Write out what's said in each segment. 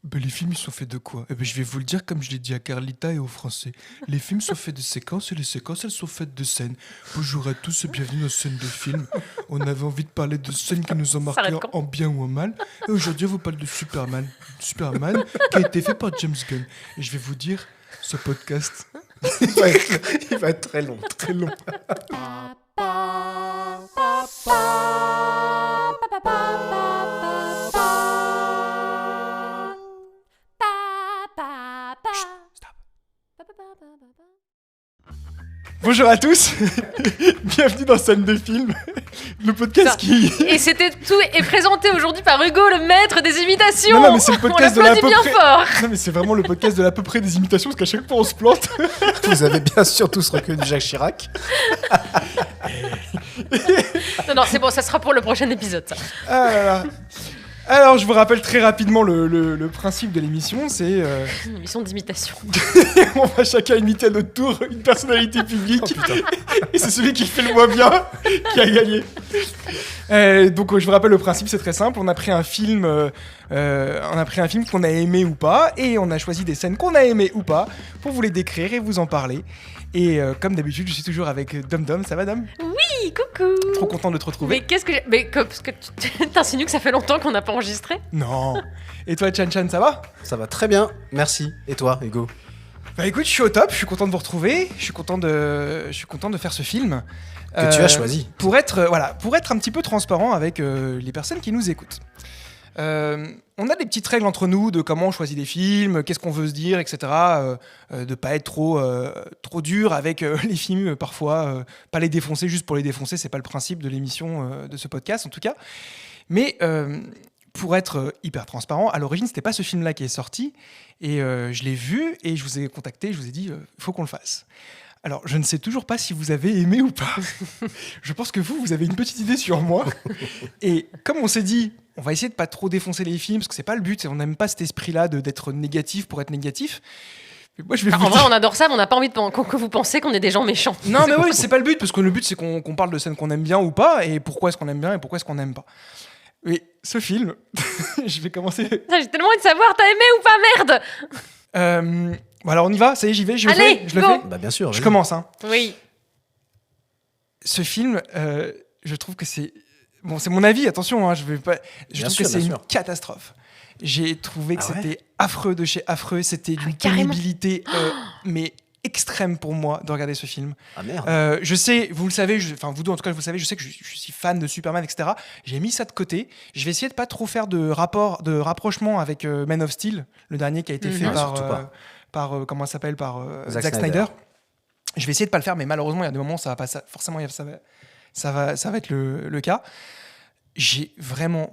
Ben, les films, ils sont faits de quoi? Eh ben, je vais vous le dire comme je l'ai dit à Carlita et aux Français. Les films sont faits de séquences et les séquences, elles sont faites de scènes. Bonjour à tous et bienvenue dans Scène de film. On avait envie de parler de scènes qui nous ont marqué S'arrête quand? en bien ou en mal. Et aujourd'hui, on vous parle de Superman. Superman qui a été fait par James Gunn. Et je vais vous dire, ce podcast, Il va être très long, très long. Bonjour à tous, bienvenue dans Scène de film, le podcast Ça. qui... Et c'était tout est présenté aujourd'hui par Hugo, le maître des imitations. Non, mais c'est le podcast on de l'à l'applaudit peu bien près. fort. Non mais c'est vraiment le podcast de l'à peu près des imitations parce qu'à chaque fois on se plante. Vous avez bien sûr tous reconnu Jacques Chirac. Non, c'est bon, ça sera pour le prochain épisode. Ça. Ah là là. Alors je vous rappelle très rapidement le principe de l'émission, c'est Une émission d'imitation. on va chacun imiter à notre tour une personnalité publique et c'est celui qui fait le moins bien qui a gagné. Donc je vous rappelle le principe, c'est très simple, on a pris un film qu'on a aimé ou pas et on a choisi des scènes qu'on a aimées ou pas pour vous les décrire et vous en parler. Et comme d'habitude, je suis toujours avec Dom Dom, ça va Dom? Oui, coucou. Trop content de te retrouver. Mais qu'est-ce que parce que tu t'insinues que ça fait longtemps qu'on n'a pas enregistré? Non. Et toi Chan Chan, ça va? Ça va très bien, merci. Et toi, Hugo? Bah écoute, je suis au top, je suis content de vous retrouver, je suis content de faire ce film. Que tu as choisi. Pour être un petit peu transparent avec les personnes qui nous écoutent. On a des petites règles entre nous de comment on choisit des films, qu'est-ce qu'on veut se dire, etc. De pas être trop dur avec les films, parfois pas les défoncer juste pour les défoncer, c'est pas le principe de l'émission de ce podcast en tout cas. Mais pour être hyper transparent, à l'origine c'était pas ce film-là qui est sorti et je l'ai vu et je vous ai contacté, je vous ai dit faut qu'on le fasse. Alors, je ne sais toujours pas si vous avez aimé ou pas. Je pense que vous avez une petite idée sur moi. Et comme on s'est dit, on va essayer de pas trop défoncer les films, parce que c'est pas le but, on n'aime pas cet esprit-là d'être négatif pour être négatif. Mais moi, je vais En vous vrai, dire... on adore ça, mais on n'a pas envie que vous pensiez qu'on est des gens méchants. Non, mais oui, c'est pas le but, parce que le but, c'est qu'on parle de scènes qu'on aime bien ou pas, et pourquoi est-ce qu'on aime bien et pourquoi est-ce qu'on n'aime pas. Mais ce film, je vais commencer... Ça, j'ai tellement envie de savoir, t'as aimé ou pas, merde. Bon, alors on y va, ça y est, j'y vais, je le Allez, fais, je le go. fais. Bah bien sûr. Je vas-y. commence, hein. Oui. Ce film, je trouve que c'est... Bon, c'est mon avis, attention, hein, je Bien trouve sûr, que c'est bien une sûr. catastrophe. J'ai trouvé que Ah ouais c'était affreux de chez affreux, c'était d'une carrément. pénibilité mais extrême pour moi de regarder ce film. Ah merde. Je sais, vous le savez, enfin vous deux en tout cas vous le savez, je sais que je suis fan de Superman, etc. J'ai mis ça de côté. Je vais essayer de pas trop faire de rapprochement avec Man of Steel, le dernier qui a été fait Ouais, par, surtout pas. comment ça s'appelle, par Zack Zack Snyder. Snyder. Je vais essayer de pas le faire, mais malheureusement il y a des moments ça va pas, forcément ça va être le cas. J'ai vraiment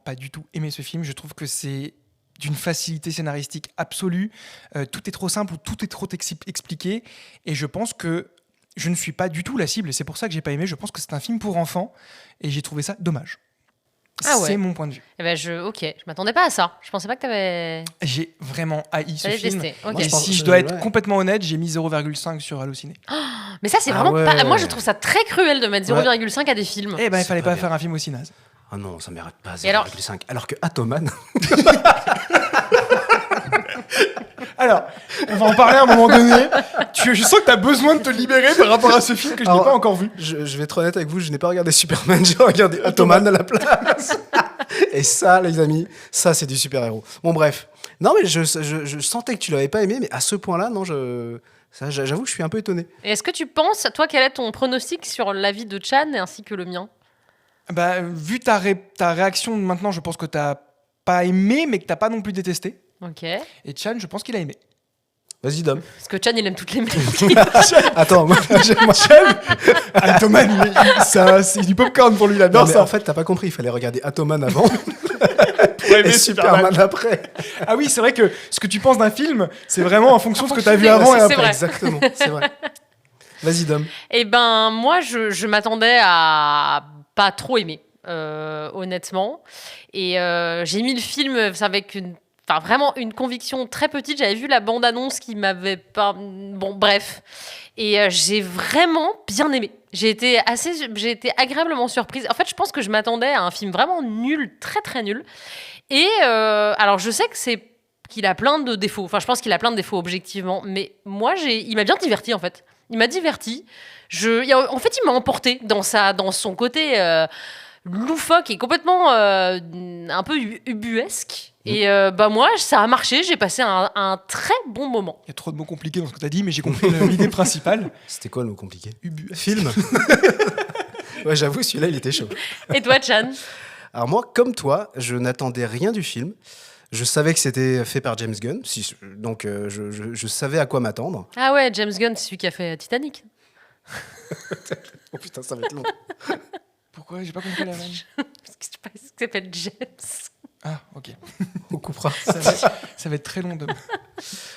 pas du tout aimé ce film. Je trouve que c'est d'une facilité scénaristique absolue. Tout est trop simple ou tout est trop expliqué. Et je pense que je ne suis pas du tout la cible. Et c'est pour ça que j'ai pas aimé. Je pense que c'est un film pour enfants. Et j'ai trouvé ça dommage. Ah ouais. C'est mon point de vue. Eh ben je m'attendais pas à ça. Je pensais pas que t'avais. J'ai vraiment haï ce T'avais film. testé. Ok. Moi, Et je pense si je que- dois être ouais. complètement honnête, j'ai mis 0,5 sur Allociné. Mais ça, c'est Ah vraiment ouais. pas. Moi, je trouve ça très cruel de mettre Ouais. 0,5 à des films. Eh ben, il C'est fallait pas pas bien. faire un film aussi naze. Ah non, ça mérite pas Et alors 0,5. Alors que Atoman... Alors, on va en parler à un moment donné. Je sens que tu as besoin de te libérer par rapport à ce film que je n'ai Alors, pas encore vu. je vais être honnête avec vous, je n'ai pas regardé Superman, j'ai regardé Atoman à la place. Et ça, les amis, ça c'est du super-héros. Bon bref. Non mais je sentais que tu l'avais pas aimé, mais à ce point-là, non, j'avoue que je suis un peu étonné. Et est-ce que tu penses, toi, quel est ton pronostic sur l'avis de Chan ainsi que le mien? Bah, vu ta réaction maintenant, je pense que t'as pas aimé, mais que t'as pas non plus détesté. Ok. Et Chan, je pense qu'il a aimé. Vas-y Dom. Parce que Chan, il aime toutes les mecs. Attends, moi, Atoman, c'est du popcorn pour lui, il non, adore mais ça. en fait, t'as pas compris, il fallait regarder Atoman avant Pour aimer et Superman après. Ah oui, c'est vrai que ce que tu penses d'un film, c'est vraiment en fonction de ce que t'as vu avant et c'est après. vrai. Exactement, c'est vrai. Vas-y Dom. Eh ben, moi, je m'attendais à pas trop aimer, honnêtement. Et j'ai mis le film avec vraiment une conviction très petite. J'avais vu la bande-annonce qui m'avait pas... Bon, bref. Et j'ai vraiment bien aimé. J'ai été agréablement surprise. En fait, je pense que je m'attendais à un film vraiment nul, très très nul. Et alors, je sais que c'est qu'il a plein de défauts. Enfin, je pense qu'il a plein de défauts objectivement. Mais moi, il m'a bien diverti en fait. Il m'a diverti. En fait, il m'a emporté dans son côté loufoque et complètement un peu ubuesque. Et moi, ça a marché. J'ai passé un très bon moment. Il y a trop de mots compliqués dans ce que tu as dit, mais j'ai compris l'idée principale. C'était quoi le mot compliqué? Ubu. Film. Ouais, j'avoue, celui-là, il était chaud. Et toi, Chan? Alors moi, comme toi, je n'attendais rien du film. Je savais que c'était fait par James Gunn, donc je savais à quoi m'attendre. Ah ouais, James Gunn, c'est celui qui a fait Titanic. Oh putain, ça va être long. Pourquoi? J'ai pas compris la vanne. Parce que je sais pas ce qu'il s'appelle James. Ah, ok. On coupera. Ça va être très long de...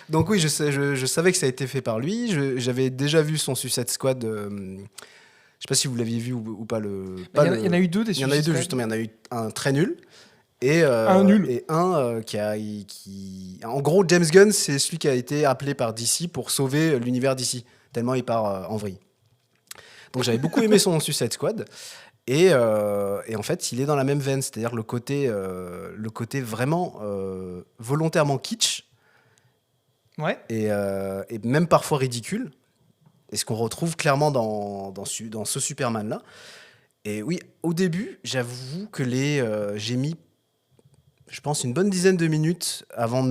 Donc oui, je savais que ça a été fait par lui. J'avais déjà vu son Suicide Squad. Je sais pas si vous l'aviez vu ou pas. Il y en a eu deux des Il y en a eu deux, justement. Il y en a eu un très nul. Et, un nul. Et un qui... En gros, James Gunn, c'est celui qui a été appelé par DC pour sauver l'univers DC, tellement il part en vrille. Donc j'avais beaucoup aimé son Suicide Squad. Et en fait, il est dans la même veine, c'est-à-dire le côté vraiment volontairement kitsch, Ouais. et même parfois ridicule, et ce qu'on retrouve clairement dans ce Superman-là. Et oui, au début, j'avoue que j'ai mis, je pense, une bonne dizaine de minutes avant de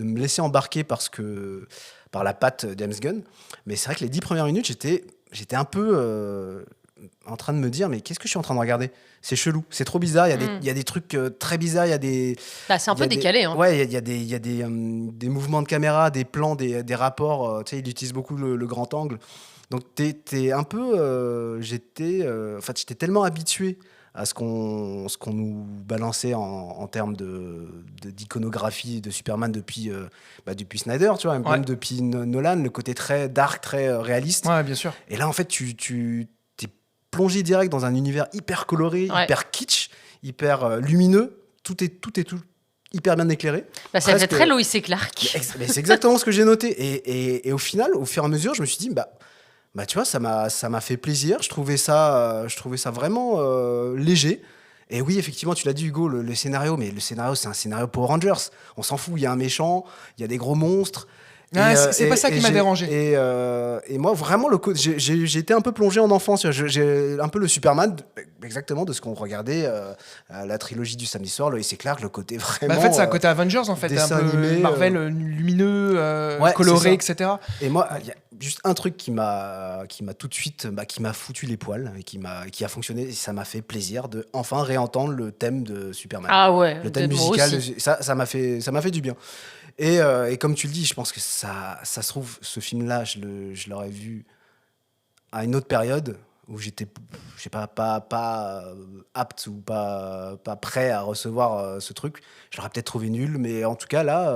me laisser embarquer par la patte James Gunn. Mais c'est vrai que les 10 premières minutes, j'étais un peu en train de me dire, mais qu'est-ce que je suis en train de regarder? C'est chelou, c'est trop bizarre, il y a des trucs très bizarres, il y a des... C'est un peu décalé. Hein. Ouais, il y a des mouvements de caméra, des plans, des rapports, tu sais, il utilise beaucoup le grand angle. Donc t'es un peu... j'étais tellement habitué à ce qu'on nous balançait en termes d'iconographie de Superman depuis Snyder, tu vois, même depuis Nolan, le côté très dark, très réaliste. Ouais, bien sûr. Et là, en fait, tu t'es plongé direct dans un univers hyper coloré, hyper kitsch, hyper lumineux. Tout est hyper bien éclairé. Ça fait très Lois et Clark. Mais c'est exactement ce que j'ai noté. Et au final, au fur et à mesure, je me suis dit, tu vois, ça m'a fait plaisir. Je trouvais ça vraiment léger. Et oui, effectivement, tu l'as dit, Hugo, le scénario, mais le scénario, c'est un scénario Power Rangers. On s'en fout, il y a un méchant, il y a des gros monstres. C'est pas ça qui m'a dérangé. Et moi, vraiment, j'ai été un peu plongé en enfance. J'ai un peu le Superman, exactement, de ce qu'on regardait la trilogie du samedi soir, Lois et Clark, le côté vraiment... en fait, c'est un côté Avengers, en fait. Un peu animé, Marvel, lumineux, coloré, etc. Et moi, il y a juste un truc qui m'a tout de suite... qui m'a foutu les poils, et qui a fonctionné, et ça m'a fait plaisir de enfin réentendre le thème de Superman. Ah ouais. Le thème musical, ça m'a fait du bien. Et comme tu le dis, je pense que ça se trouve, ce film-là, je l'aurais vu à une autre période où j'étais, je sais pas apte ou pas prêt à recevoir ce truc. Je l'aurais peut-être trouvé nul, mais en tout cas là,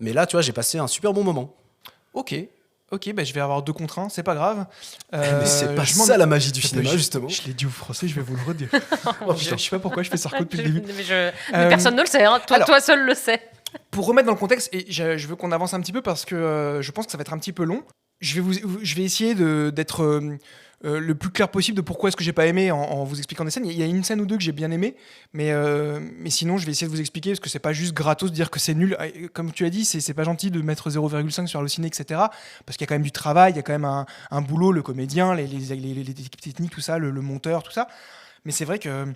tu vois, j'ai passé un super bon moment. Ok, je vais avoir 2 contre 1, c'est pas grave. Mais c'est pas ça la magie du cinéma, justement. Je l'ai dit au français, je vais vous le redire. Je sais pas pourquoi je fais Sarko depuis le début. Mais personne ne le sait, hein. Toi seul le sais. Pour remettre dans le contexte, et je veux qu'on avance un petit peu parce que je pense que ça va être un petit peu long. Je vais essayer d'être le plus clair possible de pourquoi est-ce que j'ai pas aimé en vous expliquant des scènes. Il y a une scène ou deux que j'ai bien aimé, mais sinon je vais essayer de vous expliquer parce que c'est pas juste gratos de dire que c'est nul. Comme tu as dit, c'est pas gentil de mettre 0,5 sur Allociné, etc. Parce qu'il y a quand même du travail, il y a quand même un boulot, le comédien, les équipes techniques, tout ça, le monteur, tout ça. Mais c'est vrai que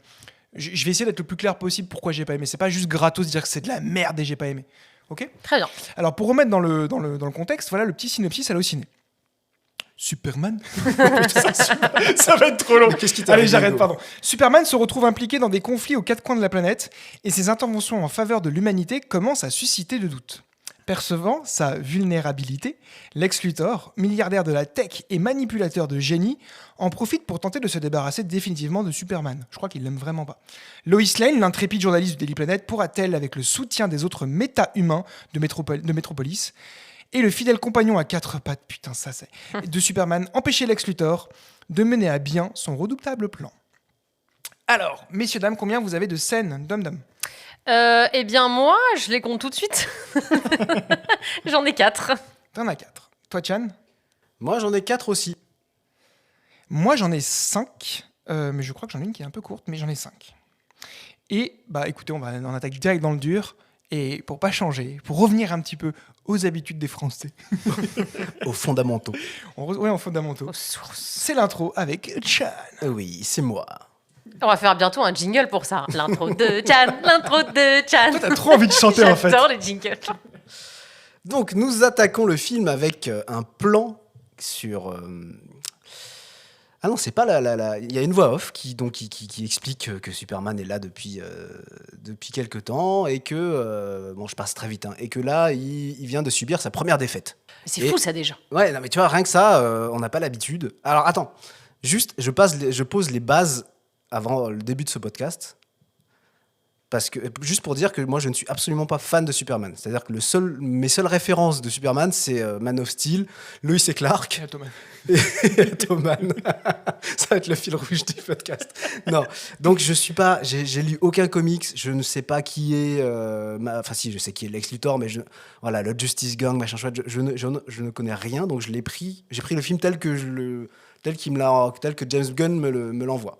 je vais essayer d'être le plus clair possible pourquoi j'ai pas aimé. C'est pas juste gratos de dire que c'est de la merde et j'ai pas aimé. Ok ? Très bien. Alors pour remettre dans le contexte, voilà le petit synopsis Allociné. Superman. Ça va être trop long. Qu'est-ce qui t'arrive ? Allez, j'arrête, pardon. Superman se retrouve impliqué dans des conflits aux 4 coins de la planète et ses interventions en faveur de l'humanité commencent à susciter de doutes. Percevant sa vulnérabilité, Lex Luthor, milliardaire de la tech et manipulateur de génie, en profite pour tenter de se débarrasser définitivement de Superman. Je crois qu'il l'aime vraiment pas. Lois Lane, l'intrépide journaliste du Daily Planet, pourra-t-elle, avec le soutien des autres méta-humains de Metropolis, et le fidèle compagnon à 4 pattes, de Superman, empêcher Lex Luthor de mener à bien son redoutable plan. Alors, messieurs, dames, combien vous avez de scènes, Dom? Eh bien, moi, je les compte tout de suite. J'en ai 4. T'en as 4. Toi, Chan ? Moi, j'en ai 4 aussi. Moi, j'en ai 5. Mais je crois que j'en ai une qui est un peu courte, mais j'en ai 5. Et écoutez, on attaque direct dans le dur. Et pour pas changer, pour revenir un petit peu aux habitudes des Français, Aux fondamentaux. aux fondamentaux, Aux sources. c'est l'intro avec Chan. Oui, c'est moi. On va faire bientôt un jingle pour ça. L'intro de Chan, l'intro de Chan. Toi, t'as trop envie de chanter en fait. J'adore les jingles. Donc, nous attaquons le film avec un plan sur... Ah non, c'est pas la... Il y a une voix off qui explique que Superman est là depuis quelques temps et que... bon, je passe très vite. Et que là, il vient de subir sa première défaite. C'est Et- fou ça déjà. Ouais, non, mais tu vois, rien que ça, on n'a pas l'habitude. Alors, attends. Juste, je pose les bases avant le début de ce podcast. Parce que, juste pour dire que moi, je ne suis absolument pas fan de Superman. C'est-à-dire que mes seules références de Superman, c'est Man of Steel, Lois et Clark Thomas. et Atoman. Ça va être le fil rouge du podcast. Non, donc je suis pas... J'ai lu aucun comics, je ne sais pas qui est... Enfin si, je sais qui est Lex Luthor, mais voilà, le Justice Gang, machin chouette, je ne connais rien, donc j'ai pris le film tel que James Gunn me l'envoie.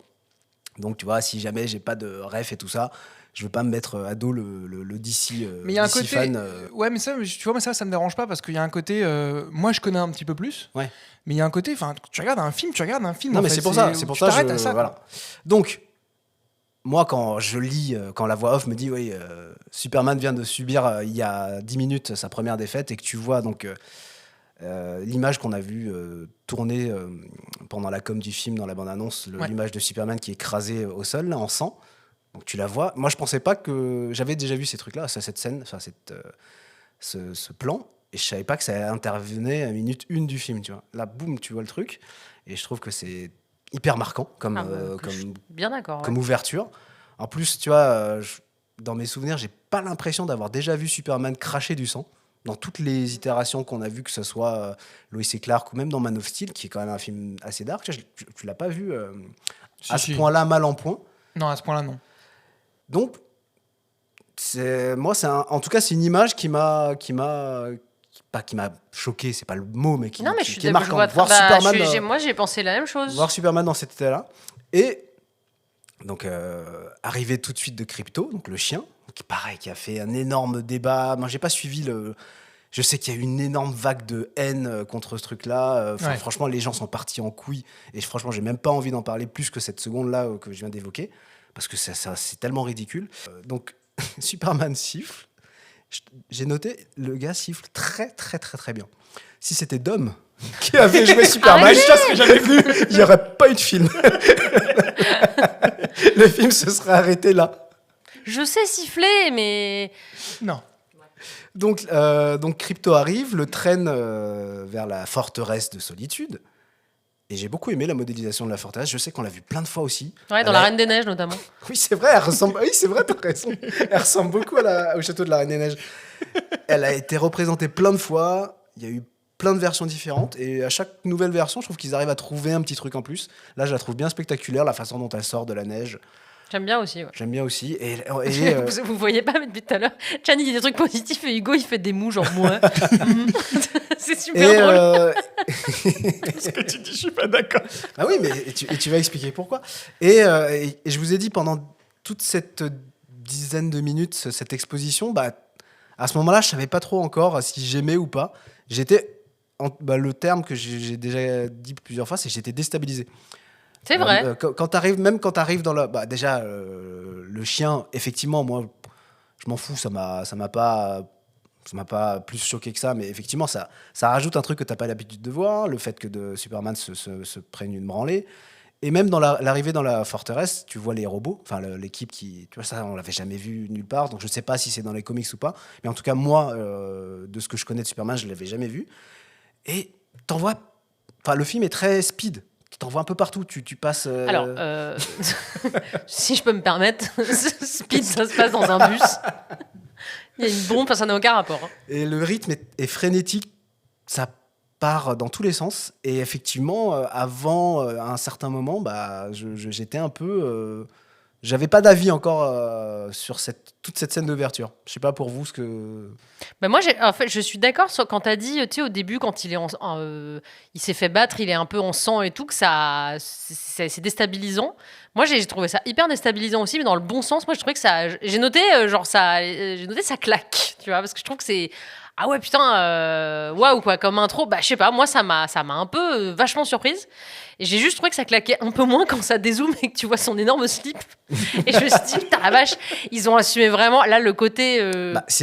Donc tu vois, si jamais j'ai pas de ref et tout ça, je veux pas me mettre à dos le DC, Mais il y a un DC côté. fan. Ouais, mais ça, tu vois, mais ça me dérange pas parce qu'il y a un côté. Moi, je connais un petit peu plus. Ouais. Mais il y a un côté. Enfin, tu regardes un film. Non, en mais fait, c'est pour ça. tu t'arrêtes à ça. Voilà. Donc, moi, quand je lis, quand la voix off me dit, oui, Superman vient de subir il y a 10 minutes sa première défaite et que tu vois donc l'image qu'on a vue tourner pendant la com du film dans la bande-annonce, Ouais. l'image de Superman qui est écrasé au sol, là, en sang. Donc tu la vois. Moi, je pensais pas que... J'avais déjà vu ces trucs-là, cette scène, enfin, ce plan, et je savais pas que ça intervenait à minute 1 du film, tu vois. Là, boum, tu vois le truc, et je trouve que c'est hyper marquant comme, Je suis bien d'accord. comme Ouais. ouverture. En plus, tu vois, dans mes souvenirs, j'ai pas l'impression d'avoir déjà vu Superman cracher du sang. Dans toutes les itérations qu'on a vues, que ce soit Lois et Clark ou même dans Man of Steel, qui est quand même un film assez dark, tu l'as pas vu à ce Si. point-là, mal en point. Non, à ce point-là, non. Donc, en tout cas, c'est une image qui m'a choqué, c'est pas le mot, mais qui Non, mais je suis est d'accord. marquant. Voir Superman, Moi, j'ai pensé la même chose. voir Superman dans cet état-là. Et donc, arrivée tout de suite de Krypto, donc le chien, qui a fait un énorme débat. Moi, j'ai pas suivi Je sais qu'il y a eu une énorme vague de haine contre ce truc-là. Ouais. Franchement, les gens sont partis en couille. Et franchement, j'ai même pas envie d'en parler plus que cette seconde-là que je viens d'évoquer. Parce que c'est tellement ridicule. Donc, Superman siffle. J'ai noté, le gars siffle très, très, très, très bien. Si c'était Dom qui avait joué Superman, Arrêtez je sais ce que j'avais vu, il n'y aurait pas eu de film. Le film se serait arrêté là. Je sais siffler, mais Non. Donc Krypto arrive, le traîne vers la forteresse de solitude. Et j'ai beaucoup aimé la modélisation de la forteresse. Je sais qu'on l'a vu plein de fois aussi. ouais, dans La Reine des Neiges notamment. Oui, c'est vrai, elle ressemble. Oui, c'est vrai, t'as raison. Elle ressemble beaucoup au château de la Reine des Neiges. Elle a été représentée plein de fois. Il y a eu plein de versions différentes. Et à chaque nouvelle version, je trouve qu'ils arrivent à trouver un petit truc en plus. Là, je la trouve bien spectaculaire, la façon dont elle sort de la neige. J'aime bien aussi. Ouais. J'aime bien aussi. Et, Vous voyez pas, mais depuis tout à l'heure, Chan il dit des trucs positifs et Hugo il fait des mous, genre moi. C'est super drôle. Ce que tu dis, je suis pas d'accord. Ah oui, mais tu vas expliquer pourquoi. Et je vous ai dit pendant toute cette dizaine de minutes, cette exposition, à ce moment-là, je savais pas trop encore si j'aimais ou pas. Le terme que j'ai déjà dit plusieurs fois, c'est que j'étais déstabilisé. C'est vrai. Quand t'arrives dans la... déjà, le chien, effectivement, moi, je m'en fous, ça m'a pas plus choqué que ça, mais effectivement, ça rajoute un truc que t'as pas l'habitude de voir, le fait que Superman se prenne une branlée. Et même dans l'arrivée dans la forteresse, tu vois les robots, enfin l'équipe qui... Tu vois, ça, on l'avait jamais vu nulle part, donc je sais pas si c'est dans les comics ou pas, mais en tout cas, moi, de ce que je connais de Superman, je l'avais jamais vu. Et t'envoies... Enfin, le film est très speed. Tu t'envoies un peu partout, tu passes... Alors, si je peux me permettre, Speed, ça se passe dans un bus. Il y a une bombe, ça n'a aucun rapport. Hein. Et le rythme est frénétique, ça part dans tous les sens. Et effectivement, avant un certain moment, j'étais un peu... j'avais pas d'avis encore sur toute cette scène d'ouverture. Je sais pas pour vous ce que. Bah moi, en fait, je suis d'accord quand t'as dit, tu sais, au début, quand il s'est fait battre, il est un peu en sang et tout, que c'est déstabilisant. Moi, j'ai trouvé ça hyper déstabilisant aussi, mais dans le bon sens. Moi, je trouvais que ça, j'ai noté, j'ai noté ça claque, tu vois, parce que je trouve que c'est, ah ouais, putain, waouh, quoi, comme intro, bah, je sais pas, moi, ça m'a un peu vachement surprise. Et j'ai juste trouvé que ça claquait un peu moins quand ça dézoome et que tu vois son énorme slip. Et je me suis dit, putain, la vache, ils ont assumé vraiment, là, le côté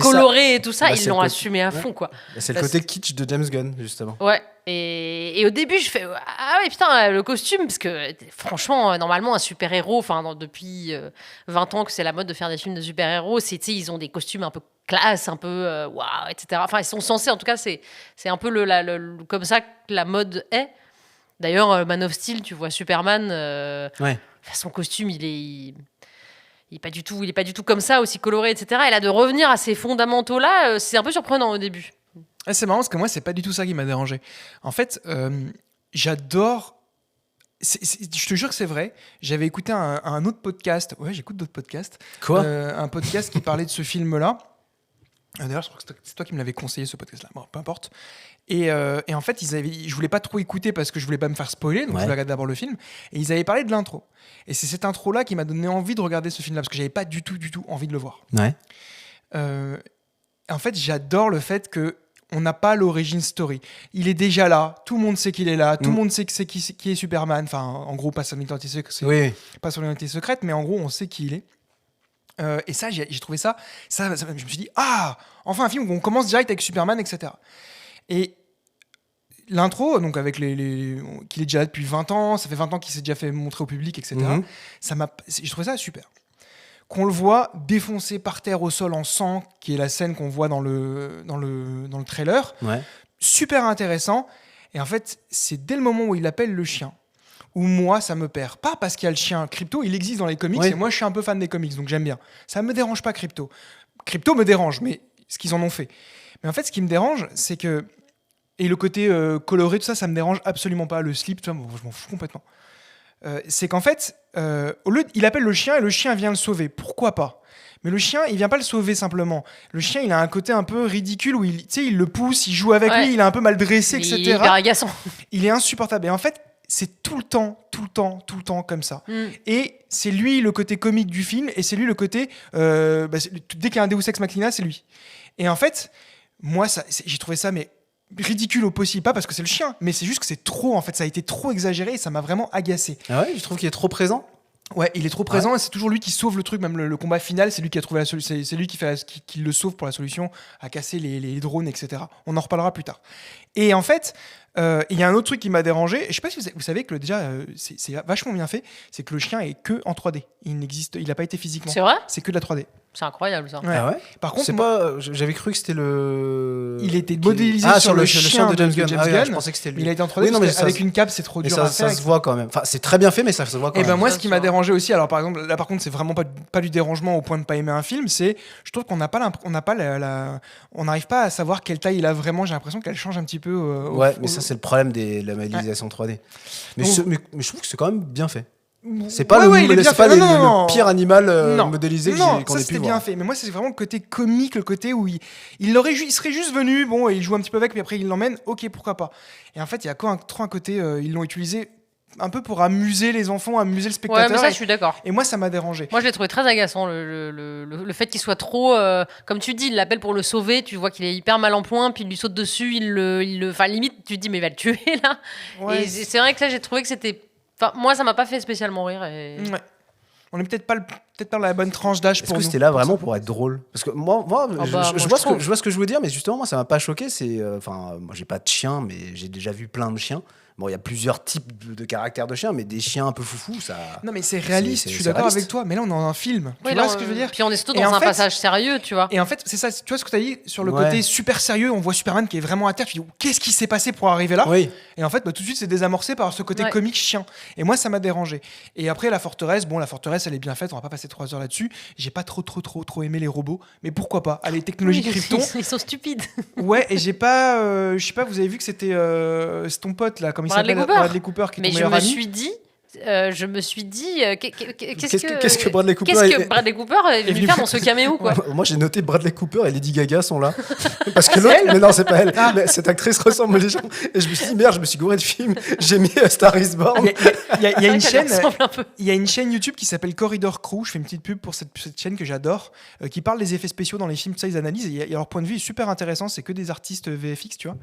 coloré ça. Et tout ça, ils l'ont assumé à fond, quoi. C'est le côté kitsch de James Gunn, justement. Ouais. Et au début, je fais ah ouais, putain, le costume, parce que franchement, normalement, un super-héros, enfin, depuis 20 ans que c'est la mode de faire des films de super-héros, ils ont des costumes un peu classe, un peu waouh, etc. Enfin, ils sont censés, en tout cas, c'est un peu comme ça que la mode est. D'ailleurs, Man of Steel, tu vois Superman, son costume, il est pas du tout comme ça, aussi coloré, etc. Et là, de revenir à ces fondamentaux-là, c'est un peu surprenant au début. C'est marrant parce que moi, c'est pas du tout ça qui m'a dérangé. En fait, j'adore. Je te jure que c'est vrai. J'avais écouté un autre podcast. Ouais, j'écoute d'autres podcasts. Quoi un podcast qui parlait de ce film-là. D'ailleurs, je crois que c'est toi qui me l'avais conseillé, ce podcast-là. Bon, peu importe. Et en fait, je voulais pas trop écouter parce que je voulais pas me faire spoiler, donc je voulais regarder d'abord le film. Et ils avaient parlé de l'intro. Et c'est cette intro-là qui m'a donné envie de regarder ce film-là parce que j'avais pas du tout envie de le voir. Ouais. En fait, j'adore le fait que on n'a pas l'origin story. Il est déjà là, tout le monde sait qu'il est là, tout le monde sait qui est Superman. Enfin, en gros, pas son identité secrète, mais en gros, on sait qui il est. Et ça, j'ai trouvé ça, je me suis dit, enfin un film où on commence direct avec Superman, etc. Et l'intro, donc avec qu'il est déjà là depuis 20 ans, ça fait 20 ans qu'il s'est déjà fait montrer au public, etc. J'ai trouvé ça super. Qu'on le voit défoncé par terre au sol en sang, qui est la scène qu'on voit dans le trailer. Ouais. Super intéressant. Et en fait, c'est dès le moment où il appelle le chien, où moi, ça me perd. Pas parce qu'il y a le chien. Crypto, il existe dans les comics, et moi, je suis un peu fan des comics, donc j'aime bien. Ça me dérange pas, Crypto. Crypto me dérange, mais ce qu'ils en ont fait. Mais en fait, ce qui me dérange, c'est que... Et le côté coloré, tout ça, ça me dérange absolument pas. Le slip, tout ça, je m'en fous complètement. C'est qu'en fait, au lieu il appelle le chien et le chien vient le sauver. Pourquoi pas ? Mais le chien, il vient pas le sauver simplement. Le chien, il a un côté un peu ridicule où il le pousse, il joue avec lui, il est un peu mal dressé, etc. Il est hyper agaçant. Il est insupportable. Et en fait, c'est tout le temps comme ça. Et c'est lui le côté comique du film et c'est lui le côté... dès qu'il y a un Deus Ex Machina, c'est lui. Et en fait, moi, j'ai trouvé ça... mais ridicule au possible, pas parce que c'est le chien, mais c'est juste que c'est trop, en fait, ça a été trop exagéré et ça m'a vraiment agacé. Ah ouais, je trouve qu'il est trop présent. Ouais, il est trop présent et c'est toujours lui qui sauve le truc, même le combat final, c'est lui qui a trouvé la solution, c'est lui qui le sauve pour la solution à casser les drones, etc. On en reparlera plus tard. Et en fait, il y a un autre truc qui m'a dérangé, et je sais pas si vous savez que c'est vachement bien fait, c'est que le chien est que en 3D. Il n'a pas été physiquement. C'est vrai ? C'est que de la 3D. C'est incroyable ça. Ouais. Ah ouais. Par contre, j'avais cru que c'était le. Il était modélisé sur le chien de James Gunn. Je pensais que c'était lui. Il a été en 3D parce avec une cape, c'est trop dur à faire. Ça se voit quand même. Enfin, c'est très bien fait, mais ça se voit quand même. Et ben moi, ce qui m'a dérangé aussi, alors par exemple, là par contre, c'est vraiment pas du dérangement au point de pas aimer un film, c'est, je trouve qu'on n'arrive pas à savoir quelle taille il a vraiment. J'ai l'impression qu'elle change un petit peu. Mais ça c'est le problème de la modélisation 3D. Mais je trouve que c'est quand même bien fait. C'est pas le pire animal modélisé qu'on ait pu voir. Ça c'était bien fait. Mais moi, c'est vraiment le côté comique, le côté où il serait juste venu, bon, et il joue un petit peu avec, puis après il l'emmène, ok, pourquoi pas. Et en fait, il y a trop un côté, ils l'ont utilisé un peu pour amuser les enfants, amuser le spectateur. Ouais, mais ça, je suis d'accord. Et moi, ça m'a dérangé. Moi, je l'ai trouvé très agaçant, le fait qu'il soit trop... comme tu dis, il l'appelle pour le sauver, tu vois qu'il est hyper mal en point, puis il lui saute dessus, enfin, limite, tu te dis, mais il va le tuer, là. Ouais. Et c'est vrai que là, j'ai trouvé que c'était... Enfin, moi, ça m'a pas fait spécialement rire. Ouais. On est peut-être pas la bonne tranche d'âge pour nous. Est-ce que c'était là vraiment pour être drôle ? Parce que moi je vois ce que je veux dire, mais justement, moi, ça m'a pas choqué. Moi, j'ai pas de chien, mais j'ai déjà vu plein de chiens. Bon, il y a plusieurs types de caractères de chiens, mais des chiens un peu foufous, ça... Non, mais c'est réaliste, je suis d'accord avec toi. Mais là, on est dans un film. Tu vois ce que je veux dire ? Puis on est surtout dans un passage sérieux, tu vois. Et en fait, c'est ça. Tu vois ce que tu as dit sur le côté super sérieux. On voit Superman qui est vraiment à terre. Tu dis, qu'est-ce qui s'est passé pour arriver là ? Et en fait, tout de suite, c'est désamorcé par ce côté comique chien. Et moi, ça m'a dérangé. Et après, la forteresse, elle est bien faite. On va pas passer 3 heures là-dessus. J'ai pas trop aimé les robots. Mais pourquoi pas ? Allez, technologie Krypton. Ils sont stupides. Ouais, et j'ai pas... je sais pas, vous avez vu que c'était ton pote, là, comme il s'appelle ? Bradley Cooper, qui est ton meilleur ami. Mais je me suis dit, je me suis dit, Qu'est-ce que Bradley Cooper Bradley Cooper est venu faire dans ce caméo, quoi. Moi, j'ai noté Bradley Cooper et Lady Gaga sont là. Parce que l'autre, mais non, c'est pas elle. Mais cette actrice ressemble légèrement. Et je me suis dit, merde, je me suis gouré de film. J'ai mis Star is Born. Il y a une C'est vrai qu'elle chaîne. lui ressemble un peu. Il y a une chaîne YouTube qui s'appelle Corridor Crew. Je fais une petite pub pour cette chaîne que j'adore, qui parle des effets spéciaux dans les films. Ça, ils analysent. Et leur point de vue est super intéressant. C'est que des artistes VFX, tu vois.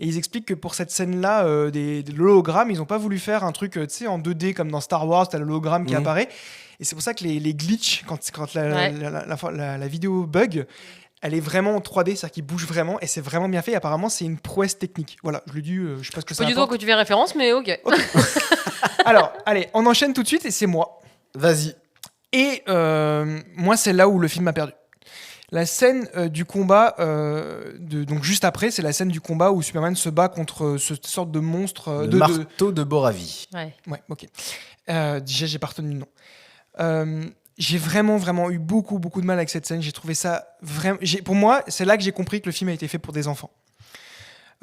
Et ils expliquent que pour cette scène-là, de l'hologramme, ils n'ont pas voulu faire un truc, tu sais, en 2D comme dans Star Wars, t'as l'hologramme qui apparaît. Et c'est pour ça que les glitches, quand la vidéo bug, elle est vraiment en 3D, c'est-à-dire qu'il bouge vraiment, et c'est vraiment bien fait. Et apparemment, c'est une prouesse technique. Voilà, je le dis, je sais pas ce que ça Pas du tout apporte. que tu fais référence, mais ok. Alors, allez, on enchaîne tout de suite, et c'est moi. Vas-y. Et moi, c'est là où le film m'a perdu. La scène du combat, donc juste après, c'est la scène du combat où Superman se bat contre cette sorte de monstre. Le marteau de Boravie. Ouais. Ouais, ok. Déjà, j'ai pas retenu le nom. J'ai vraiment eu beaucoup de mal avec cette scène. J'ai trouvé ça vraiment. Pour moi, c'est là que j'ai compris que le film a été fait pour des enfants.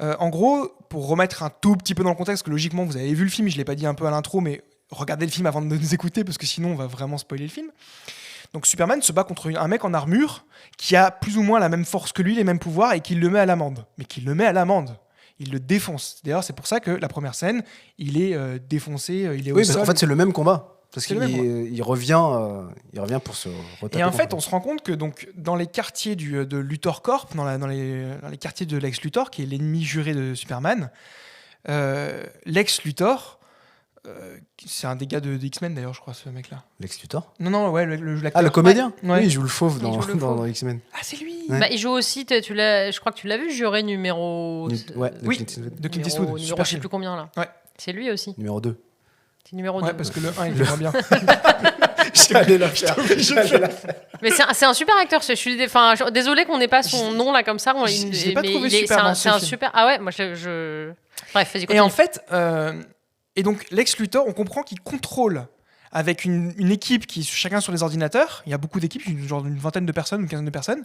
En gros, pour remettre un tout petit peu dans le contexte, que logiquement, vous avez vu le film, je l'ai pas dit un peu à l'intro, mais regardez le film avant de nous écouter, parce que sinon, on va vraiment spoiler le film. Donc Superman se bat contre un mec en armure qui a plus ou moins la même force que lui, les mêmes pouvoirs, et qui le met à l'amende. Mais qui le met à l'amende. Il le défonce. D'ailleurs, c'est pour ça que la première scène, il est défoncé, il est au Oui, sol. en fait, c'est le même combat. Parce C'est qu'il le même, il revient pour se retaper. Et en contre fait, on se rend compte que donc, dans les quartiers de Luthor Corp, dans les quartiers de Lex Luthor, qui est l'ennemi juré de Superman, Lex Luthor, c'est un des gars de X-Men d'ailleurs, je crois, ce mec-là. Lex Luthor. Non, ouais, l'acteur. Ah, le comédien. Ouais. Oui, il joue le fauve Il joue le fauve. dans X-Men. Ah, c'est lui. Ouais. Bah, il joue aussi, je crois que tu l'as vu, juré numéro. Ouais, de Oui. Clint Eastwood. De Clint numéro, Eastwood. numéro Super je sais film. plus combien là. Ouais. C'est lui aussi. Numéro 2. C'est numéro 2. Ouais, parce que le 1, il est moins bien. J'allais la faire. Mais c'est un super acteur. Je suis désolé qu'on n'ait pas son nom là comme ça. Je l'ai pas mais trouvé il est- super c'est dans un, ce c'est un film. super. Ah ouais, moi Bref, vas-y, continue. Et en fait, et donc Lex Luthor, on comprend qu'il contrôle avec une équipe qui est chacun sur les ordinateurs. Il y a beaucoup d'équipes, genre une vingtaine de personnes, une quinzaine de personnes.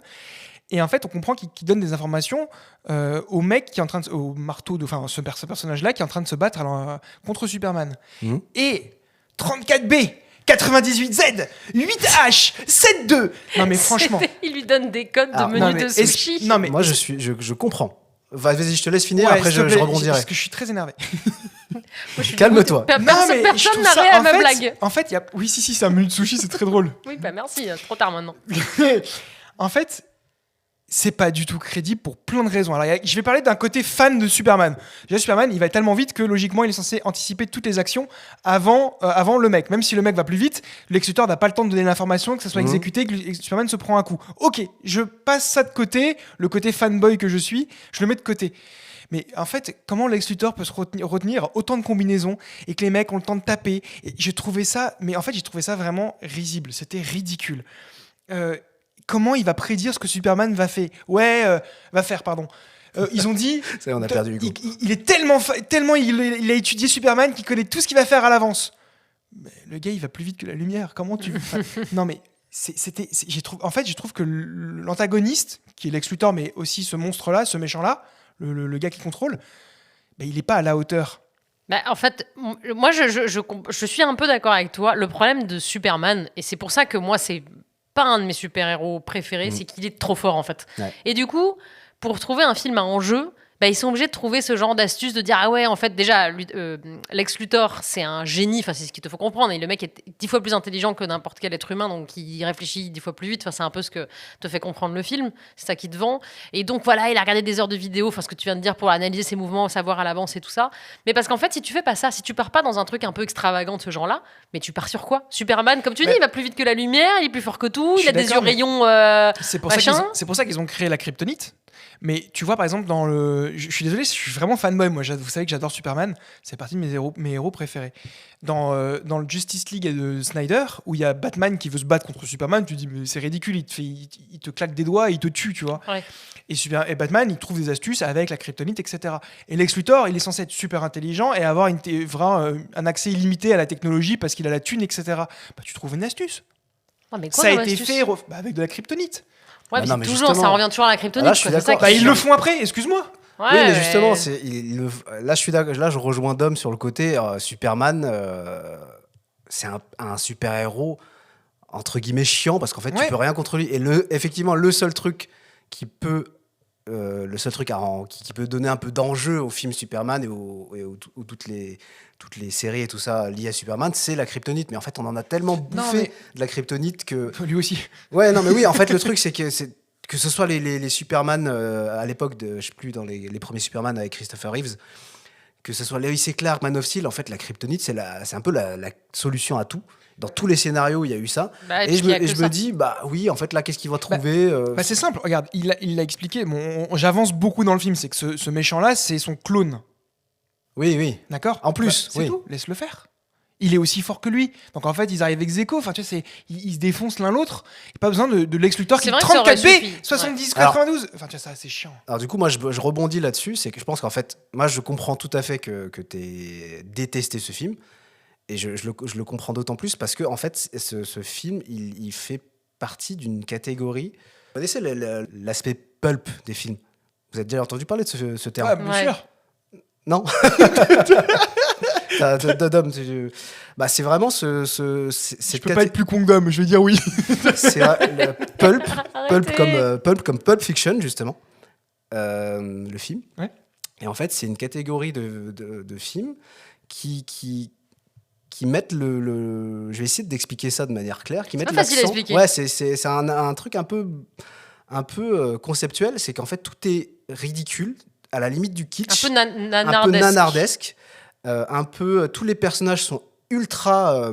Et en fait, on comprend qu'il donne des informations au mec qui est en train au marteau, enfin ce personnage-là qui est en train de se battre contre Superman. Mhm. Et 34B, 98Z, 8H, 72. Non mais franchement. Il lui donne des codes Ah, de non, menu mais de sushi. non mais Moi, je comprends. Vas-y, je te laisse finir. Ouais, après, s'il te je plaît, rebondirai. parce que je suis très énervé. Moi, je suis Calme-toi. dégoûtée. Non, mais je Personne trouve n'a ça- rien à en ma fait- blague. En fait, oui, si, c'est un menu de sushi, c'est très drôle. Oui, bah merci, trop tard maintenant. En fait, c'est pas du tout crédible pour plein de raisons. Alors, je vais parler d'un côté fan de Superman. Déjà, Superman, il va tellement vite que logiquement, il est censé anticiper toutes les actions avant le mec. Même si le mec va plus vite, Lex Luthor n'a pas le temps de donner l'information, que ça soit exécuté, que Superman se prend un coup. Ok, je passe ça de côté, le côté fanboy que je suis, je le mets de côté. Mais en fait, comment Lex Luthor peut se retenir autant de combinaisons et que les mecs ont le temps de taper, et j'ai trouvé ça vraiment risible. C'était ridicule. Comment il va prédire ce que Superman va faire pardon. Ils ont dit Ça y est, on a perdu Hugo. il est tellement il a étudié Superman qu'il connaît tout ce qu'il va faire à l'avance. Mais le gars, il va plus vite que la lumière. Comment tu Non mais j'ai trouve que l'antagoniste qui est Lex Luthor, mais aussi ce monstre-là, ce méchant-là, le gars qui contrôle, il est pas à la hauteur. Bah, en fait, moi, je suis un peu d'accord avec toi. Le problème de Superman, et c'est pour ça que moi, c'est pas un de mes super-héros préférés, c'est qu'il est trop fort, en fait. Ouais. Et du coup, pour trouver un film à enjeu, ils sont obligés de trouver ce genre d'astuce de dire ah ouais, en fait, déjà, Lex Luthor, c'est un génie, enfin, c'est ce qu'il te faut comprendre. Et le mec est 10 fois plus intelligent que n'importe quel être humain, donc il réfléchit 10 fois plus vite. Enfin, c'est un peu ce que te fait comprendre le film, c'est ça qui te vend. Et donc, voilà, il a regardé des heures de vidéos, enfin, ce que tu viens de dire pour analyser ses mouvements, savoir à l'avance et tout ça. Mais parce qu'en fait, si tu fais pas ça, si tu pars pas dans un truc un peu extravagant de ce genre-là, mais tu pars sur quoi? Superman, comme tu dis, il va plus vite que la lumière, il est plus fort que tout, il a des yeux rayons. C'est pour machin. c'est pour ça qu'ils ont créé la kryptonite. Mais tu vois, par exemple, je suis désolé, je suis vraiment fanboy. Moi, vous savez que j'adore Superman. C'est partie de mes héros préférés. Dans le Justice League de Snyder, où il y a Batman qui veut se battre contre Superman, tu te dis, mais c'est ridicule, il te claque des doigts et il te tue, tu vois. Ouais. Et Batman, il trouve des astuces avec la kryptonite, etc. Et Lex Luthor, il est censé être super intelligent et avoir vraiment un accès illimité à la technologie parce qu'il a la thune, etc. Tu trouves une astuce. Ouais, mais quoi, Ça a comme été astuce fait avec de la kryptonite. Ouais, Bah mais non, c'est mais toujours, justement. ça revient toujours à la kryptonite. Là, je suis quoi, c'est ça d'accord. qui- Ils le font après, excuse-moi. Ouais, Oui, mais mais- justement, là, je suis d'accord. Là, je rejoins Dom sur le côté Superman. c'est un super-héros entre guillemets chiant parce qu'en fait, Ouais. tu peux rien contre lui. Et effectivement, le seul truc qui peut qui peut donner un peu d'enjeu au film Superman et toutes les séries et tout ça liées à Superman, c'est la kryptonite. Mais en fait, on en a tellement bouffé de la kryptonite que... Lui aussi. Ouais, non, mais oui, en fait, le truc, c'est que ce soit les Superman à l'époque de, je sais plus, dans les premiers Superman avec Christopher Reeves, que ce soit Lois et Clark, Man of Steel, en fait, la kryptonite, c'est un peu la solution à tout. Dans tous les scénarios, il y a eu ça. Bah, Et je puis, il y a que me ça. dis, bah oui, en fait, là, qu'est-ce qu'il va trouver Bah, c'est simple, regarde, il l'a expliqué. J'avance beaucoup dans le film, c'est que ce méchant-là, c'est son clone. Oui, oui. D'accord. En plus, c'est oui. tout, laisse-le faire. Il est aussi fort que lui. Donc en fait, ils arrivent ex aequo. Enfin, tu sais, ils se défoncent l'un l'autre. Il n'y a pas besoin de Lex Luthor qui C'est vrai que ça aurait 34B, suffi. 70, Alors- 92. Enfin, tu vois, ça, c'est chiant. Alors du coup, moi, je rebondis là-dessus. C'est que je pense qu'en fait, moi, je comprends tout à fait que tu aies détesté ce film. Et je le comprends d'autant plus parce que, en fait, ce film, il fait partie d'une catégorie... Vous connaissez l'aspect pulp des films? Vous avez déjà entendu parler de ce terme? Ah, bien Ouais. sûr. Non. Dom, bah, c'est vraiment Je cette peux pas être plus con que Dom, je vais dire oui. c'est le pulp Arrêtez. pulp comme Pulp Fiction justement, le film. Ouais. Et en fait, c'est une catégorie de films qui mettent je vais essayer d'expliquer ça de manière claire, qui mettent pas facile à l'accent. expliquer. Ouais, c'est un truc un peu conceptuel, c'est qu'en fait tout est ridicule, à la limite du Un kitsch, peu un peu nanardesque, un peu tous les personnages sont ultra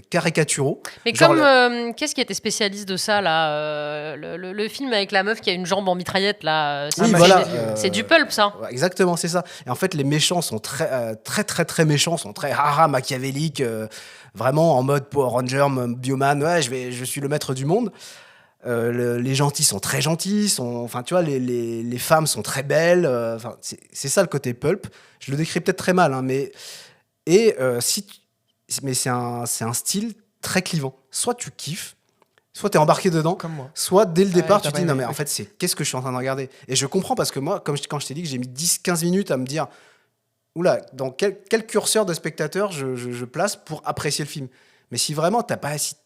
caricaturaux. Mais Genre comme qu'est-ce qui était spécialiste de ça là le film avec la meuf qui a une jambe en mitraillette là, Oui, c'est voilà, c'est du pulp ça. Ouais, exactement, c'est ça. Et en fait, les méchants sont très méchants, sont très machiavéliques, vraiment en mode Power Ranger, Bioman. Ouais, je suis le maître du monde. Les gentils sont très gentils, enfin, tu vois, les femmes sont très belles. Enfin, c'est ça le côté pulp. Je le décris peut-être très mal, hein, mais c'est un style très clivant. Soit tu kiffes, soit t'es embarqué dedans. Comme moi. Soit dès le départ, t'as tu te pas dis non, aimé, mais en ok. fait, qu'est-ce que je suis en train de regarder? Et je comprends parce que moi, quand je t'ai dit que j'ai mis 10-15 minutes à me dire, oula, dans quel curseur de spectateur je place pour apprécier le film. Mais si vraiment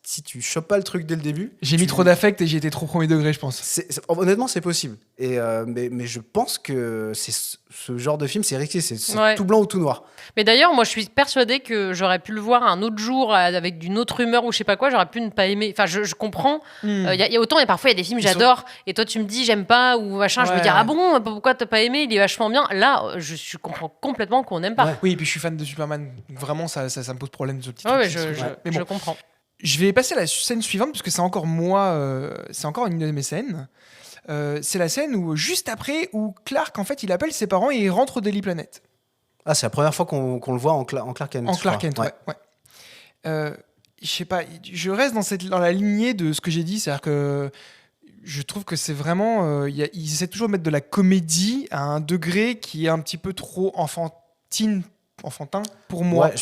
si tu chopes pas le truc dès le début, J'ai mis trop d'affect et j'ai été trop premier degré, je pense. honnêtement, c'est possible. Et mais je pense que ce genre de film, c'est risqué, c'est Ouais. tout blanc ou tout noir. Mais d'ailleurs, moi, je suis persuadée que j'aurais pu le voir un autre jour avec d'une autre humeur ou je sais pas quoi. J'aurais pu ne pas aimer. Enfin, je comprends. Il y a autant, et parfois, il y a des films Ils sont- j'adore. Et toi, tu me dis, j'aime pas ou machin. Je me Ouais. dis, ah bon, pourquoi t'as pas aimé? Il est vachement bien. Là, je comprends complètement qu'on n'aime pas. Ouais. Oui, et puis je suis fan de Superman. Vraiment, ça me pose problème, ce petit Ouais, truc. ouais, Mais je bon, comprends. je vais passer à la scène suivante parce que c'est encore moi, c'est encore une de mes scènes. C'est la scène où juste après où Clark en fait il appelle ses parents et il rentre au Daily Planet. Ah, c'est la première fois qu'on le voit en Clark Kent. En je Clark crois. Kent, ouais. Je sais pas, je reste dans la lignée de ce que j'ai dit, c'est-à-dire que je trouve que c'est vraiment, ils essaient toujours de mettre de la comédie à un degré qui est un petit peu trop enfantin pour moi. Ouais,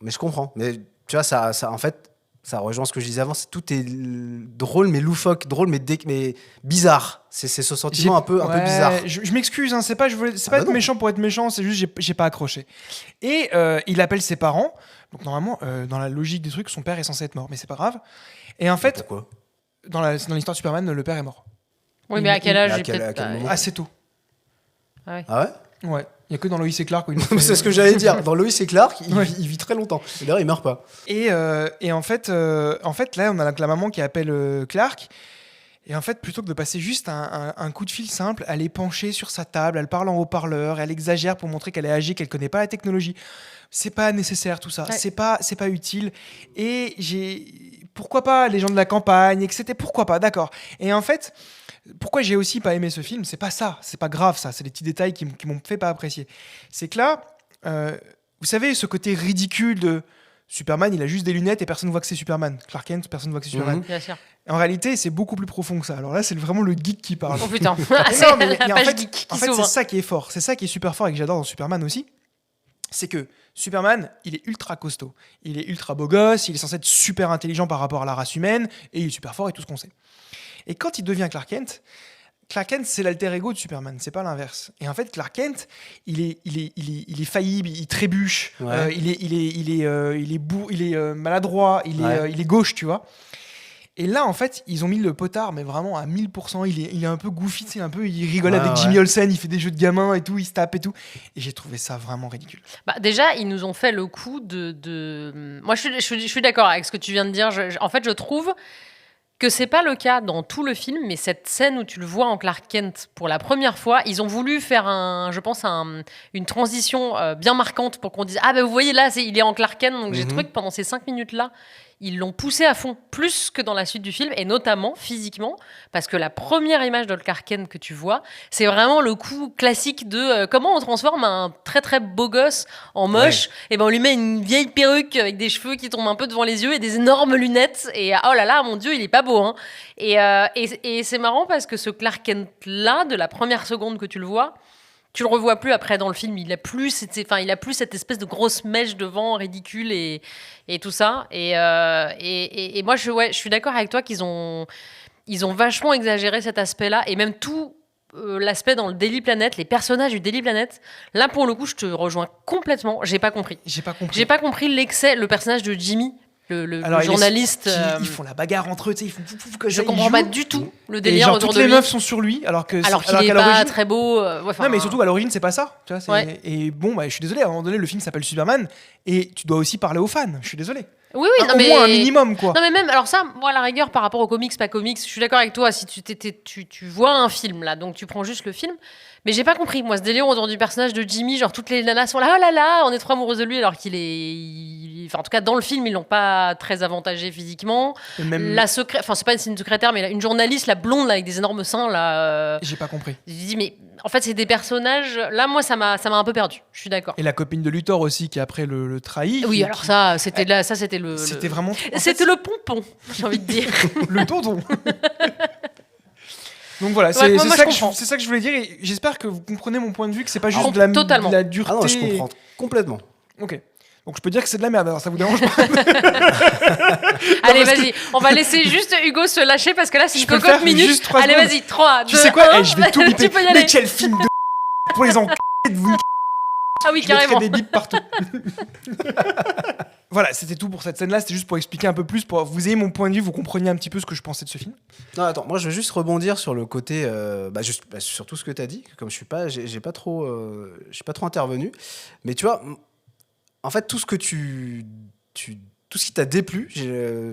mais je comprends. Mais tu vois, ça en fait, ça rejoint ce que je disais avant. Tout est drôle, mais loufoque, drôle, mais bizarre. C'est ce sentiment un peu bizarre. Je m'excuse, hein, c'est pas bah être non. méchant pour être méchant, c'est juste j'ai pas accroché. Et il appelle ses parents. Donc normalement, dans la logique des trucs, son père est censé être mort, mais c'est pas grave. Et en fait, Pourquoi? dans l'histoire de Superman, le père est mort. Oui, mais à quel âge à j'ai quel peut-être. moment Assez tôt. Ah ouais? Ouais. Il y a que dans Lois et Clark où il C'est ce que j'allais dire. Dans Lois et Clark, Ouais. il vit très longtemps. Et d'ailleurs, il meurt pas. Et en fait, là, on a la maman qui appelle Clark. Et en fait, plutôt que de passer juste un coup de fil simple, elle est penchée sur sa table, elle parle en haut-parleur, elle exagère pour montrer qu'elle est âgée, qu'elle connaît pas la technologie. C'est pas nécessaire tout ça, Ouais. c'est pas utile. Et pourquoi pas les gens de la campagne, etc. Pourquoi pas, d'accord. Et en fait, pourquoi j'ai aussi pas aimé ce film, c'est pas ça, c'est pas grave ça, c'est les petits détails qui m'ont fait pas apprécier. C'est que là, vous savez, ce côté ridicule de Superman, il a juste des lunettes et personne ne voit que c'est Superman. Clark Kent, personne ne voit que c'est Superman. Bien sûr. En réalité, c'est beaucoup plus profond que ça. Alors là, c'est vraiment le geek qui parle. Oh putain. Mais non, mais La en page fait, geek qui en fait, c'est s'ouvre. ça qui est fort. C'est ça qui est super fort et que j'adore dans Superman aussi. C'est que Superman, il est ultra costaud. Il est ultra beau gosse. Il est censé être super intelligent par rapport à la race humaine. Et il est super fort et tout ce qu'on sait. Et quand il devient Clark Kent, Clark Kent, c'est l'alter ego de Superman, c'est pas l'inverse. Et en fait, Clark Kent, il est faillible, il trébuche, Ouais. il est maladroit, il est gauche, tu vois. Et là, en fait, ils ont mis le potard, mais vraiment à 1000%. Il est un peu goofy, il rigole Ouais, avec ouais. Jimmy Olsen, il fait des jeux de gamins et tout, il se tape et tout. Et j'ai trouvé ça vraiment ridicule. Bah, déjà, ils nous ont fait le coup Moi, je suis d'accord avec ce que tu viens de dire. En fait, je trouve que c'est pas le cas dans tout le film, mais cette scène où tu le vois en Clark Kent pour la première fois, ils ont voulu faire une transition bien marquante pour qu'on dise ah ben vous voyez là il est en Clark Kent, donc j'ai trouvé que pendant ces 5 minutes là ils l'ont poussé à fond, plus que dans la suite du film, et notamment physiquement, parce que la première image de Clark Kent que tu vois, c'est vraiment le coup classique de comment on transforme un très très beau gosse en moche, et ben on lui met une vieille perruque avec des cheveux qui tombent un peu devant les yeux et des énormes lunettes, et oh là là, mon Dieu, il est pas beau, hein. Et c'est marrant parce que ce Clark Kent là, de la première seconde que tu le vois, tu le revois plus après dans le film. Il a plus cette espèce de grosse mèche devant, ridicule et tout ça. Et moi, je suis d'accord avec toi qu'ils ont vachement exagéré cet aspect-là. Et même tout l'aspect dans le Daily Planet, les personnages du Daily Planet. Là, pour le coup, je te rejoins complètement. J'ai pas compris. J'ai pas compris. J'ai pas compris l'excès, le personnage de Jimmy. Le Alors, journaliste. ils font la bagarre entre eux, ils font que je comprends pas du tout le et délire genre, autour toutes de les lui. meufs sont sur lui, alors qu'il est pas très beau. Non, mais surtout à l'origine, c'est pas ça. Tu vois, Ouais. Et bon, bah, je suis désolé, à un moment donné, le film s'appelle Superman, et tu dois aussi parler aux fans. Je suis désolé. Oui, Au moins un minimum, quoi. Non, mais même, alors ça, moi, à la rigueur, par rapport aux comics, pas comics, je suis d'accord avec toi. Si tu vois un film, là, donc tu prends juste le film. Mais j'ai pas compris, moi, ce délire autour du personnage de Jimmy, genre toutes les nanas sont là, oh là là, on est trop amoureuses de lui, alors enfin, en tout cas, dans le film, ils l'ont pas très avantagé physiquement. Et même... Enfin, c'est pas une secrétaire, mais une journaliste, la blonde, là, avec des énormes seins, là. J'ai pas compris. Je dis, mais en fait, c'est des personnages. Là, moi, ça m'a un peu perdu. Je suis d'accord. Et la copine de Luthor aussi, qui après le trahit. Oui, alors ça, c'était là, ça, c'était C'était vraiment. C'était le pompon, j'ai envie de dire. Le tonton. Donc voilà, Ouais, moi, c'est ça que je voulais dire, et j'espère que vous comprenez mon point de vue, que c'est pas juste de la dureté. Ah non, je comprends complètement. Ok. Donc je peux dire que c'est de la merde, alors ça vous dérange pas? Allez, vas-y, on va laisser juste Hugo se lâcher parce que là, c'est une Je peux le cocotte faire, minute. juste 3 Allez, secondes. vas-y, 3, 2, Tu sais quoi? 1. Je vais tout biper. Tu peux y Mais aller. quel film de pour les enculés de vous. Ah oui, Je mettrai carrément. des bips partout. Voilà, c'était tout pour cette scène-là. C'était juste pour expliquer un peu plus, pour que vous ayez mon point de vue, vous compreniez un petit peu ce que je pensais de ce film. Non, attends, moi je veux juste rebondir sur le côté, sur tout ce que tu as dit. Comme je suis pas, j'ai pas trop intervenu. Mais tu vois, en fait, tout ce que tout ce qui t'a déplu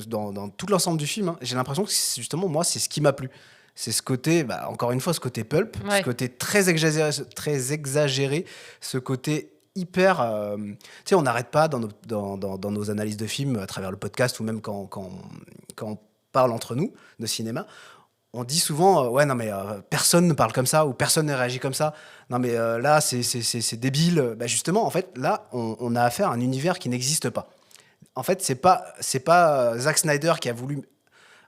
dans tout l'ensemble du film, hein, j'ai l'impression que justement, moi, c'est ce qui m'a plu. C'est ce côté, encore une fois, ce côté pulp, Ouais. ce côté très exagéré, ce côté hyper... tu sais, on n'arrête pas dans nos analyses de films, à travers le podcast, ou même quand on parle entre nous de cinéma, on dit souvent, ouais, non, mais personne ne parle comme ça, ou personne ne réagit comme ça. Non, mais là, c'est débile. Bah, justement, en fait, là, on a affaire à un univers qui n'existe pas. En fait, c'est pas Zack Snyder qui a voulu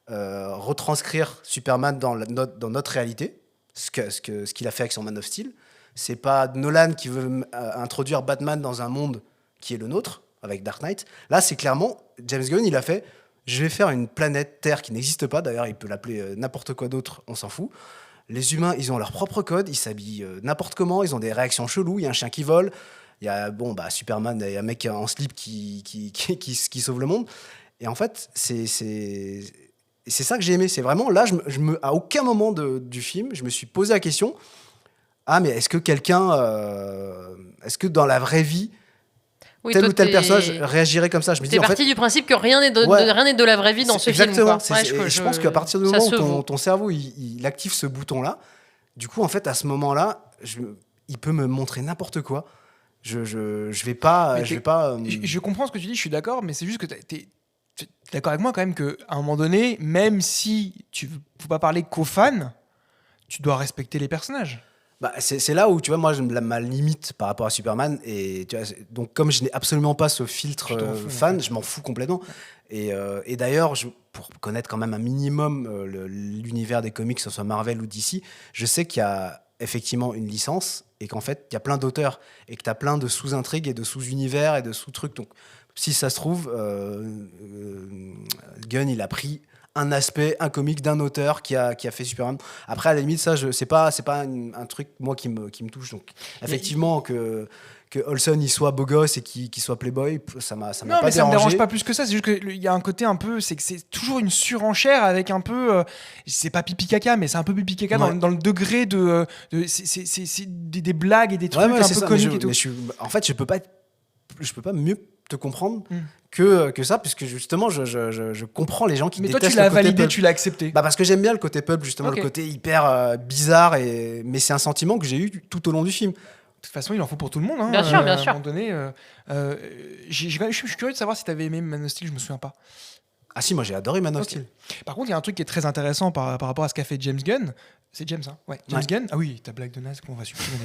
retranscrire Superman dans notre réalité, ce qu'il a fait avec son Man of Steel. C'est pas Nolan qui veut introduire Batman dans un monde qui est le nôtre, avec Dark Knight. Là, c'est clairement, James Gunn, il a fait, je vais faire une planète Terre qui n'existe pas, d'ailleurs, il peut l'appeler n'importe quoi d'autre, on s'en fout. Les humains, ils ont leur propre code, ils s'habillent n'importe comment, ils ont des réactions cheloues, il y a un chien qui vole, il y a Superman, il y a un mec en slip qui sauve le monde. Et en fait, c'est ça que j'ai aimé. C'est vraiment, là, à aucun moment du film, je me suis posé la question, ah, mais est-ce que est-ce que dans la vraie vie, Oui, tel toi, ou tel personnage réagirait comme ça? Je me dis, T'es en fait, parti du principe que rien n'est de la vraie vie dans ce film. exactement. Quoi. Ouais, Je pense qu'à partir du ça moment se où vaut. ton cerveau il active ce bouton-là, du coup, en fait, à ce moment-là, il peut me montrer n'importe quoi. Je vais pas. Je comprends ce que tu dis, je suis d'accord, mais c'est juste que t'es d'accord avec moi quand même qu'à un moment donné, même si tu ne peux pas parler qu'aux fans, tu dois respecter les personnages. C'est là où, tu vois, moi, ma limite par rapport à Superman. Et, tu vois, donc, comme je n'ai absolument pas ce filtre fan, je m'en fous complètement. Et d'ailleurs, pour connaître quand même un minimum l'univers des comics, que ce soit Marvel ou DC, je sais qu'il y a effectivement une licence et qu'en fait, il y a plein d'auteurs et que tu as plein de sous-intrigues et de sous-univers et de sous-trucs. Donc, si ça se trouve, Gunn, il a pris un aspect, un comique d'un auteur qui a fait Superman. Après, à la limite, ça, c'est pas un truc, moi, qui me touche. Donc, effectivement, que Olsen il soit beau gosse et qu'il soit playboy, ça m'a Non, pas mais ça me dérangé. dérange pas plus que ça. C'est juste qu'il y a un côté un peu. C'est que c'est toujours une surenchère avec un peu. C'est pas pipi caca, mais c'est un peu pipi caca dans le degré de. C'est des blagues et des trucs un peu comiques et tout. En fait, je peux pas mieux te comprendre que ça, puisque justement, je comprends les gens qui détestent le côté Mais toi, tu l'as validé, pulp. tu l'as accepté. Bah parce que j'aime bien le côté pulp, justement, Okay. le côté hyper bizarre, mais c'est un sentiment que j'ai eu tout au long du film. De toute façon, il en faut pour tout le monde. Hein. Bien sûr, bien À sûr. un moment donné, je suis curieux de savoir si tu avais aimé Man of Steel, je me souviens pas. Ah si, moi j'ai adoré Man of Ok. Steel. Par contre, il y a un truc qui est très intéressant par rapport à ce qu'a fait James Gunn. C'est James, hein ouais. James Ouais. Gunn. Ah oui, ta blague de naze qu'on va supprimer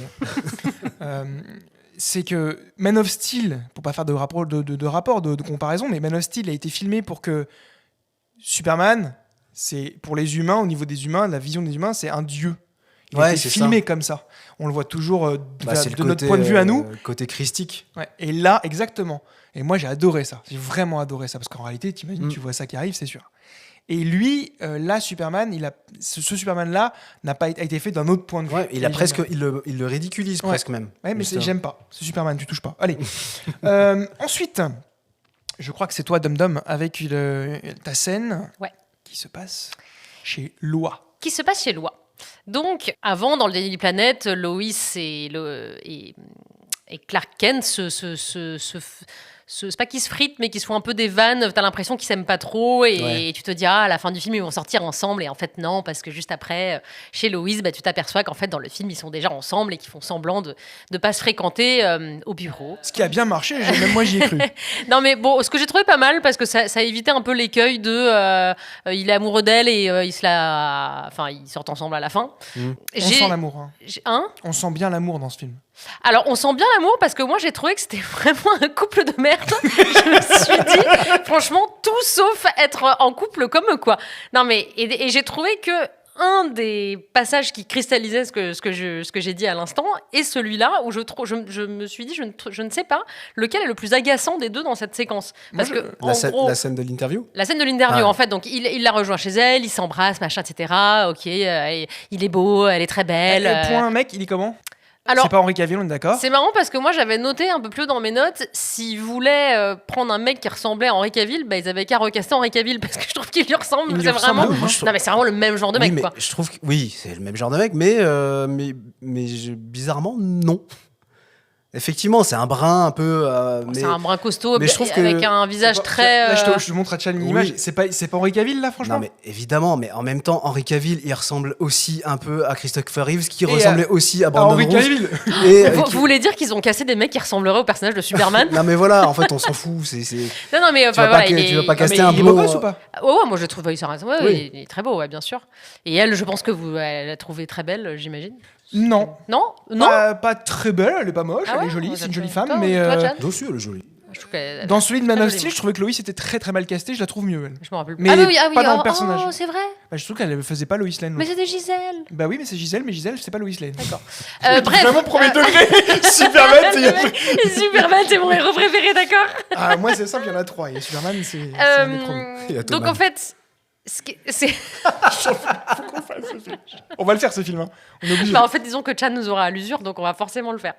d'ailleurs. C'est que Man of Steel, pour pas faire de rapport de comparaison, mais Man of Steel a été filmé pour que Superman, c'est pour les humains, au niveau des humains, la vision des humains, c'est un dieu. Il a été c'est filmé comme ça. On le voit toujours c'est de notre point de vue à nous. Côté christique. Ouais. Et là, exactement. Et moi, j'ai adoré ça. J'ai vraiment adoré ça. Parce qu'en réalité, t'imagines, tu vois ça qui arrive, c'est sûr. Et lui, là, Superman, ce Superman-là a été fait d'un autre point de vue. Ouais, il le ridiculise presque même. Ouais, mais j'aime pas. C'est Superman, tu touches pas. Allez. Ensuite, je crois que c'est toi, Dom Dom, avec ta scène qui se passe chez Lois. Qui se passe chez Lois. Donc, avant, dans le Daily Planet, Lois et Clark Kent c'est pas qu'ils se fritent, mais qu'ils se font un peu des vannes. T'as l'impression qu'ils s'aiment pas trop et tu te dis, à la fin du film, ils vont sortir ensemble. Et en fait, non, parce que juste après, chez Lois, tu t'aperçois qu'en fait, dans le film, ils sont déjà ensemble et qu'ils font semblant de pas se fréquenter au bureau. Ce qui a bien marché, même moi, j'y ai cru. Non, mais bon, ce que j'ai trouvé pas mal, parce que ça a évité un peu l'écueil de il est amoureux d'elle et ils sortent ensemble à la fin. On sent l'amour. Hein On sent bien l'amour dans ce film. Alors, on sent bien l'amour parce que moi, j'ai trouvé que c'était vraiment un couple de merde. Je me suis dit, franchement, tout sauf être en couple comme quoi. Non, mais et j'ai trouvé que un des passages qui cristallisait ce que j'ai dit à l'instant est celui-là où je me suis dit, je ne sais pas lequel est le plus agaçant des deux dans cette séquence. Parce que la scène de l'interview. La scène de l'interview, en fait. Donc, il la rejoint chez elle, ils s'embrassent, machin, etc. Ok, il est beau, elle est très belle. Point, mec, il est comment ? Alors, c'est pas Henri Cavill, on est d'accord ? C'est marrant parce que moi j'avais noté un peu plus haut dans mes notes, s'ils voulaient prendre un mec qui ressemblait à Henri Cavill, ils avaient qu'à recaster Henri Cavill parce que je trouve qu'il lui ressemble. C'est vraiment. Non, mais c'est vraiment le même genre de mec, mais quoi. Je trouve que c'est le même genre de mec, mais bizarrement non. Effectivement, c'est un brin un peu. C'est un brin costaud, mais je trouve avec un visage très. Là, je te montre à Tchal une image. C'est pas Henri Cavill, là, franchement ? Non, mais évidemment, mais en même temps, Henri Cavill, il ressemble aussi un peu à Christopher Reeves, qui ressemblait aussi à Brandon Henri Routh. Cavill. Vous voulez dire qu'ils ont cassé des mecs qui ressembleraient au personnage de Superman ? Non, mais voilà, en fait, on s'en fout. Non, mais tu vas pas caster un blond. Il est beau gosse ou pas ? Ouais, moi je trouve il est très beau, ouais, bien sûr. Et elle, je pense que elle l'a trouvé très belle, j'imagine. Non. Non. Pas très belle, elle est pas moche, elle est jolie, c'est une jolie femme, mais. Aussi, elle est jolie. Dans celui de Man of Steel, je trouvais que Lois était très très mal castée, je la trouve mieux, elle. Je me rappelle Mais pas dans le personnage. Oh, c'est vrai. Bah, je trouve qu'elle faisait pas Lois Lane. Mais c'était Gisèle. Bah oui, mais c'est Gisèle, c'est pas Lois Lane. D'accord. Bref. Vraiment premier degré. Superman, c'est mon héros préféré, d'accord. Ah, moi c'est simple, il y en a 3. Et Superman, c'est un des premiers. Donc en fait, c'est. On va le faire ce film. Hein. On est obligé. Bah, en fait, disons que Chan nous aura à l'usure, donc on va forcément le faire.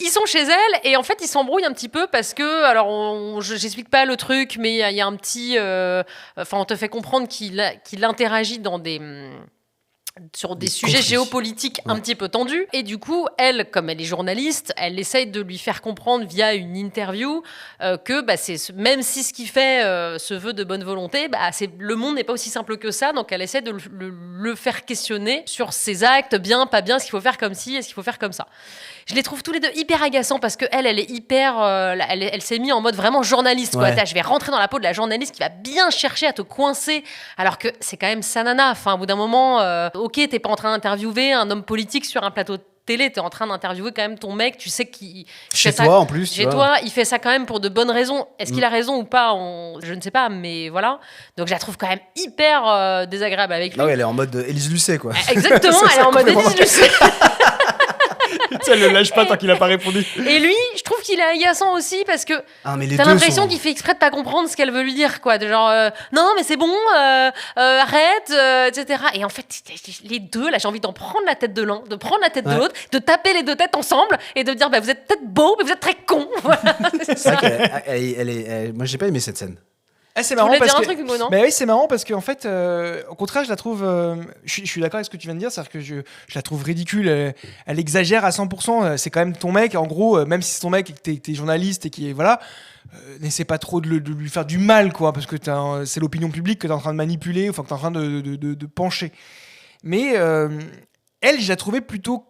Ils sont chez elle et en fait ils s'embrouillent un petit peu parce que, alors j'explique pas le truc, mais il y a un petit, on te fait comprendre qu'il interagit sur des sujets géopolitiques un petit peu tendus. Et du coup, elle, comme elle est journaliste, elle essaye de lui faire comprendre via une interview que même si ce qu'il fait se veut de bonne volonté, le monde n'est pas aussi simple que ça. Donc elle essaie de le faire questionner sur ses actes, bien, pas bien, ce qu'il faut faire comme ci, est-ce qu'il faut faire comme ça. Je les trouve tous les deux hyper agaçants parce qu'elle est hyper... elle s'est mise en mode vraiment journaliste. Quoi. Ouais. Je vais rentrer dans la peau de la journaliste qui va bien chercher à te coincer alors que c'est quand même sa nana. Enfin, au bout d'un moment, ok, t'es pas en train d'interviewer un homme politique sur un plateau de télé, t'es en train d'interviewer quand même ton mec, tu sais qu'il... Chez toi, en plus. Chez toi, il fait ça quand même pour de bonnes raisons. Est-ce qu'il a raison ou pas je ne sais pas, mais voilà. Donc je la trouve quand même hyper désagréable avec lui. Ah ouais, elle est en mode Élise Lucet, quoi. Exactement, elle est en mode Élise Lucet. Ça le lâche pas tant qu'il a pas répondu. Et lui, je trouve qu'il est agaçant aussi parce que Ah, mais les t'as deux l'impression sont- qu'il fait exprès de pas comprendre ce qu'elle veut lui dire, quoi. De genre, non, mais c'est bon, arrête, etc. Et en fait, les deux, là, j'ai envie d'en prendre la tête de l'un, de prendre la tête de l'autre, de taper les deux têtes ensemble et de dire, bah, vous êtes peut-être beau, mais vous êtes très con. Voilà, c'est C'est ça. vrai moi, j'ai pas aimé cette scène. Ah, c'est Tu marrant voulais parce dire un que. truc, Hugo, non? Mais oui, c'est marrant parce qu'en fait, au contraire, je la trouve. Je suis d'accord avec ce que tu viens de dire, c'est-à-dire que je la trouve ridicule. Elle exagère à 100%. C'est quand même ton mec, en gros, même si c'est ton mec et que t'es journaliste et qui est. Voilà. N'essaie pas trop de lui faire du mal, quoi, parce que c'est l'opinion publique que t'es en train de manipuler, enfin que t'es en train de pencher. Mais elle, je la trouvais plutôt.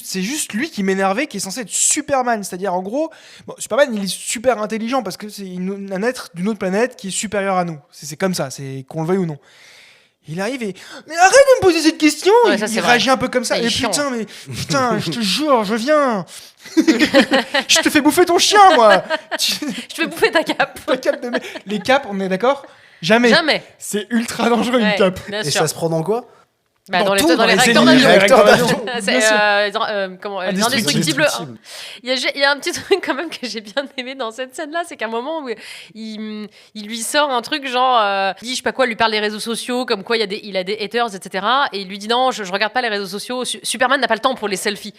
C'est juste lui qui m'énervait, qui est censé être Superman. C'est-à-dire, en gros, bon, Superman, il est super intelligent parce que c'est un être d'une autre planète qui est supérieur à nous. C'est comme ça, c'est qu'on le veuille ou non. Il arrive et mais arrête de me poser cette question. Ouais, ça, il c'est vrai. réagit un peu comme ça. Il est Et chiant. putain, je te jure, je viens. Je te fais bouffer ton chien, moi. Je vais bouffer ta cape. La cape de les capes, on est d'accord? Jamais. Jamais. C'est ultra dangereux Ouais, une cape. bien Et sûr. ça se prend dans quoi? Bah, dans dans, tout, les, dans les réacteurs ennemis, d'avion. les réacteurs d'avion. C'est Bien sûr. comment Indestructible. l'indestructible 1. Il y a un petit truc quand même que j'ai bien aimé dans cette scène-là, c'est qu'à un moment où il lui sort un truc genre, il dit je sais pas quoi, lui parle des réseaux sociaux, comme quoi il a des haters, etc. Et il lui dit non, je regarde pas les réseaux sociaux. Superman n'a pas le temps pour les selfies.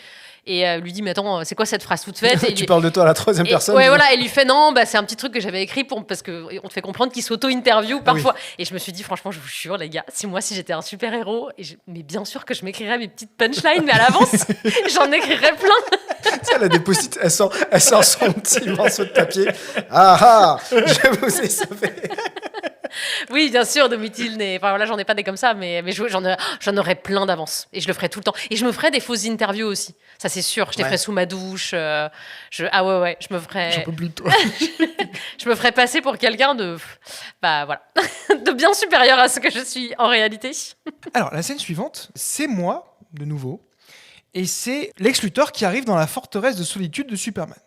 Et lui dit mais attends, c'est quoi cette phrase toute faite? Et Tu parles de toi à la troisième personne. Ouais, voilà, et lui fait non, bah, c'est un petit truc que j'avais écrit parce qu'on te fait comprendre qu'il s'auto-interview parfois. Et je me suis dit, franchement, je vous jure, les gars, si j'étais un super-héros, mais bien sûr que je m'écrirais mes petites punchlines, mais à l'avance, j'en écrirais plein. Tu sais, elle a des post-it, elle sort son petit morceau de papier. Ah ah, je vous ai sauvé. Oui, bien sûr, Domitil, enfin voilà, j'en ai pas des comme ça, mais j'en aurais plein d'avance. Et je le ferais tout le temps. Et je me ferais des fausses interviews aussi. Ça, c'est sûr. Je les ferais sous ma douche. Ah ouais, je me ferais. J'en peux plus de toi. Je me ferais passer pour quelqu'un de. Bah voilà. De bien supérieur à ce que je suis en réalité. Alors, la scène suivante, c'est moi, de nouveau, et c'est Lex Luthor qui arrive dans la forteresse de solitude de Superman.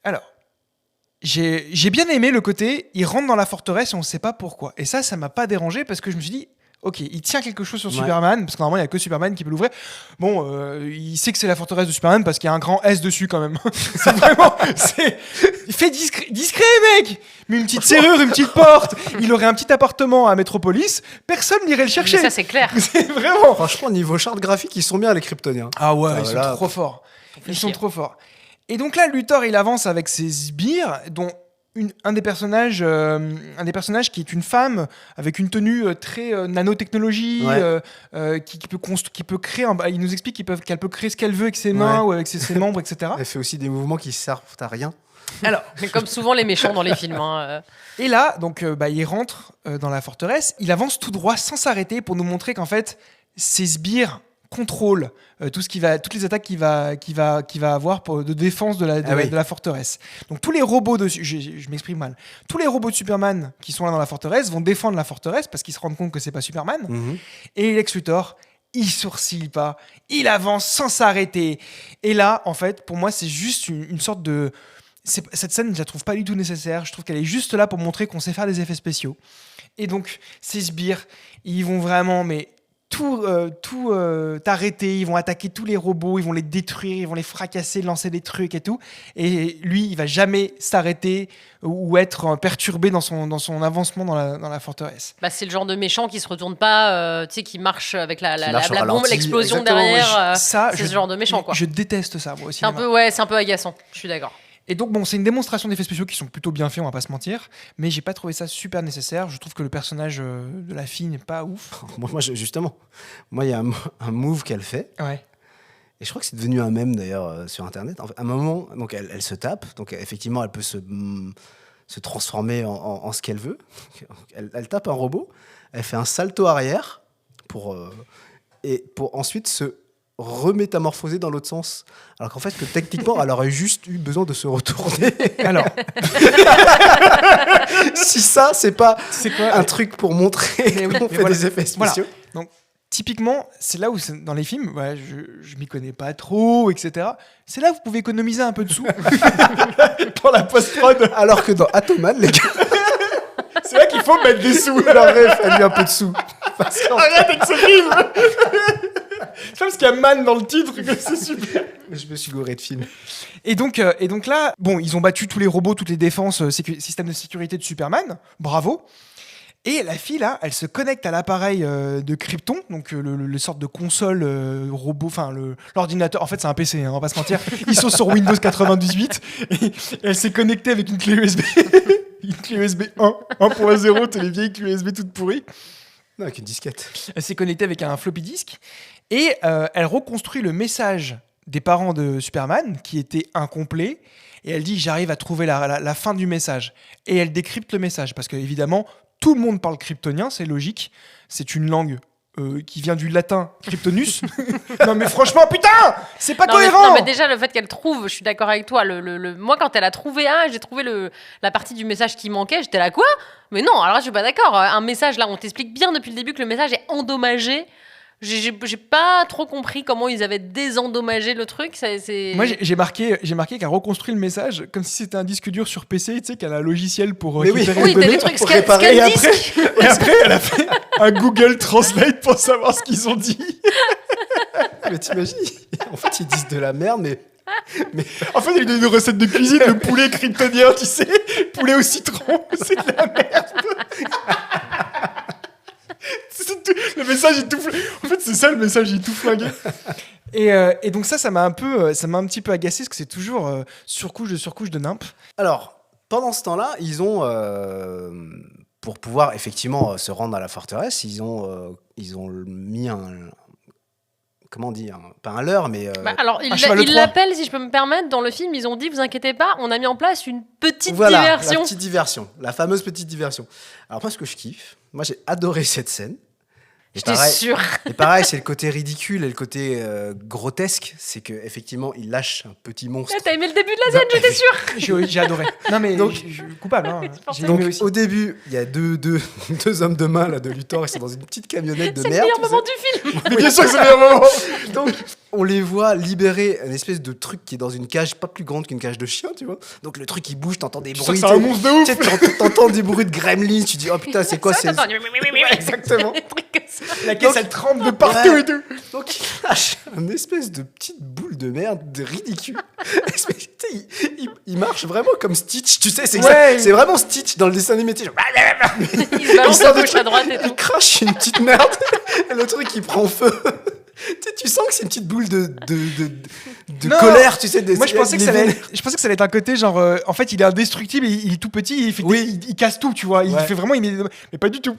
Alors, j'ai bien aimé le côté, il rentre dans la forteresse et on ne sait pas pourquoi. Et ça m'a pas dérangé parce que je me suis dit, ok, il tient quelque chose sur Superman, parce que normalement, il n'y a que Superman qui peut l'ouvrir. Bon, il sait que c'est la forteresse de Superman parce qu'il y a un grand S dessus quand même. C'est vraiment... Il fait discret, mec. Mais une petite serrure, une petite porte. Il aurait un petit appartement à Metropolis, personne n'irait le chercher. Mais ça, c'est clair. C'est vraiment... Franchement, niveau charte graphique, ils sont bien les Kryptoniens. Ah ouais, Ah, ils sont voilà. trop forts. Ils sont chier. trop forts. Et donc là, Luthor, il avance avec ses sbires, dont un des personnages qui est une femme avec une tenue très nanotechnologie, qui peut créer. Il nous explique qu'elle peut créer ce qu'elle veut avec ses mains ou avec ses membres, etc. Elle fait aussi des mouvements qui servent à rien. Alors, Mais comme souvent les méchants dans les films. Hein. et là, donc, il rentre dans la forteresse. Il avance tout droit sans s'arrêter pour nous montrer qu'en fait, ses sbires contrôle toutes les attaques qu'il va avoir de défense de la forteresse. Donc tous les robots je m'exprime mal. Tous les robots de Superman qui sont là dans la forteresse vont défendre la forteresse parce qu'ils se rendent compte que c'est pas Superman. Mhm. Et Lex Luthor, il sourcille pas, il avance sans s'arrêter. Et là, en fait, pour moi, c'est juste une sorte de... Cette scène, je la trouve pas du tout nécessaire. Je trouve qu'elle est juste là pour montrer qu'on sait faire des effets spéciaux. Et donc, ces sbires, ils vont vraiment... tout arrêter, ils vont attaquer tous les robots, ils vont les détruire, ils vont les fracasser, lancer des trucs et tout. Et lui, il va jamais s'arrêter ou être perturbé dans son avancement dans la forteresse. Bah, c'est le genre de méchant qui se retourne pas, qui marche avec la marche au bombe, ralenti. l'explosion Exactement, derrière. Ça, c'est ce genre de méchant, quoi. Je déteste ça, moi aussi. C'est un peu agaçant, je suis d'accord. Et donc, bon, c'est une démonstration d'effets spéciaux qui sont plutôt bien faits, on va pas se mentir, mais j'ai pas trouvé ça super nécessaire. Je trouve que le personnage de la fille n'est pas ouf. Justement, il y a un move qu'elle fait. Ouais. Et je crois que c'est devenu un mème d'ailleurs sur Internet. En fait, à un moment, donc elle se tape. Donc effectivement, elle peut se transformer en ce qu'elle veut. Elle tape un robot. Elle fait un salto arrière pour ensuite se remétamorphoser dans l'autre sens. Alors qu'en fait, que techniquement, elle aurait juste eu besoin de se retourner. Alors, si ça, c'est pas quoi un truc pour montrer Mais oui, qu'on mais fait voilà. des effets spéciaux. donc typiquement, c'est là où dans les films, je m'y connais pas trop, etc. C'est là où vous pouvez économiser un peu de sous pour la post-prod. Alors que dans Atoman, les gars, C'est là qu'il faut mettre des sous. leur rêve a mis un peu de sous. Parce qu'en Arrête avec ce film. parce qu'il y a Man dans le titre, que c'est super. Je me suis gouré de film. Et donc là, bon, ils ont battu tous les robots, toutes les défenses, système de sécurité de Superman. Bravo. Et la fille, là, elle se connecte à l'appareil de Krypton, donc le sorte de console robot, enfin l'ordinateur. En fait, c'est un PC, hein, on va pas se mentir. Ils sont sur Windows 98 et elle s'est connectée avec une clé USB. Une clé USB 1.0, t'as les vieilles clés USB toutes pourries. Non, avec une disquette. Elle s'est connectée avec un floppy disk et elle reconstruit le message des parents de Superman qui était incomplet. Et elle dit, j'arrive à trouver la fin du message. Et elle décrypte le message parce que évidemment, tout le monde parle kryptonien, c'est logique. C'est une langue qui vient du latin kryptonus. Non mais franchement, putain, c'est pas cohérent. Non mais déjà, le fait qu'elle trouve, je suis d'accord avec toi. Moi, quand elle a trouvé j'ai trouvé la partie du message qui manquait, j'étais là, quoi ? Mais non, alors là, je suis pas d'accord. Un message, là, on t'explique bien depuis le début que le message est endommagé. J'ai pas trop compris comment ils avaient désendommagé le truc. Moi, j'ai marqué qu'elle reconstruit le message comme si c'était un disque dur sur PC, tu sais, qu'elle a un logiciel pour récupérer les t'as données. des trucs pour scan réparer. Et disque. après, elle a fait un Google Translate pour savoir ce qu'ils ont dit. Mais t'imagines, en fait, ils disent de la merde, mais En fait, il y a une recette de cuisine, le poulet kryptonien, tu sais, poulet au citron, c'est de la merde. Le message est tout En fait, c'est ça, le message, il est tout flingué. Et donc ça m'a un petit peu agacé, parce que c'est toujours surcouche de nimp. alors, pendant ce temps-là, ils ont, pour pouvoir effectivement se rendre à la forteresse, ils ont mis comment on dit, pas un leurre, mais Alors, un cheval de ils Troie. l'appellent, si je peux me permettre, dans le film, ils ont dit, vous inquiétez pas, on a mis en place une petite voilà, diversion. la petite diversion, la fameuse petite diversion. Alors moi, ce que je kiffe, moi j'ai adoré cette scène. Et J'étais pareil- sûre. Et pareil, c'est le côté ridicule et le côté grotesque, c'est que effectivement, il lâche un petit monstre. T'as aimé le début de la scène, j'étais sûre. J'ai adoré. Non mais Donc- je suis coupable. Hein. J'ai Donc aimé aussi. au début, il y a deux hommes de main là, de Luthor, ils sont dans une petite camionnette de C'est le merde. meilleur tu sais. moment du film. Mais bien sûr que c'est le meilleur moment. Donc, on les voit libérer une espèce de truc qui est dans une cage pas plus grande qu'une cage de chien, tu vois. Donc, le truc, il bouge, t'entends des Tu sens bruits. que c'est un monstre de ouf. Tu sais, t'entends des bruits de gremlins, tu dis, oh putain, c'est quoi c'est... Attends, Exactement. des trucs comme ça. La caisse, elle tremble de partout Ouais. et tout. Donc, il lâche une espèce de petite boule de merde de ridicule. Tu sais, il marche vraiment comme Stitch, tu sais, Ouais. c'est vraiment Stitch dans le dessin animé. tu sais, genre, Il se balance sort de de gauche à droite et il tout. crache une petite merde et le truc, il prend feu. Tu sens que c'est une petite boule de Non. colère, tu sais. Moi, je pensais que il ça est allait vénère. je pensais que ça allait être un côté genre, en fait, il est indestructible, il est tout petit, il casse tout, tu vois. Il Ouais. fait vraiment, mais pas du tout.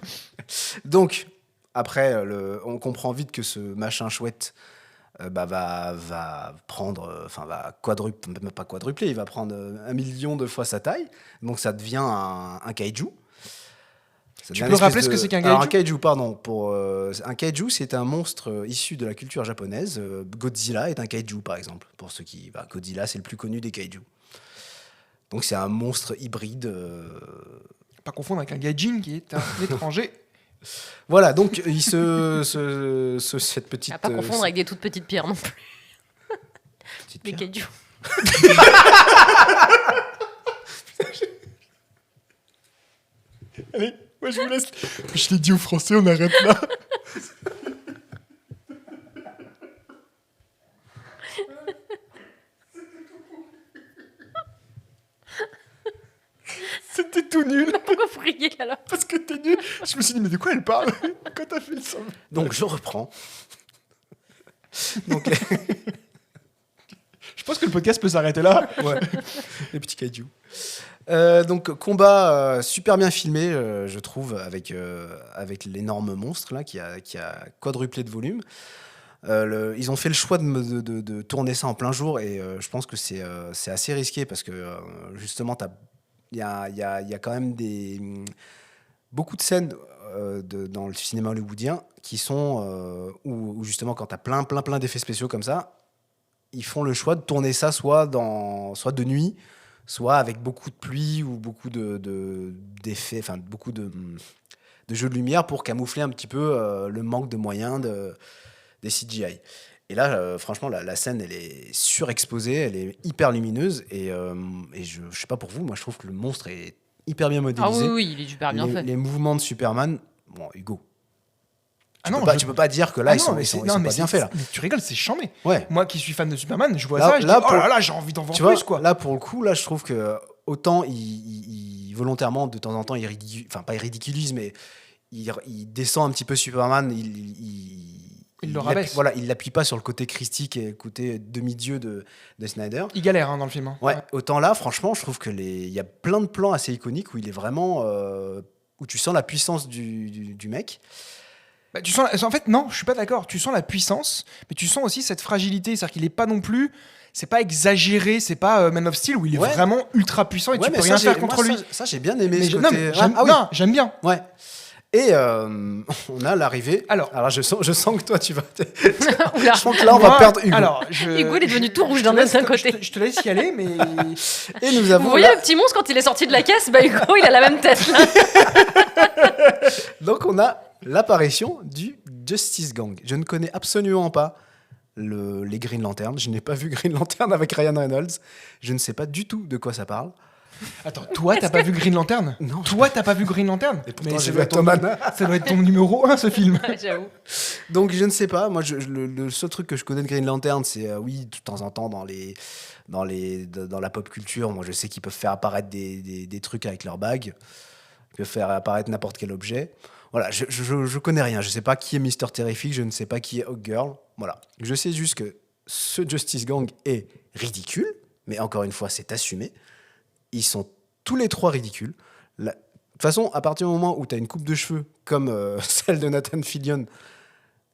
Donc, après, on comprend vite que ce machin chouette va prendre, va quadrupler, même pas quadrupler, il va prendre 1 million de fois sa taille. Donc, ça devient un kaiju. Ça devient peux une rappeler espèce ce que c'est qu'un Alors, kaiju un kaiju, pardon. Un kaiju, c'est un monstre issu de la culture japonaise. Godzilla est un kaiju, par exemple. Pour ceux qui... Godzilla, c'est le plus connu des kaiju. Donc, c'est un monstre hybride. Pas confondre avec un gaijin qui est un étranger. Voilà, donc cette petite... À pas confondre avec des toutes petites pierres non plus. petite Des pierre. kaiju. Allez, moi je vous laisse. Je l'ai dit aux Français, on arrête là. C'était tout nul, Pourquoi vous riez alors? parce que t'es nul. Je me suis dit, mais de quoi elle parle quand t'as fait le son? Donc, je reprends. Donc, Je pense que le podcast peut s'arrêter là. ouais, les petits kaiju. Donc, combat super bien filmé, je trouve, avec l'énorme monstre là, qui a quadruplé de volume. Ils ont fait le choix de tourner ça en plein jour et je pense que c'est assez risqué parce que justement, il y a quand même beaucoup de scènes dans le cinéma hollywoodien qui sont où justement, quand tu as plein d'effets spéciaux comme ça, ils font le choix de tourner ça soit de nuit, soit avec beaucoup de pluie ou beaucoup d'effets, enfin beaucoup de jeux de lumière pour camoufler un petit peu le manque de moyens des CGI. Et là, franchement, la scène, elle est surexposée, elle est hyper lumineuse et je sais pas pour vous, moi je trouve que le monstre est hyper bien Ah modélisé. oui, oui, il est super bien fait. Les mouvements de Superman, bon, Hugo. Tu peux pas dire que là, ils sont pas bien faits, là. Mais tu rigoles, c'est chambé. Ouais. Moi qui suis fan de Superman, je vois Là- ça, je là, dis, oh pour- là là, j'ai envie d'en voir Tu vois, plus, quoi. là, pour le coup, là, je trouve que autant il volontairement, de temps en temps, pas il ridiculise, mais il descend un petit peu Superman, Il le rabaisse. Voilà, il l'appuie pas sur le côté christique et le côté demi-dieu de Snyder. Il galère hein, dans le film. Hein. Ouais, autant là, franchement, je trouve que il y a plein de plans assez iconiques où il est vraiment. Où tu sens la puissance du mec. Bah, tu sens, en fait, non, je suis pas d'accord. Tu sens la puissance, mais tu sens aussi cette fragilité. C'est-à-dire qu'il est pas non plus. C'est pas exagéré, c'est pas Man of Steel où il est vraiment ultra puissant et tu peux rien faire contre lui. Ça, j'ai bien aimé Mais ce côté. non, j'aime bien. Ouais. Et on a l'arrivée. Alors je sens que toi, tu vas. Oula. Je sens que là, on va perdre Hugo. Hugo, il est devenu tout rouge d'un côté. Je te laisse y aller, mais. Et nous avons. Vous voyez le petit monstre quand il est sorti de la caisse, bah Hugo, il a la même tête là. Donc on a l'apparition du Justice Gang. Je ne connais absolument pas les Green Lantern. Je n'ai pas vu Green Lantern avec Ryan Reynolds. Je ne sais pas du tout de quoi ça parle. Attends, toi, t'as pas vu Green Lantern ? Non. Toi, t'as pas vu Green Lantern ? Et pourtant, Mais j'ai vu Tom ça doit être ton numéro 1, ce film. J'avoue. Donc je ne sais pas. Moi, le seul truc que je connais de Green Lantern, c'est oui, de temps en temps dans la pop culture, moi je sais qu'ils peuvent faire apparaître des trucs avec leur bague. Ils peuvent faire apparaître n'importe quel objet. Voilà, je connais rien. Je sais pas qui est Mr. Terrific, je ne sais pas qui est Hawkgirl. Voilà. Je sais juste que ce Justice Gang est ridicule, mais encore une fois, c'est assumé. Ils sont tous les trois ridicules. De toute façon, à partir du moment où tu as une coupe de cheveux comme celle de Nathan Fillion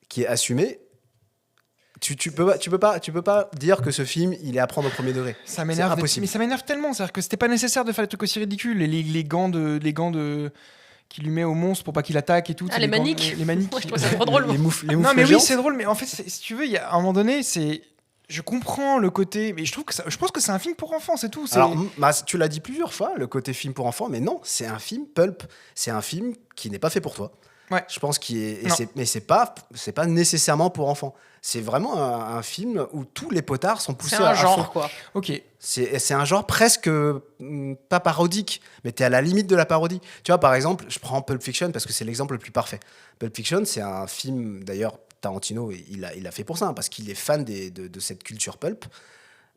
qui est assumée, tu peux pas dire que ce film il est à prendre au premier degré. Ça m'énerve. C'est impossible. Mais ça m'énerve tellement. C'est-à-dire que c'était pas nécessaire de faire des trucs aussi ridicules. Les gants de qu'il lui met au monstre pour pas qu'il attaque et tout. Ah, les maniques. Les maniques. Moi, je trouve ça trop drôle. Les moufles Non, mais oui, géantes. c'est drôle. Mais en fait, si tu veux, il y a à un moment donné, je comprends le côté, mais je pense que c'est un film pour enfants, c'est tout. Alors, tu l'as dit plusieurs fois, le côté film pour enfants, mais non, c'est un film pulp. C'est un film qui n'est pas fait pour toi. Ouais. Je pense qu'il est, Non. mais c'est pas nécessairement pour enfants. C'est vraiment un film où tous les potards sont poussés C'est un à fond. genre, quoi. Ok. C'est un genre presque pas parodique, mais t'es à la limite de la parodie. Tu vois, par exemple, je prends Pulp Fiction parce que c'est l'exemple le plus parfait. Pulp Fiction, c'est un film, d'ailleurs, Tarantino, il a fait pour ça, hein, parce qu'il est fan de cette culture pulp.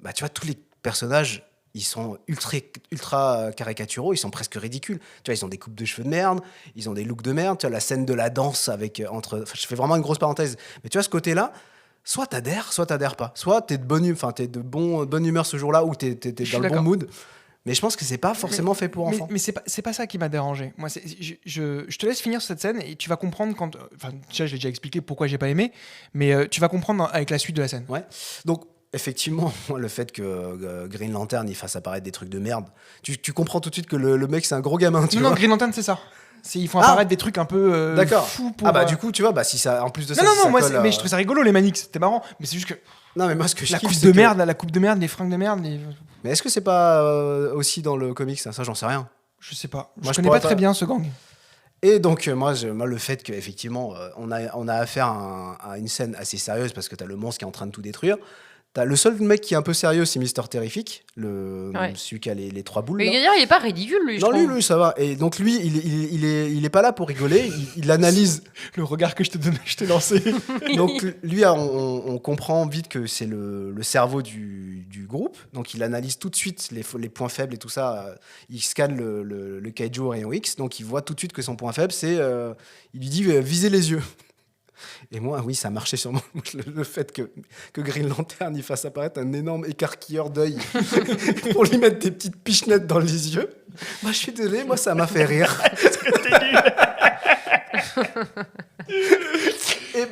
Bah, tu vois, tous les personnages, ils sont ultra caricaturaux, ils sont presque ridicules. Tu vois, ils ont des coupes de cheveux de merde, ils ont des looks de merde. Tu vois, la scène de la danse avec je fais vraiment une grosse parenthèse, mais tu vois, ce côté-là, soit t'adhères pas. Soit t'es de bonne humeur ce jour-là, ou t'es dans le bon mood. Mais je pense que c'est pas forcément fait pour enfants. Mais c'est pas ça qui m'a dérangé. Moi, je te laisse finir cette scène et tu vas comprendre quand. Enfin, déjà, je l'ai déjà expliqué pourquoi j'ai pas aimé, mais tu vas comprendre avec la suite de la scène. Ouais. Donc, effectivement, le fait que Green Lantern il fasse apparaître des trucs de merde, tu comprends tout de suite que le mec c'est un gros gamin. Non, Green Lantern, c'est ça. Ils font apparaître des trucs un peu d'accord. fous pour. Ah bah du coup, tu vois, si ça, en plus de ça. Non, si ça moi, colle, mais je trouve ça rigolo les maniques, c'était marrant. Mais c'est juste que non, mais moi ce que je la kiffe, coupe c'est de que- merde, la coupe de merde, les fringues de merde, Mais est-ce que c'est pas aussi dans le comics ça j'en sais rien. je sais pas. Moi, Je connais pas pourrais très bien ce gang. Et donc, moi, le fait qu'effectivement, on a affaire à une scène assez sérieuse parce que t'as le monstre qui est en train de tout détruire. T'as le seul mec qui est un peu sérieux, c'est Mr. Terrific, celui qui a les trois boules. Mais là. d'ailleurs, il est pas ridicule, lui, je Non, trouve. lui, ça va. Et donc, lui, il est pas là pour rigoler. Il analyse. Le regard que je t'ai lancé. Donc, lui, on comprend vite que c'est le cerveau du groupe. Donc, il analyse tout de suite les points faibles et tout ça. Il scanne le kaiju au rayon X. Donc, il voit tout de suite que son point faible, c'est. Il lui dit visez les yeux. Et moi, oui, ça marchait sur moi. Le fait que Green Lantern il fasse apparaître un énorme écarquilleur d'œil pour lui mettre des petites pichenettes dans les yeux. Moi, je suis désolé, moi, ça m'a fait rire.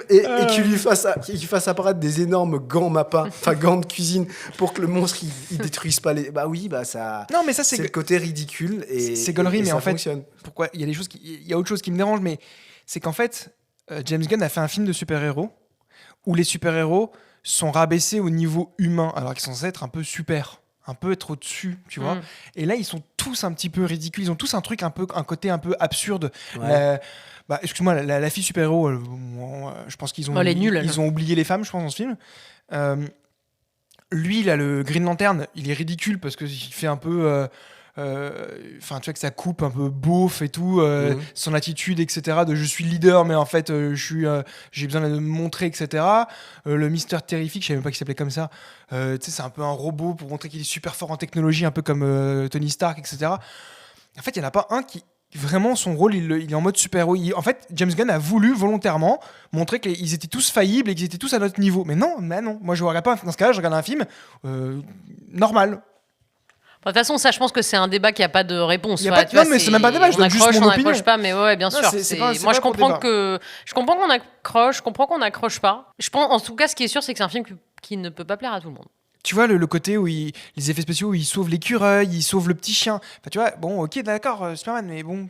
et qu'il lui fasse apparaître des énormes gants Mappa, enfin gants de cuisine, pour que le monstre il détruise pas les. Bah oui, bah ça. Non, mais ça c'est le côté ridicule et c'est gaulerie, mais ça en fait, fonctionne. pourquoi il y a autre chose qui me dérange, mais c'est qu'en fait, James Gunn a fait un film de super-héros où les super-héros sont rabaissés au niveau humain, alors qu'ils sont censés être un peu super, un peu être au-dessus, tu vois. Et là, ils sont tous un petit peu ridicules, ils ont tous un côté un peu absurde. Ouais. Excuse-moi, la fille super-héros, je pense qu'ils ont, Elle est nulle, ils ont oublié les femmes, je pense, dans ce film. Lui, il a le Green Lantern, il est ridicule parce qu'il fait un peu enfin tu vois que ça coupe un peu beauf et tout, son attitude, etc. De je suis le leader, mais en fait j'ai besoin de me montrer, etc. Le Mister Terrific, je savais même pas qu'il s'appelait comme ça. Tu sais, c'est un peu un robot pour montrer qu'il est super fort en technologie, un peu comme Tony Stark, etc. En fait, il y en a pas un qui vraiment son rôle, il est en mode super-héros. En fait, James Gunn a voulu volontairement montrer qu'ils étaient tous faillibles et qu'ils étaient tous à notre niveau. Mais non. Moi, je regarde pas. Dans ce cas-là, je regarde un film normal. De toute façon, ça, je pense que c'est un débat qui a pas de réponse. Non, mais c'est même pas un débat. Je donne juste mon opinion. On accroche pas, mais ouais, bien sûr. Moi, je comprends qu'on accroche, je comprends qu'on n'accroche pas. Je pense, en tout cas, ce qui est sûr, c'est que c'est un film qui ne peut pas plaire à tout le monde. Tu vois, le côté où les effets spéciaux, où il sauve l'écureuil, il sauve le petit chien. Enfin, tu vois, bon, ok, d'accord, Superman, mais bon,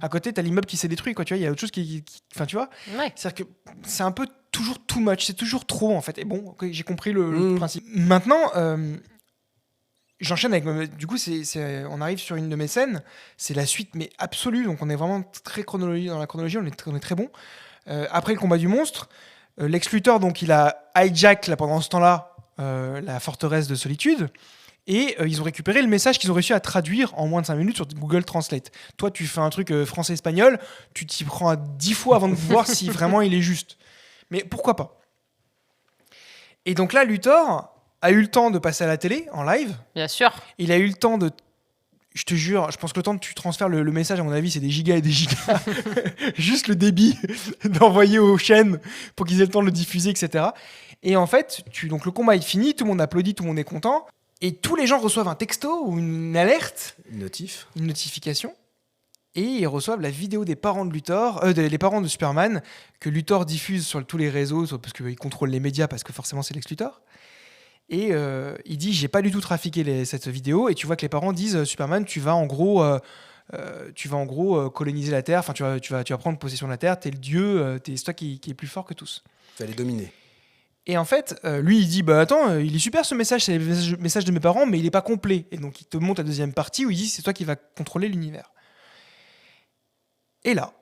à côté, t'as l'immeuble qui s'est détruit, quoi. Tu vois, il y a autre chose enfin, tu vois. Ouais. C'est-à-dire que c'est un peu toujours too much, c'est toujours trop, en fait. Et bon, okay, j'ai compris le principe. Maintenant, j'enchaîne avec. Du coup, on arrive sur une de mes scènes. C'est la suite, mais absolue. Donc, on est vraiment très dans la chronologie. On est très bon. Après le combat du monstre, Lex Luthor, donc, il a hijack là pendant ce temps-là. La forteresse de solitude et ils ont récupéré le message qu'ils ont réussi à traduire en moins de 5 minutes sur Google Translate. Toi, tu fais un truc français-espagnol, tu t'y prends à 10 fois avant de voir si vraiment il est juste. Mais pourquoi pas? Et donc là, Luthor a eu le temps de passer à la télé en live. Bien sûr. Il a eu le temps de... Je te jure, je pense que le temps que tu transfères le message, à mon avis, c'est des gigas et des gigas. Juste le débit d'envoyer aux chaînes pour qu'ils aient le temps de le diffuser, etc. Et en fait, donc le combat est fini, tout le monde applaudit, tout le monde est content, et tous les gens reçoivent un texto ou une alerte, une notification, et ils reçoivent la vidéo des parents de Luthor, les parents de Superman, que Luthor diffuse sur tous les réseaux, parce qu'il contrôle les médias, parce que forcément c'est Lex Luthor. Et il dit, j'ai pas du tout trafiqué cette vidéo, et tu vois que les parents disent, Superman, tu vas en gros coloniser la Terre, enfin tu vas prendre possession de la Terre, t'es le dieu, c'est toi qui est plus fort que tous. Tu vas les dominer. Et en fait, lui, il dit, bah attends, il est super ce message, c'est le message de mes parents, mais il est pas complet. Et donc, il te montre la deuxième partie où il dit, c'est toi qui vas contrôler l'univers. Et là,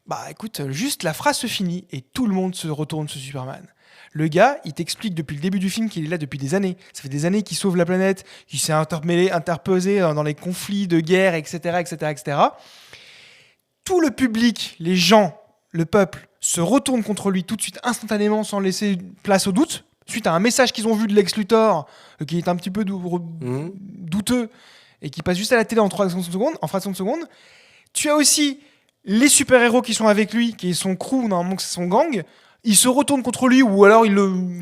bah écoute, juste la phrase se finit et tout le monde se retourne sur Superman. Le gars, il t'explique depuis le début du film qu'il est là depuis des années. Ça fait des années qu'il sauve la planète, qu'il s'est interposé dans les conflits de guerre, etc., etc., etc. Tout le public, les gens, le peuple, se retournent contre lui tout de suite, instantanément, sans laisser place au doute, suite à un message qu'ils ont vu de Lex Luthor, qui est un petit peu douteux, et qui passe juste à la télé en fraction de seconde. Tu as aussi les super-héros qui sont avec lui, qui est son crew, normalement c'est son gang, ils se retournent contre lui, ou alors ils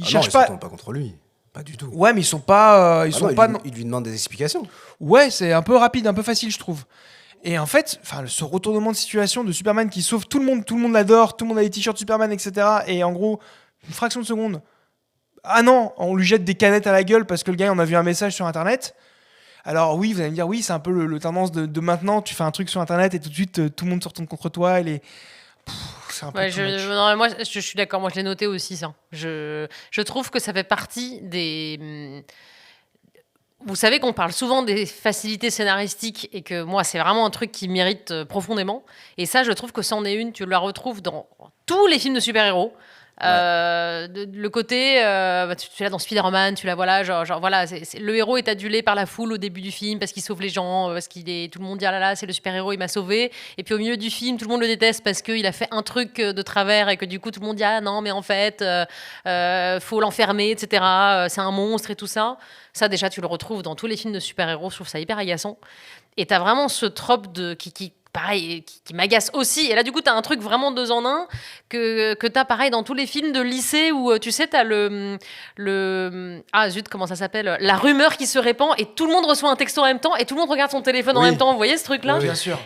cherchent pas... Ils se retournent pas contre lui, pas du tout. Ouais, mais ils sont pas... ils lui demandent des explications. Ouais, c'est un peu rapide, un peu facile, je trouve. Et en fait, ce retournement de situation de Superman qui sauve tout le monde l'adore, tout le monde a des t-shirts Superman, etc. Et en gros, une fraction de seconde, ah non, on lui jette des canettes à la gueule parce que le gars, on a vu un message sur Internet. Alors oui, vous allez me dire, oui, c'est un peu le tendance de maintenant, tu fais un truc sur Internet et tout de suite, tout le monde se retourne contre toi. C'est un peu moi, je suis d'accord, moi je l'ai noté aussi, ça. Je trouve que ça fait partie des... Vous savez qu'on parle souvent des facilités scénaristiques et que moi, c'est vraiment un truc qui mérite profondément. Et ça, je trouve que c'en est une. Tu la retrouves dans tous les films de super-héros. Le côté, tu l'as dans Spider-Man, tu la vois là, genre voilà, le héros est adulé par la foule au début du film parce qu'il sauve les gens, parce tout le monde dit ah là là, c'est le super-héros, il m'a sauvé. Et puis au milieu du film, tout le monde le déteste parce qu'il a fait un truc de travers et que du coup tout le monde dit ah non, mais en fait, faut l'enfermer, etc. C'est un monstre et tout ça. Ça déjà, tu le retrouves dans tous les films de super-héros. Je trouve ça hyper agaçant. Et t'as vraiment ce trope qui pareil, qui m'agace aussi. Et là, du coup, t'as un truc vraiment 2 en 1 que t'as pareil dans tous les films de lycée où, tu sais, t'as ah zut, comment ça s'appelle? La rumeur qui se répand et tout le monde reçoit un texto en même temps et tout le monde regarde son téléphone en même temps. Vous voyez ce truc-là? Oui, bien sûr.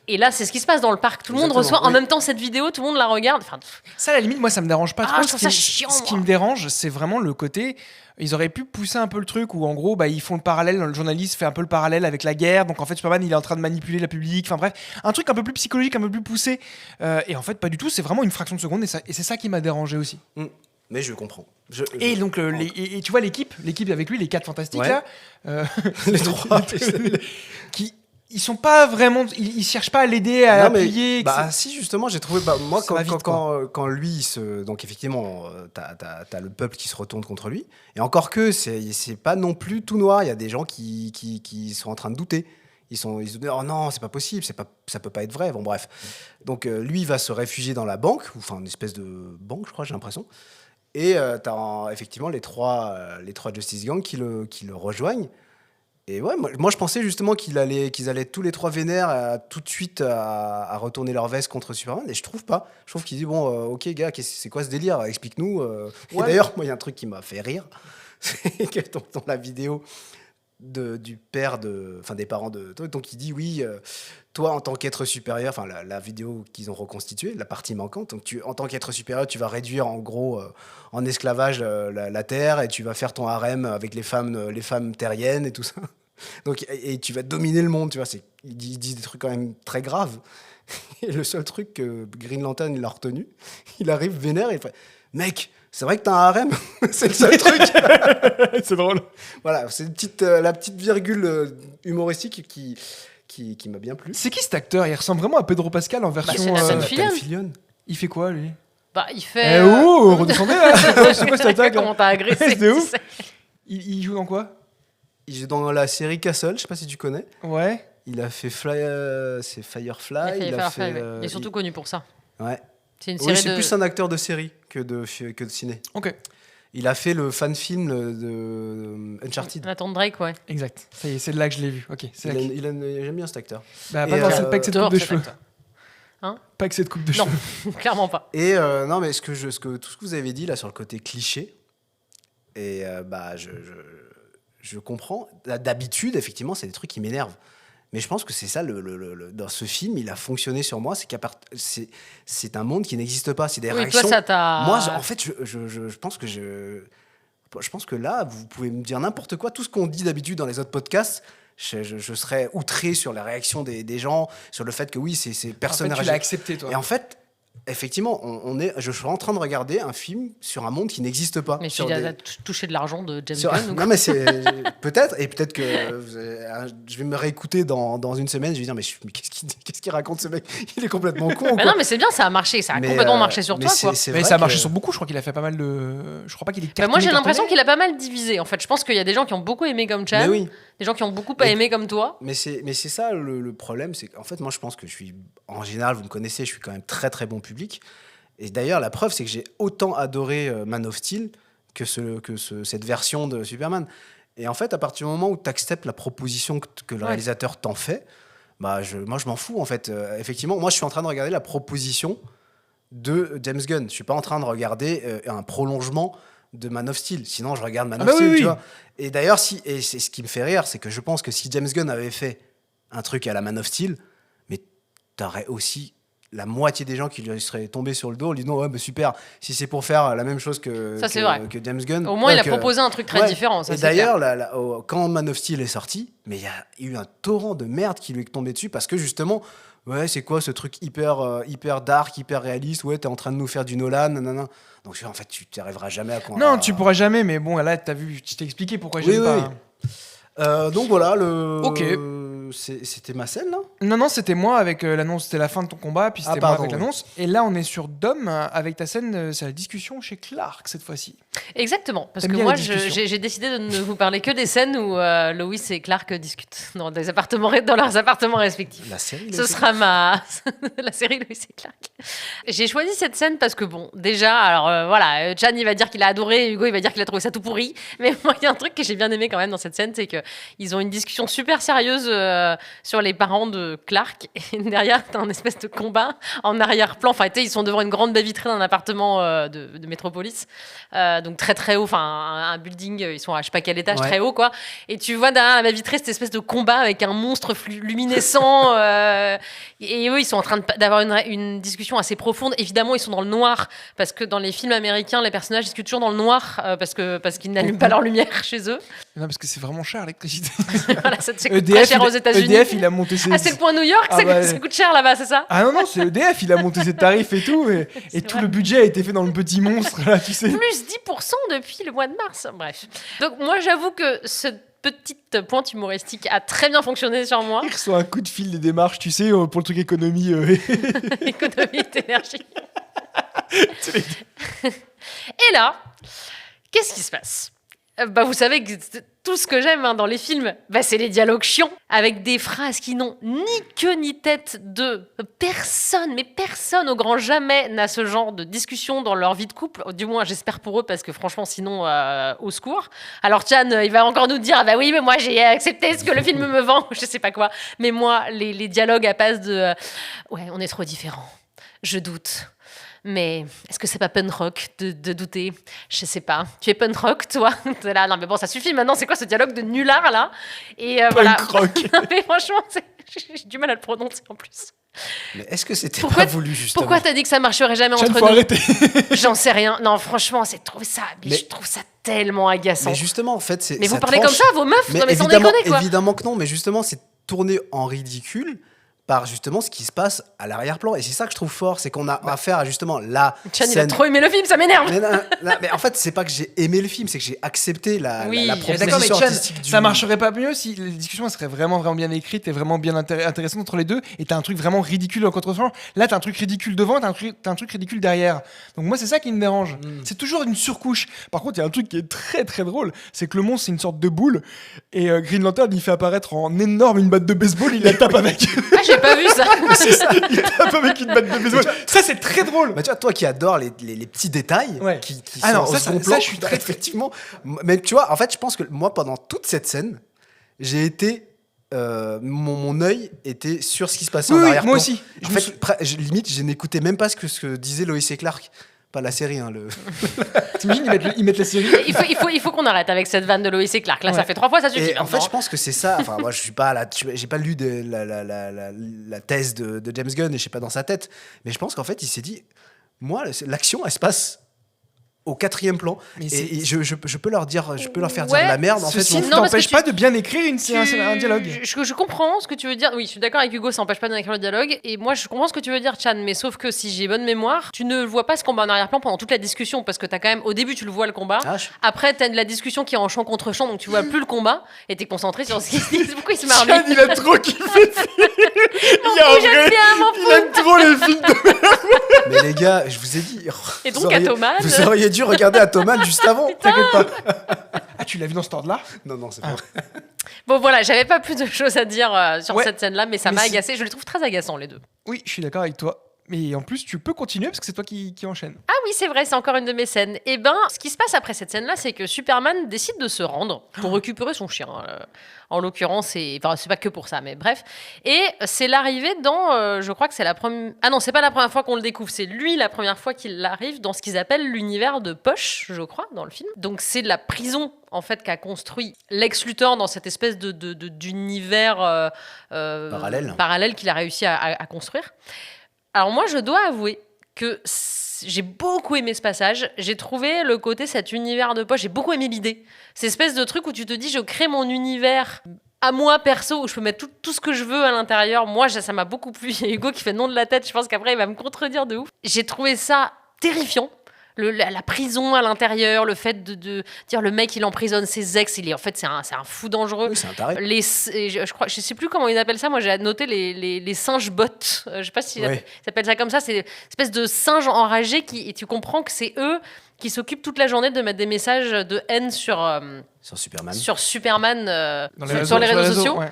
Et là, c'est ce qui se passe dans le parc. Tout le monde reçoit en même temps cette vidéo, tout le monde la regarde. Enfin, ça, à la limite, moi, ça me dérange pas trop. Je trouve ça chiant. Ce qui me dérange, c'est vraiment le côté... Ils auraient pu pousser un peu le truc où en gros ils font le parallèle, le journaliste fait un peu le parallèle avec la guerre, donc en fait Superman il est en train de manipuler la public, enfin bref, un truc un peu plus psychologique, un peu plus poussé, et en fait pas du tout, c'est vraiment une fraction de seconde et c'est ça qui m'a dérangé aussi. Mais je comprends. Et donc et tu vois l'équipe avec lui, les 4 fantastiques là, les 3 ils sont pas vraiment, ils cherchent pas à l'aider, à appuyer. Si justement, j'ai trouvé, moi quand lui donc effectivement, t'as le peuple qui se retourne contre lui. Et encore que c'est pas non plus tout noir. Il y a des gens qui sont en train de douter. Ils se disent oh non, c'est pas possible, ça peut pas être vrai. Bon bref. Donc lui il va se réfugier dans la banque, enfin une espèce de banque, je crois, j'ai l'impression. Et t'as effectivement les trois Justice Gang qui le rejoignent. Et ouais, moi je pensais justement qu'ils allaient tous les trois vénères tout de suite à retourner leur veste contre Superman. Et je trouve pas. Je trouve qu'ils disent bon, ok gars, c'est quoi ce délire? Explique-nous. Et d'ailleurs, moi il y a un truc qui m'a fait rire, c'est que dans la vidéo du père des parents de donc il dit oui, toi en tant qu'être supérieur, enfin la vidéo qu'ils ont reconstituée, la partie manquante, donc en tant qu'être supérieur tu vas réduire en gros en esclavage la terre et tu vas faire ton harem avec les femmes terriennes et tout ça, donc et tu vas dominer le monde, tu vois. Ils disent des trucs quand même très graves. Et le seul truc que Green Lantern il a retenu, il arrive vénère et il fait mec, c'est vrai que t'as un harem. C'est le seul truc. C'est drôle. Voilà, c'est la petite virgule humoristique qui m'a bien plu. C'est qui cet acteur? Il ressemble vraiment à Pedro Pascal en version. c'est Nathan Fillion. Il fait quoi lui? Bah, il fait. Redescendez là. C'est quoi cette attaque? Comment t'as agressé? C'est ouf. Il joue dans quoi? Il joue dans la série Castle, je sais pas si tu connais. Ouais. Il a fait c'est Firefly. Il est surtout connu pour ça. Ouais. C'est une Oui, série c'est plus un acteur de série que de ciné. Ok. Il a fait le fan-film de Uncharted. Nathan Drake, ouais. Exact. Ça y est, c'est là que je l'ai vu. Ok. J'aime bien cet acteur. Bah, Et, pas avec cette coupe de cheveux. Hein? Pas avec cette coupe de Non, cheveux. clairement pas. Et non, mais tout ce que vous avez dit là sur le côté cliché, et je comprends. D'habitude, effectivement, c'est des trucs qui m'énervent. Mais je pense que c'est ça, dans ce film, il a fonctionné sur moi. C'est un monde qui n'existe pas. C'est des réactions. Toi, ça t'a... Moi, en fait, je pense que je pense que là, vous pouvez me dire n'importe quoi. Tout ce qu'on dit d'habitude dans les autres podcasts, je serais outré sur la réaction des gens, sur le fait que oui, c'est personne. En fait, tu l'as accepté, toi. Et en fait, effectivement, je suis en train de regarder un film sur un monde qui n'existe pas. Mais tu as touché de l'argent de James Gunn. Non, mais c'est peut-être que je vais me réécouter dans une semaine. Je vais dire mais qu'est-ce qu'il raconte ce mec? Il est complètement con. Non, mais c'est bien, ça a marché, ça a complètement marché sur toi, quoi. Mais ça a marché sur beaucoup. Je crois qu'il a fait pas mal de. Je crois pas qu'il est. Moi, j'ai l'impression qu'il a pas mal divisé. En fait, je pense qu'il y a des gens qui ont beaucoup aimé comme Chan, des gens qui ont beaucoup pas aimé comme toi. Mais c'est ça le problème, c'est qu'en fait, moi, je pense que en général, vous me connaissez, je suis quand même très très bon public. Et d'ailleurs, la preuve, c'est que j'ai autant adoré Man of Steel que cette version de Superman. Et en fait, à partir du moment où tu acceptes la proposition que le réalisateur t'en fait, moi, je m'en fous, en fait. Effectivement, moi, je suis en train de regarder la proposition de James Gunn. Je suis pas en train de regarder un prolongement de Man of Steel. Sinon, je regarde Man of Steel, tu vois. Et d'ailleurs, et c'est ce qui me fait rire, c'est que je pense que si James Gunn avait fait un truc à la Man of Steel, mais t'aurais aussi la moitié des gens qui lui seraient tombés sur le dos en lui disant ouais, bah super, si c'est pour faire la même chose que James Gunn. Au moins, il a proposé un truc très différent. Ça, et d'ailleurs, quand Man of Steel est sorti, mais il y a eu un torrent de merde qui lui est tombé dessus parce que justement, ouais, c'est quoi ce truc hyper dark, hyper réaliste, ouais, t'es en train de nous faire du Nolan, nanana. Donc en fait, tu n'arriveras jamais à... Non, tu pourras jamais, mais bon, là, t'as vu, je t'ai expliqué pourquoi j'aime pas. Donc voilà, Ok. C'était ma scène, là? Non, c'était moi avec l'annonce, c'était la fin de ton combat, puis c'était moi avec l'annonce. Et là, on est sur Dom avec ta scène, c'est la discussion chez Clark cette fois-ci. Exactement, parce que moi, j'ai décidé de ne vous parler que des scènes où Lois et Clark discutent dans leurs appartements respectifs. La série, ce sera la série Lois et Clark. J'ai choisi cette scène parce que bon, déjà, alors voilà, Chan il va dire qu'il a adoré, Hugo il va dire qu'il a trouvé ça tout pourri, mais moi il y a un truc que j'ai bien aimé quand même dans cette scène, c'est que ils ont une discussion super sérieuse sur les parents de Clark, et derrière t'as un espèce de combat en arrière-plan. Enfin, ils sont devant une grande baie vitrée d'un appartement de Metropolis, donc très très haut, enfin un building, ils sont à je sais pas quel étage, très haut quoi. Et tu vois derrière la baie vitrée cette espèce de combat avec un monstre luminescent, et eux ils sont en train d'avoir une discussion assez profonde. Évidemment, ils sont dans le noir parce que dans les films américains, les personnages discutent toujours dans le noir parce qu'ils n'allument pas leur lumière chez eux. Non, parce que c'est vraiment cher l'électricité. Voilà, ça coûte très cher aux États-Unis. EDF, il a monté ses... Ah, c'est le point New York, ça coûte cher là-bas, c'est ça? Ah non, c'est EDF, il a monté ses tarifs et tout, et tout le budget a été fait dans le petit monstre, là, tu sais. Plus 10% depuis le mois de mars, bref. Donc moi, j'avoue que cette petite pointe humoristique a très bien fonctionné sur moi. Il reçoit un coup de fil des démarches, tu sais, pour le truc économie. Économie d'énergie. Et là, qu'est-ce qui se passe? Vous savez que tout ce que j'aime dans les films, c'est les dialogues chiants, avec des phrases qui n'ont ni queue ni tête de personne, mais personne au grand jamais n'a ce genre de discussion dans leur vie de couple. Du moins, j'espère pour eux, parce que franchement, sinon, au secours. Alors, Chan, il va encore nous dire, oui, mais moi, j'ai accepté ce que le film me vend, je sais pas quoi. Mais moi, les dialogues à base de ouais, on est trop différents, je doute. Mais est-ce que c'est pas punk rock de douter? Je sais pas. Tu es punk rock, toi? T'es là, non mais bon, ça suffit maintenant. C'est quoi ce dialogue de nullard là? Et voilà. Punk rock. Mais franchement, j'ai du mal à le prononcer en plus. Mais est-ce que c'était pas voulu, justement? Pourquoi t'as dit que ça marcherait jamais entre faut nous? arrêter. J'en sais rien. Non, franchement, je trouve ça tellement agaçant. Mais justement, en fait, c'est. Mais vous ça parlez tranche. comme ça, vos meufs? Mais Non mais sans évidemment, déconner quoi. évidemment que non, mais justement, c'est tourné en ridicule par justement ce qui se passe à l'arrière-plan. Et c'est ça que je trouve fort, c'est qu'on a affaire à justement la Chan, il a scène. trop aimé le film, ça m'énerve. Mais en fait, c'est pas que j'ai aimé le film, c'est que j'ai accepté la Oui, la mais D'accord, mais proposition Chan, artistique du... ça marcherait pas mieux si les discussions seraient vraiment bien écrites et vraiment bien intéressantes entre les deux, et t'as un truc vraiment ridicule en contre-champ. Là, t'as un truc ridicule devant, t'as un truc ridicule derrière. Donc moi, c'est ça qui me dérange. C'est toujours une surcouche. Par contre, il y a un truc qui est très très drôle, c'est que le monstre, c'est une sorte de boule, et Green Lantern, il fait apparaître en énorme une batte de baseball, il la tape avec. Ah, j'ai pas vu ça. C'est ça, il tape avec une batte de baseball. Ça, c'est très drôle. Bah, tu vois, toi qui adores les petits détails, Ouais. qui Ah sont non, au ça, second ça, plan, je suis très- effectivement. Mais tu vois, en fait, je pense que moi, pendant toute cette scène, j'ai été... mon œil était sur ce qui se passait Oui, en oui, arrière-plan. moi aussi. En fait, limite, je n'écoutais même pas ce que disait Lois et Clark. Pas la série, hein, T'imagines, ils mettent la série. Il faut qu'on arrête avec cette vanne de Lois et Clark. Là, Ouais. ça fait 3 fois, ça suffit. Et en fait, maintenant. je pense que c'est ça. Enfin, moi, je suis pas j'ai pas lu la thèse de James Gunn et je sais pas dans sa tête. Mais je pense qu'en fait, il s'est dit, moi, l'action, elle se passe au 4e plan. Mais Et je peux leur dire, je peux leur faire Ouais, dire de la merde. En fait, Ceci ne Non, parce que t'empêche tu- pas de bien écrire un dialogue. Je comprends ce que tu veux dire. Oui, je suis d'accord avec Hugo, ça n'empêche pas d'écrire le dialogue. Et moi, je comprends ce que tu veux dire, Chan. Mais sauf que si j'ai bonne mémoire, tu ne vois pas ce combat en arrière-plan pendant toute la discussion. Parce que t'as quand même, au début, tu le vois le combat. Ah, Après, t'as de la discussion qui est en champ contre champ, donc tu vois plus le combat. Et t'es concentré sur ce qu'ils se disent. Pourquoi il se marre lui Chan, il a trop kiffé le film. Il y a un J'aime vrai... bien, m'en Il fous. aime trop les films de... mais les gars, je vous ai dit. Et vous donc, auriez- Atoman. Vous auriez dû regarder Atoman juste avant. T'inquiète pas. Ah, tu l'as vu dans cet ordre-là? Non, c'est pas. Bon, voilà, j'avais pas plus de choses à dire sur Ouais. cette scène-là, mais ça Mais m'a c'est- agacé. Je les trouve très agaçants, les deux. Oui, je suis d'accord avec toi. Mais en plus, tu peux continuer parce que c'est toi qui enchaîne. Ah oui, c'est vrai, c'est encore une de mes scènes. Et ben, ce qui se passe après cette scène-là, c'est que Superman décide de se rendre pour récupérer son chien. En l'occurrence, c'est pas que pour ça, mais bref. Et c'est l'arrivée dans, je crois que c'est la première... Ah non, c'est pas la première fois qu'on le découvre, c'est lui la première fois qu'il arrive dans ce qu'ils appellent l'univers de Poche, je crois, dans le film. Donc c'est la prison, en fait, qu'a construit Lex Luthor dans cette espèce d'univers parallèle qu'il a réussi à construire. Alors moi, je dois avouer que j'ai beaucoup aimé ce passage. J'ai trouvé le côté, cet univers de poche, j'ai beaucoup aimé l'idée. Cette espèce de truc où tu te dis, je crée mon univers à moi perso, où je peux mettre tout ce que je veux à l'intérieur. Moi, ça m'a beaucoup plu. Il y a Hugo qui fait non de la tête. Je pense qu'après, il va me contredire de ouf. J'ai trouvé ça terrifiant. La prison à l'intérieur, le fait de dire le mec il emprisonne ses ex, en fait c'est un fou dangereux. Oui, c'est un taré. Je sais plus comment ils appellent ça, moi j'ai noté les singes bots, je sais pas si Ouais. ils appellent ça comme ça, c'est une espèce de singes enragés et tu comprends que c'est eux qui s'occupent toute la journée de mettre des messages de haine sur Superman. Superman Dans sur les réseaux sociaux. ouais.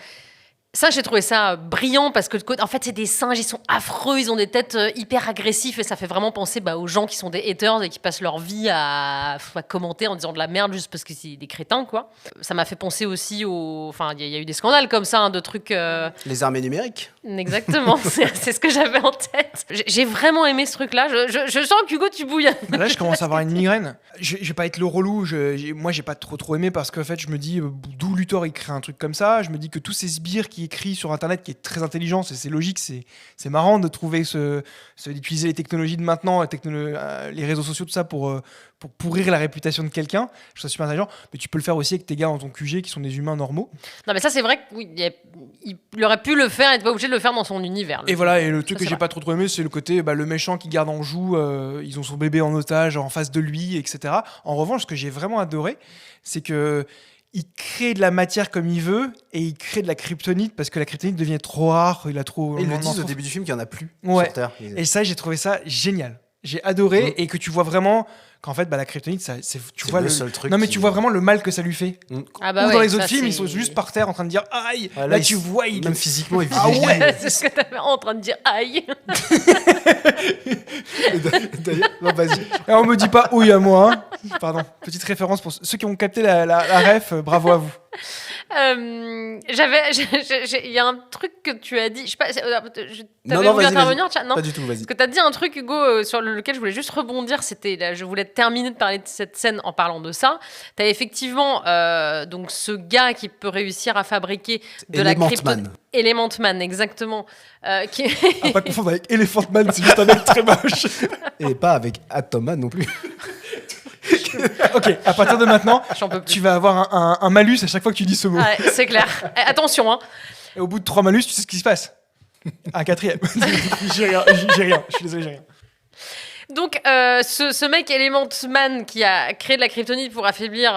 Ça, j'ai trouvé ça brillant parce que, en fait, c'est des singes, ils sont affreux, ils ont des têtes hyper agressifs et ça fait vraiment penser aux gens qui sont des haters et qui passent leur vie à commenter en disant de la merde juste parce que c'est des crétins, quoi. Ça m'a fait penser aussi Enfin, il y a eu des scandales comme ça, de trucs... Les armées numériques. Exactement, c'est ce que j'avais en tête. J'ai vraiment aimé ce truc-là. Je sens qu'Hugo, tu bouilles. Bah là, je commence à avoir une migraine. Je vais pas être le relou. Moi, j'ai pas trop aimé parce qu'en fait, je me dis d'où Luthor il crée un truc comme ça. Je me dis que tous ces sbires qui écrit sur Internet, qui est très intelligent, c'est logique, c'est marrant de trouver d'utiliser les technologies de maintenant, les réseaux sociaux, tout ça pour pourrir la réputation de quelqu'un. Je trouve ça super intelligent. Mais tu peux le faire aussi avec tes gars dans ton QG qui sont des humains normaux. Non, mais ça, c'est vrai qu'il aurait pu le faire, il n'était pas obligé de le faire dans son univers. Et voilà, et le truc Ça, que j'ai pas trop aimé, c'est le côté le méchant qui garde en joue, ils ont son bébé en otage en face de lui, etc. En revanche, ce que j'ai vraiment adoré, c'est que il crée de la matière comme il veut et il crée de la kryptonite parce que la kryptonite devient trop rare, il a trop... Et ils le disent au début du film qu'il n'y en a plus Ouais. sur Terre. Et ça, j'ai trouvé ça génial. J'ai adoré et que tu vois vraiment qu'en fait la kryptonite tu vois le seul truc non mais qui- tu vois vraiment le mal que ça lui fait. Ah bah Ou ouais, dans les ça, autres films c'est- ils sont juste par terre en train de dire aïe. Ah, là il tu s- vois il Même physiquement, il Ah vit. Ouais, c'est ce que t'avais en train de dire. Aïe. D'ailleurs, non, vas-y. Et on me dit pas oui à moi. Pardon. Petite référence pour ceux qui ont capté la ref. Bravo à vous. Il y a un truc que tu as dit. Je sais pas. Non, T'avais non, voulu vas-y, intervenir, tiens, non. Pas du tout, vas-y. Parce que tu as dit un truc, Hugo, sur lequel je voulais juste rebondir. C'était là, je voulais terminer de parler de cette scène en parlant de ça. Tu as effectivement donc ce gars qui peut réussir à fabriquer de la Element crypto. Man. Element Man, exactement. Qui... À pas confondre avec Elephant Man, c'est juste un mec très moche. Et pas avec Atom Man non plus. Ok, à partir de maintenant, J'en peux plus. tu vas avoir un malus à chaque fois que tu dis ce mot. Ouais, c'est clair. Attention, hein. Et au bout de 3 malus, tu sais ce qui se passe. Un quatrième. J'ai rien. Je suis désolé, j'ai rien. Donc, ce mec Element Man qui a créé de la kryptonite pour affaiblir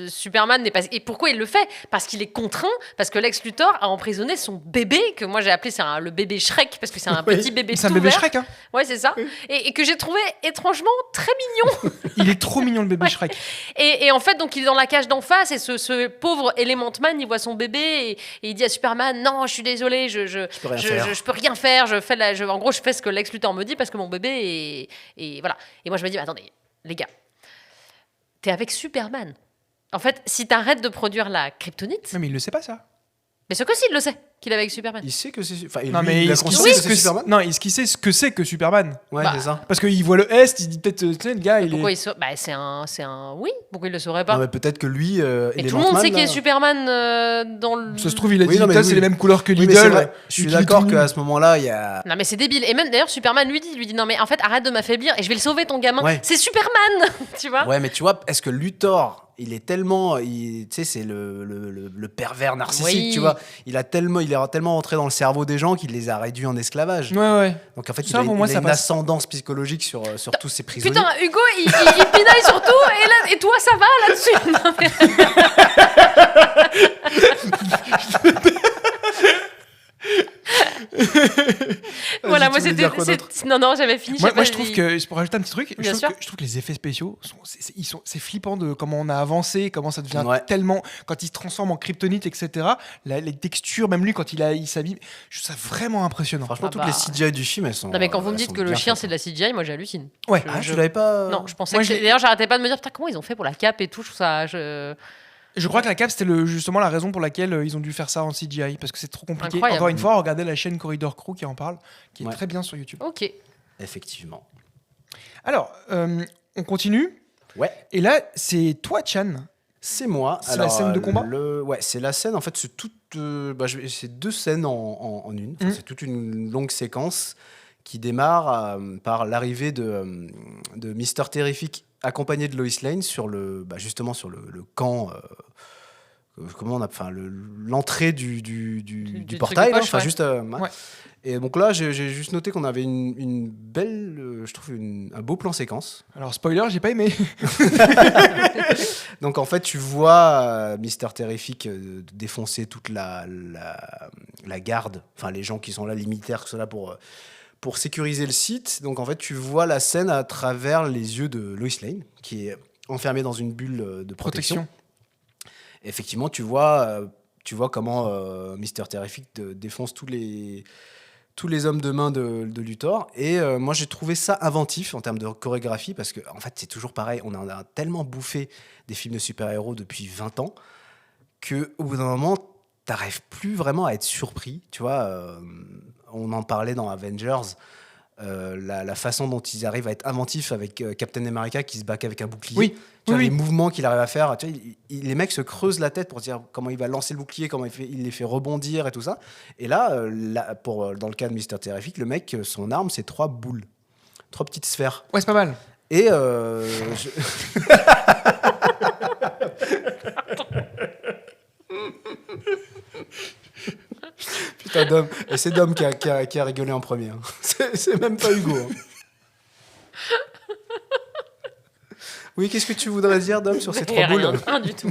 Superman, et pourquoi il le fait? Parce qu'il est contraint, parce que Lex Luthor a emprisonné son bébé, que moi j'ai appelé le bébé Shrek, parce que c'est un Oui, petit bébé C'est un tout bébé vert. Shrek, hein. Ouais, c'est ça. Et que j'ai trouvé étrangement très mignon. Il est trop mignon le bébé Shrek. Et en fait, donc il est dans la cage d'en face, et ce pauvre Element Man, il voit son bébé, et il dit à Superman, non, je suis désolé, je peux rien faire. je peux rien faire, en gros, je fais ce que Lex Luthor me dit, parce que mon bébé est... Et voilà. Et moi, je me dis, mais attendez, les gars, t'es avec Superman. En fait, si t'arrêtes de produire la kryptonite, Non, mais il le sait pas, ça. mais ce que si, il le sait, qu'il est avec Superman. Il sait que c'est. Enfin, Non, lui, mais il a est-ce qu'il conscience sait que c'est Superman. Non, est-ce qu'il sait ce que c'est que Superman? Ouais, Bah, c'est ça. Parce qu'il voit le S, il dit peut-être, tu sais, le gars, il Pourquoi est. il saura... Bah, c'est un... Oui, pourquoi il le saurait pas? Non, mais peut-être que lui. Et tout le monde sait qu'il est Superman dans le... Ça se trouve, il a Oui, dit, non, mais putain, c'est oui. les mêmes couleurs que Oui, mais c'est Lidl. vrai. Je suis Vu qu'il est d'accord tout qu'à nul. ce moment-là, il y a. Non mais c'est débile. Et même d'ailleurs Superman lui dit non mais en fait arrête de m'affaiblir et je vais le sauver ton gamin. Ouais. C'est Superman, tu vois. Ouais, mais tu vois, est-ce que Luthor, il est tellement. Tu sais, c'est le pervers narcissique, Oui. tu vois. Il est tellement entré dans le cerveau des gens qu'il les a réduits en esclavage. Ouais, ouais. Donc en fait, Ça, il pour moi, a ça une passe. ascendance psychologique sur tous ces prisonniers. Putain, Hugo, il pinaille sur tout et toi ça va là-dessus. Non, voilà, moi tu voulais c'était dire quoi d'autre non, j'avais fini. Moi, je trouve que, pour rajouter un petit truc, Bien sûr. je trouve que les effets spéciaux, c'est flippant de comment on a avancé, comment ça devient Ouais. tellement. Quand il se transforme en kryptonite, etc. Les textures, même lui, quand il s'habille, je trouve ça vraiment impressionnant. Franchement, Ah toutes bah. les CGI du film, elles sont. Non mais quand vous me elles dites sont que le bien chien faites, c'est de la CGI, moi j'hallucine. Ouais. Ah, je l'avais pas. Non, je pensais Moi, que je l'ai- d'ailleurs j'arrêtais pas de me dire putain comment ils ont fait pour la cape et tout, je trouve ça Je crois que la cape, c'était justement la raison pour laquelle ils ont dû faire ça en CGI, parce que c'est trop compliqué. Incroyable. Encore une fois, regardez la chaîne Corridor Crew qui en parle, qui est Ouais. très bien sur YouTube. OK. Effectivement. Alors, on continue. Ouais. Et là, c'est toi, Chan. C'est moi. C'est la scène de combat Ouais, c'est la scène. En fait, c'est toute. C'est deux scènes en une. Enfin, Mhm. c'est toute une longue séquence qui démarre par l'arrivée de Mister Terrific accompagné de Lois Lane sur justement sur le camp. Comment on a, enfin l'entrée du truc portail, de là, poche, enfin ouais. juste. Ouais. Et donc là, j'ai juste noté qu'on avait une belle, je trouve un beau plan séquence. Alors, spoiler, j'ai pas aimé. Donc en fait, tu vois Mister Terrific défoncer toute la garde, enfin les gens qui sont là, les militaires qui sont là pour sécuriser le site. Donc en fait, tu vois la scène à travers les yeux de Lois Lane, qui est enfermée dans une bulle de protection. Et effectivement, tu vois comment Mister Terrific défonce tous les hommes de main de Luthor. Et moi, j'ai trouvé ça inventif en termes de chorégraphie, parce que en fait, c'est toujours pareil. On en a tellement bouffé des films de super-héros depuis 20 ans qu'au bout d'un moment, t'arrives plus vraiment à être surpris. Tu vois, on en parlait dans Avengers, la façon dont ils arrivent à être inventifs avec Captain America qui se bat avec un bouclier. Oui. Tu vois, Oui, les oui. mouvements qu'il arrive à faire. Tu vois, les mecs se creusent la tête pour dire comment il va lancer le bouclier, comment il les fait rebondir et tout ça. Et là, dans le cas de Mister Terrific, le mec, son arme, c'est 3 boules. 3 petites sphères. Ouais, c'est pas mal. Et Putain, Dom. Et c'est Dom qui a rigolé en premier. Hein. C'est même pas Hugo. Hein. Oui, qu'est-ce que tu voudrais dire, Dom, sur ces 3 boules? Rien du tout.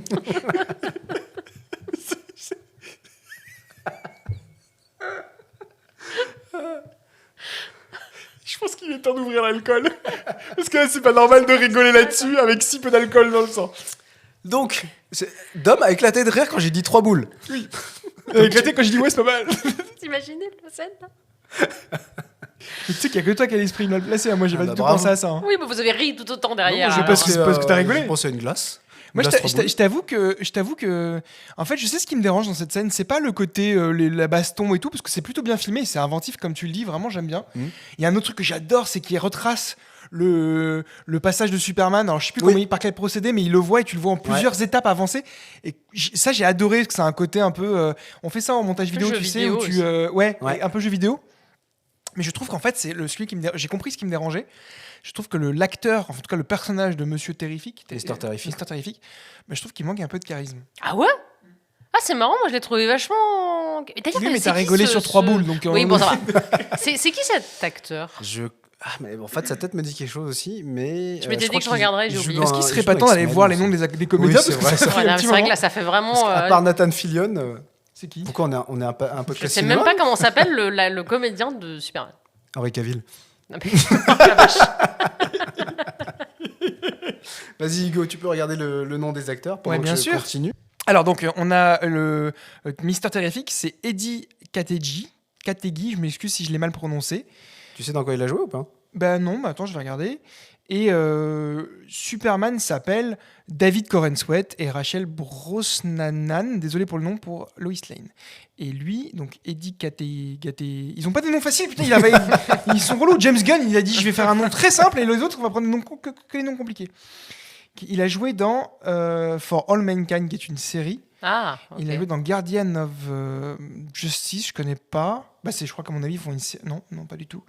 Je pense qu'il est le temps d'ouvrir l'alcool. Parce que là, c'est pas normal de rigoler là-dessus avec si peu d'alcool dans le sang. Donc, Dom a éclaté de rire quand j'ai dit 3 boules. Oui. Éclaté quand je dis ouais, c'est pas mal. T'imaginez la scène là? Tu sais qu'il y a que toi qui as l'esprit mal placé. Moi, j'ai pas du tout bravo. pensé à ça. Hein. Oui, mais vous avez ri tout autant derrière. Non, je alors. pense que t'as rigolé. Je pensais à une glace. Moi, Glace, 3 boules. je t'avoue que, en fait, je sais ce qui me dérange dans cette scène, c'est pas le côté la baston et tout, parce que c'est plutôt bien filmé, c'est inventif comme tu le dis, vraiment j'aime bien. Il y a un autre truc que j'adore, c'est qu'il retrace le passage de Superman. Alors je sais plus par quel procédé, mais il le voit et tu le vois en plusieurs étapes avancées. Et ça, j'ai adoré parce que c'est un côté un peu. On fait ça en montage vidéo, tu sais, où tu un peu jeu vidéo. Mais je trouve qu'en fait, c'est celui qui j'ai compris ce qui me dérangeait. Je trouve que l'acteur, en tout cas le personnage de Monsieur Terrific, Mister Terrific, mais je trouve qu'il manque un peu de charisme. Ah ouais? Ah, c'est marrant, moi je l'ai trouvé vachement. Oui, mais t'as rigolé sur 3 boules, donc. Oui, bon, ça va. C'est qui cet acteur? mais en fait, sa tête me dit quelque chose aussi, mais. Tu m'étais dit que je regarderais, j'ai oublié. Est-ce qu'il serait pas temps d'aller voir les noms des comédiens? Oui, c'est vrai. C'est vrai que là, ça fait vraiment. À part Nathan Fillion, c'est qui? pourquoi on est un peu Je sais même pas comment s'appelle le comédien de Superman. Henry Cavill. Non, mais... la vache. Vas-y, Hugo, tu peux regarder le nom des acteurs pendant Ouais, bien que je sûr. continue. Alors, donc, on a le Mister Terrific, c'est Eddie Kategi, je m'excuse si je l'ai mal prononcé. Tu sais dans quoi il a joué ou pas? Ben non, mais attends, je vais regarder. Et Superman s'appelle David Corenswet et Rachel Brosnahan, désolé pour le nom, pour Lois Lane. Et lui, donc Eddie Kategi, ils ont pas des noms faciles, putain, ils sont relous. James Gunn, il a dit je vais faire un nom très simple et les autres, on va prendre des noms que les noms compliqués. Il a joué dans For All Mankind, qui est une série. Ah, ok. Il a joué dans Guardian of Justice, je connais pas. Bah je crois qu'à mon avis, ils font une série. Non, pas du tout.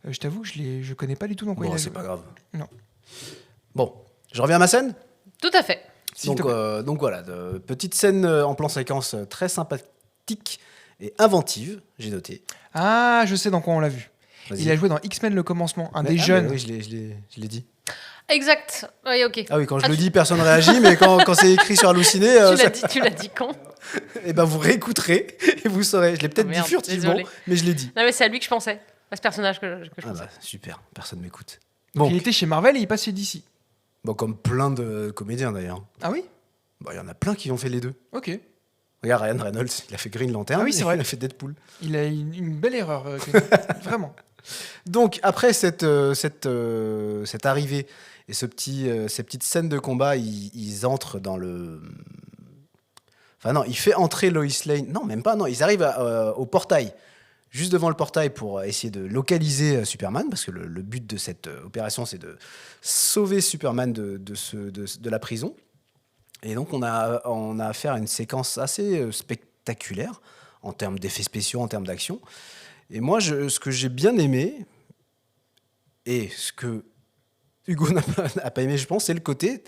Je t'avoue que je connais pas du tout dans quoi il a joué. C'est pas grave. Non. Bon, je reviens à ma scène. Tout à fait. Donc voilà, petite scène en plan séquence très sympathique et inventive, j'ai noté. Ah, je sais dans quoi on l'a vu. Vas-y. Il a joué dans X-Men le commencement, des jeunes. Oui, je l'ai dit. Exact. Oui, ok. Ah oui, quand je le dis, personne ne réagit, mais quand c'est écrit sur Halluciné, Tu l'as dit quand? et ben vous réécouterez et vous saurez. Je l'ai peut-être dit furtivement, désolé. mais je l'ai dit. Non, mais c'est à lui que je pensais. À ce personnage que je pensais. Bah, super, personne m'écoute. Donc, Bon, il était chez Marvel et il passe chez DC. bon, comme plein de comédiens d'ailleurs. Ah oui? Bah, il y en a plein qui ont fait les deux. Ok. Regarde Ryan Reynolds, il a fait Green Lantern, Ah oui, c'est vrai. il a fait Deadpool. Il a une belle erreur, vraiment. Donc après cette arrivée et ces petites scènes de combat, ils entrent dans le... Enfin non, il fait entrer Lois Lane. Non, même pas, non. Ils arrivent au portail, juste devant le portail pour essayer de localiser Superman, parce que le but de cette opération, c'est de sauver Superman de la prison. Et donc on a affaire à une séquence assez spectaculaire en termes d'effets spéciaux, en termes d'action. Et moi, ce que j'ai bien aimé, et ce que Hugo n'a pas aimé, je pense, c'est le côté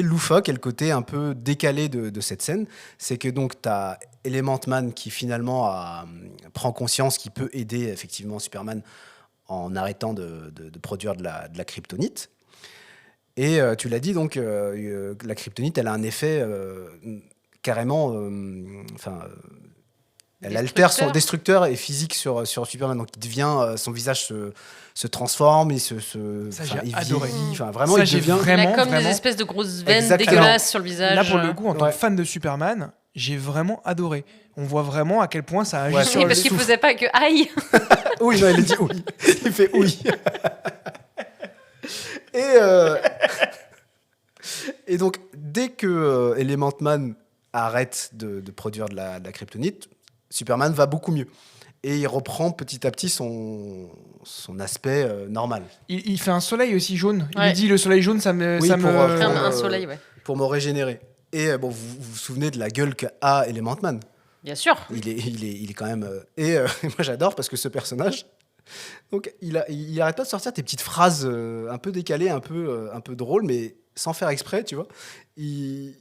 loufoque et le côté un peu décalé de cette scène. C'est que donc tu as Element Man qui finalement prend conscience qu'il peut aider effectivement Superman en arrêtant de produire de la kryptonite. Et tu l'as dit, donc la kryptonite, elle a un effet carrément... elle altère son destructeur et physique sur Superman. Donc il devient, son visage se transforme, il adoré. vieillit. Enfin, vraiment, Ça, il devient... Il a comme vraiment... des espèces de grosses veines Exactement. dégueulasses sur le visage. Là, pour le coup, en tant Ouais. que fan de Superman, j'ai vraiment adoré. On voit vraiment à quel point ça agit Ouais, sur Oui, le parce qu'il souffle. faisait pas que aïe. Oui, non, il dit oui. Il fait oui. Et donc, dès que Element Man arrête de produire de la kryptonite, Superman va beaucoup mieux. Et il reprend petit à petit son aspect normal. Il fait un soleil aussi jaune. Il Ouais. lui dit le soleil jaune, ça me... Oui, ça pour, me... Un soleil, ouais. Pour me régénérer. Et vous vous souvenez de la gueule qu'a Element Man. Bien sûr. Il est quand même... moi, j'adore parce que ce personnage... Donc, il arrête pas de sortir des petites phrases un peu décalées, un peu drôles, mais sans faire exprès, tu vois. Il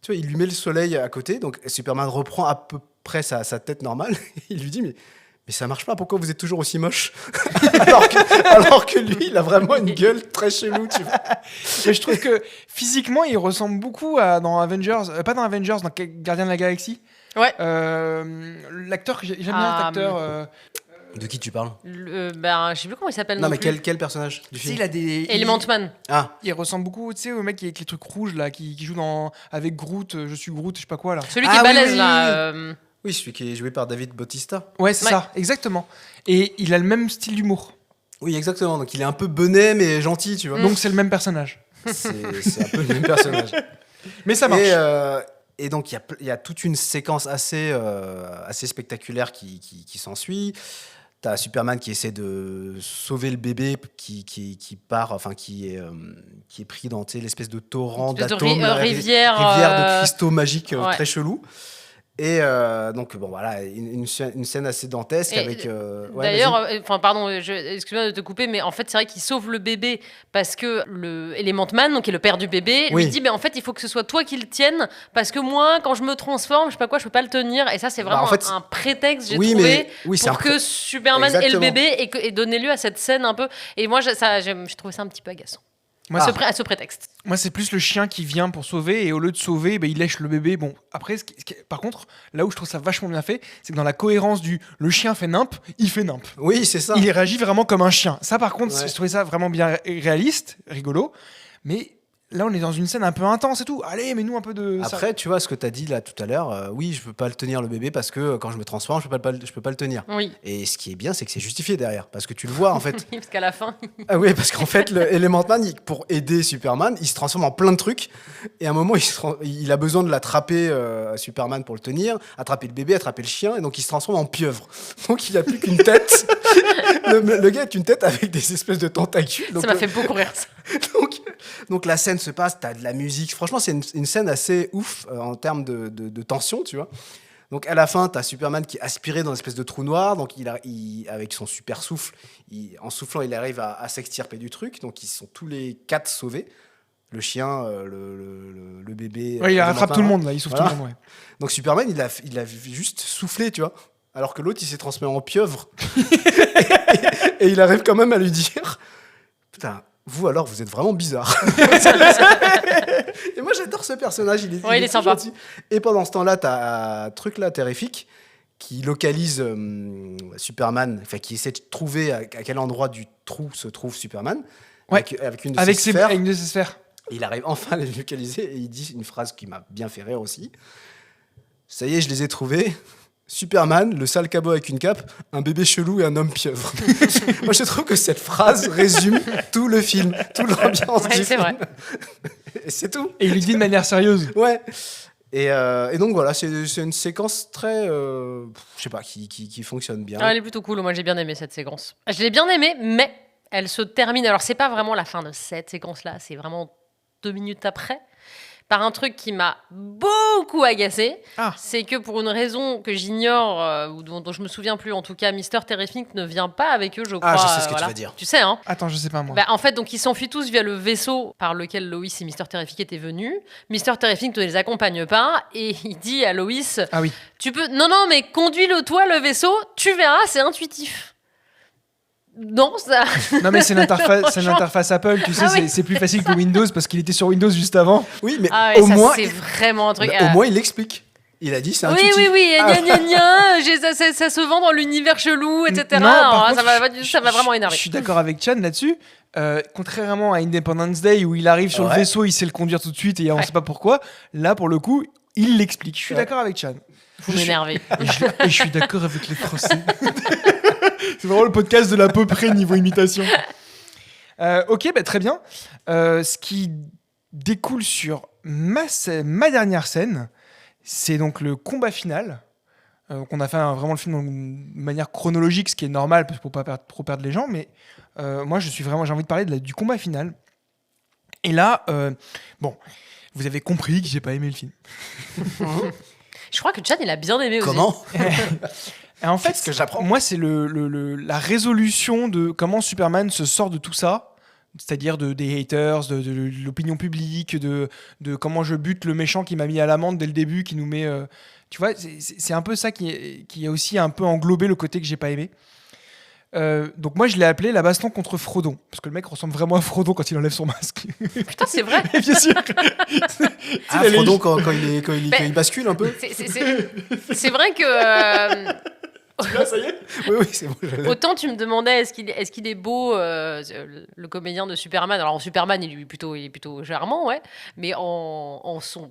lui met le soleil à côté, donc Superman reprend à peu près sa tête normale. Il lui dit, mais ça marche pas, pourquoi vous êtes toujours aussi moche? alors que lui, il a vraiment une gueule très chelou, tu vois. Mais je trouve que physiquement, il ressemble beaucoup à dans Avengers, pas dans Avengers, dans Gardien de la Galaxie. Ouais. L'acteur, j'aime bien cet acteur. De qui tu parles? Je sais plus comment il s'appelle. Non, mais plus. quel personnage du Tu sais, film? il a des. Element Man. Ah, Il ressemble beaucoup, tu sais, au mec avec les trucs rouges là, qui joue avec Groot, je suis Groot, je sais pas quoi là. Celui qui Ah est oui, balèze oui, là. oui, celui qui est joué par David Bautista. Ouais, c'est Ouais. ça, exactement. Et il a le même style d'humour. Oui, exactement. Donc il est un peu benet, mais gentil, tu vois. Donc c'est le même personnage. C'est un peu le même personnage. Mais ça marche. Et donc, il y a toute une séquence assez spectaculaire qui s'ensuit. T'as Superman qui essaie de sauver le bébé qui part, enfin, qui est pris dans l'espèce de torrent Espèce de d'atomes, rivière, rivière de cristaux magiques ouais. très chelou. Et donc, bon, voilà, une scène assez dantesque Et avec. Ouais, D'ailleurs, vas-y. pardon, excuse-moi de te couper, mais en fait, c'est vrai qu'il sauve le bébé parce que le Element Man, donc qui est le père du bébé, Oui. lui dit, mais en fait, il faut que ce soit toi qui le tienne parce que moi, quand je me transforme, je sais pas quoi, je peux pas le tenir. Et ça, c'est vraiment en fait, un prétexte, j'ai oui, trouvé, mais oui, c'est pour que Superman ait le Exactement. bébé et donner lieu à cette scène un peu. Et moi, j'ai trouvé ça un petit peu agaçant. Moi, Ah. Ce prétexte. Moi, c'est plus le chien qui vient pour sauver et au lieu de sauver, il lèche le bébé. Bon, après, par contre, là où je trouve ça vachement bien fait, c'est que dans la cohérence le chien fait nimp, il fait nimp. Oui, c'est ça. Il réagit vraiment comme un chien. Ça, par contre, Ouais. je trouvais ça vraiment bien réaliste, rigolo. Mais là, on est dans une scène un peu intense et tout. Allez, mets-nous un peu de. Après, tu vois ce que tu as dit là tout à l'heure. Oui, je peux pas le tenir le bébé parce que quand je me transforme, je peux pas le tenir. Oui. Et ce qui est bien, c'est que c'est justifié derrière, parce que tu le vois en fait. Parce qu'à la fin, Ah oui, parce qu'en fait, le Element Man, pour aider Superman, il se transforme en plein de trucs. Et à un moment, il a besoin de l'attraper, Superman, pour le tenir, attraper le bébé, attraper le chien, et donc il se transforme en pieuvre. Donc il a plus qu'une tête. Le gars est une tête avec des espèces de tentacules. Donc, ça m'a fait beaucoup rire. Ça. donc la scène se passe, t'as de la musique. Franchement, c'est une scène assez ouf en termes de tension, tu vois. Donc à la fin, t'as Superman qui est aspiré dans une espèce de trou noir. Donc avec son super souffle, en soufflant, il arrive à s'extirper du truc. Donc ils sont tous les 4 sauvés. Le chien, le bébé. Ouais, il Element rattrape Man. tout le monde, là. Il sauve Voilà. tout le monde, ouais. Donc Superman, il a juste soufflé, tu vois. Alors que l'autre, il s'est transformé en pieuvre. et il arrive quand même à lui dire putain, vous alors, vous êtes vraiment bizarre. Et moi, j'adore ce personnage. Il est Ouais, il est trop sympa. gentil. Et pendant ce temps-là, t'as un truc là terrifique qui localise Superman, enfin qui essaie de trouver à quel endroit du trou se trouve Superman. Ouais. Avec une de Avec ses sphères. une de ses sphères. Il arrive enfin à les localiser et il dit une phrase qui m'a bien fait rire aussi. Ça y est, je les ai trouvés. Superman, le sale cabot avec une cape, un bébé chelou et un homme pieuvre. Moi, je trouve que cette phrase résume tout le film, toute l'ambiance Ouais, du c'est film. vrai. Et c'est tout. Et il lui dit de manière sérieuse. Ouais. Et donc voilà, c'est une séquence très, je sais pas, qui fonctionne bien. Ah, elle est plutôt cool. Moi, j'ai bien aimé cette séquence. Je l'ai bien aimée, mais elle se termine. Alors, c'est pas vraiment la fin de cette séquence-là. C'est vraiment 2 minutes après. Par un truc qui m'a beaucoup agacé. Ah. C'est que pour une raison que j'ignore, ou dont je me souviens plus, en tout cas, Mister Terrific ne vient pas avec eux, je crois. Ah, je sais ce que tu voilà. vas dire. Tu sais, hein. Attends, je sais pas moi. Bah, en fait, donc ils s'enfuient tous via le vaisseau par lequel Lois et Mister Terrific étaient venus. Mister Terrific ne les accompagne pas et il dit à Lois Ah oui. tu peux. Non, mais conduis-le toi, le vaisseau, tu verras, c'est intuitif. Non, ça. Non, mais c'est l'interface Apple, tu sais, Ah oui. c'est plus facile que Windows parce qu'il était sur Windows juste avant. Oui, mais Ah ouais, au ça, moins, c'est vraiment un truc. au moins, il l'explique. Il a dit, c'est Oui, intuitif. oui, Ah. ça se vend dans l'univers chelou, etc. Non, par Alors, contre, ça m'a vraiment énervé. Je suis d'accord avec Chan là-dessus. Contrairement à Independence Day où il arrive sur le Ouais. vaisseau, il sait le conduire tout de suite et on Ouais. sait pas pourquoi. Là, pour le coup, il l'explique. Je suis Ouais. d'accord avec Chan. Vous Je suis- m'énervez. Et je suis d'accord avec les Français. C'est vraiment le podcast de l'à peu près niveau imitation. Ok, bah, très bien. Ce qui découle sur ma dernière scène, c'est donc le combat final. On a fait vraiment le film de manière chronologique, ce qui est normal pour pas trop perdre les gens. Mais moi, j'ai envie de parler du combat final. Et là, bon, vous avez compris que j'ai pas aimé le film. Je crois que Chan, il a bien aimé aussi. Comment Et en fait, Qu'est-ce que j'apprends moi, c'est la résolution de comment Superman se sort de tout ça, c'est-à-dire des haters, de l'opinion publique, de comment je bute le méchant qui m'a mis à l'amende dès le début, qui nous met... tu vois, c'est un peu ça qui a aussi un peu englobé le côté que j'ai pas aimé. Donc moi, je l'ai appelé la baston contre Frodon, parce que le mec ressemble vraiment à Frodon quand il enlève son masque. Putain, c'est vrai. Et bien sûr. Ah, la Frodon, légende. quand il bascule un peu. C'est vrai que Ça y est. Oui, c'est bon. Je l'ai. Autant tu me demandais est-ce qu'il est beau, le comédien de Superman. Alors en Superman, il est plutôt charmant, ouais. Mais en son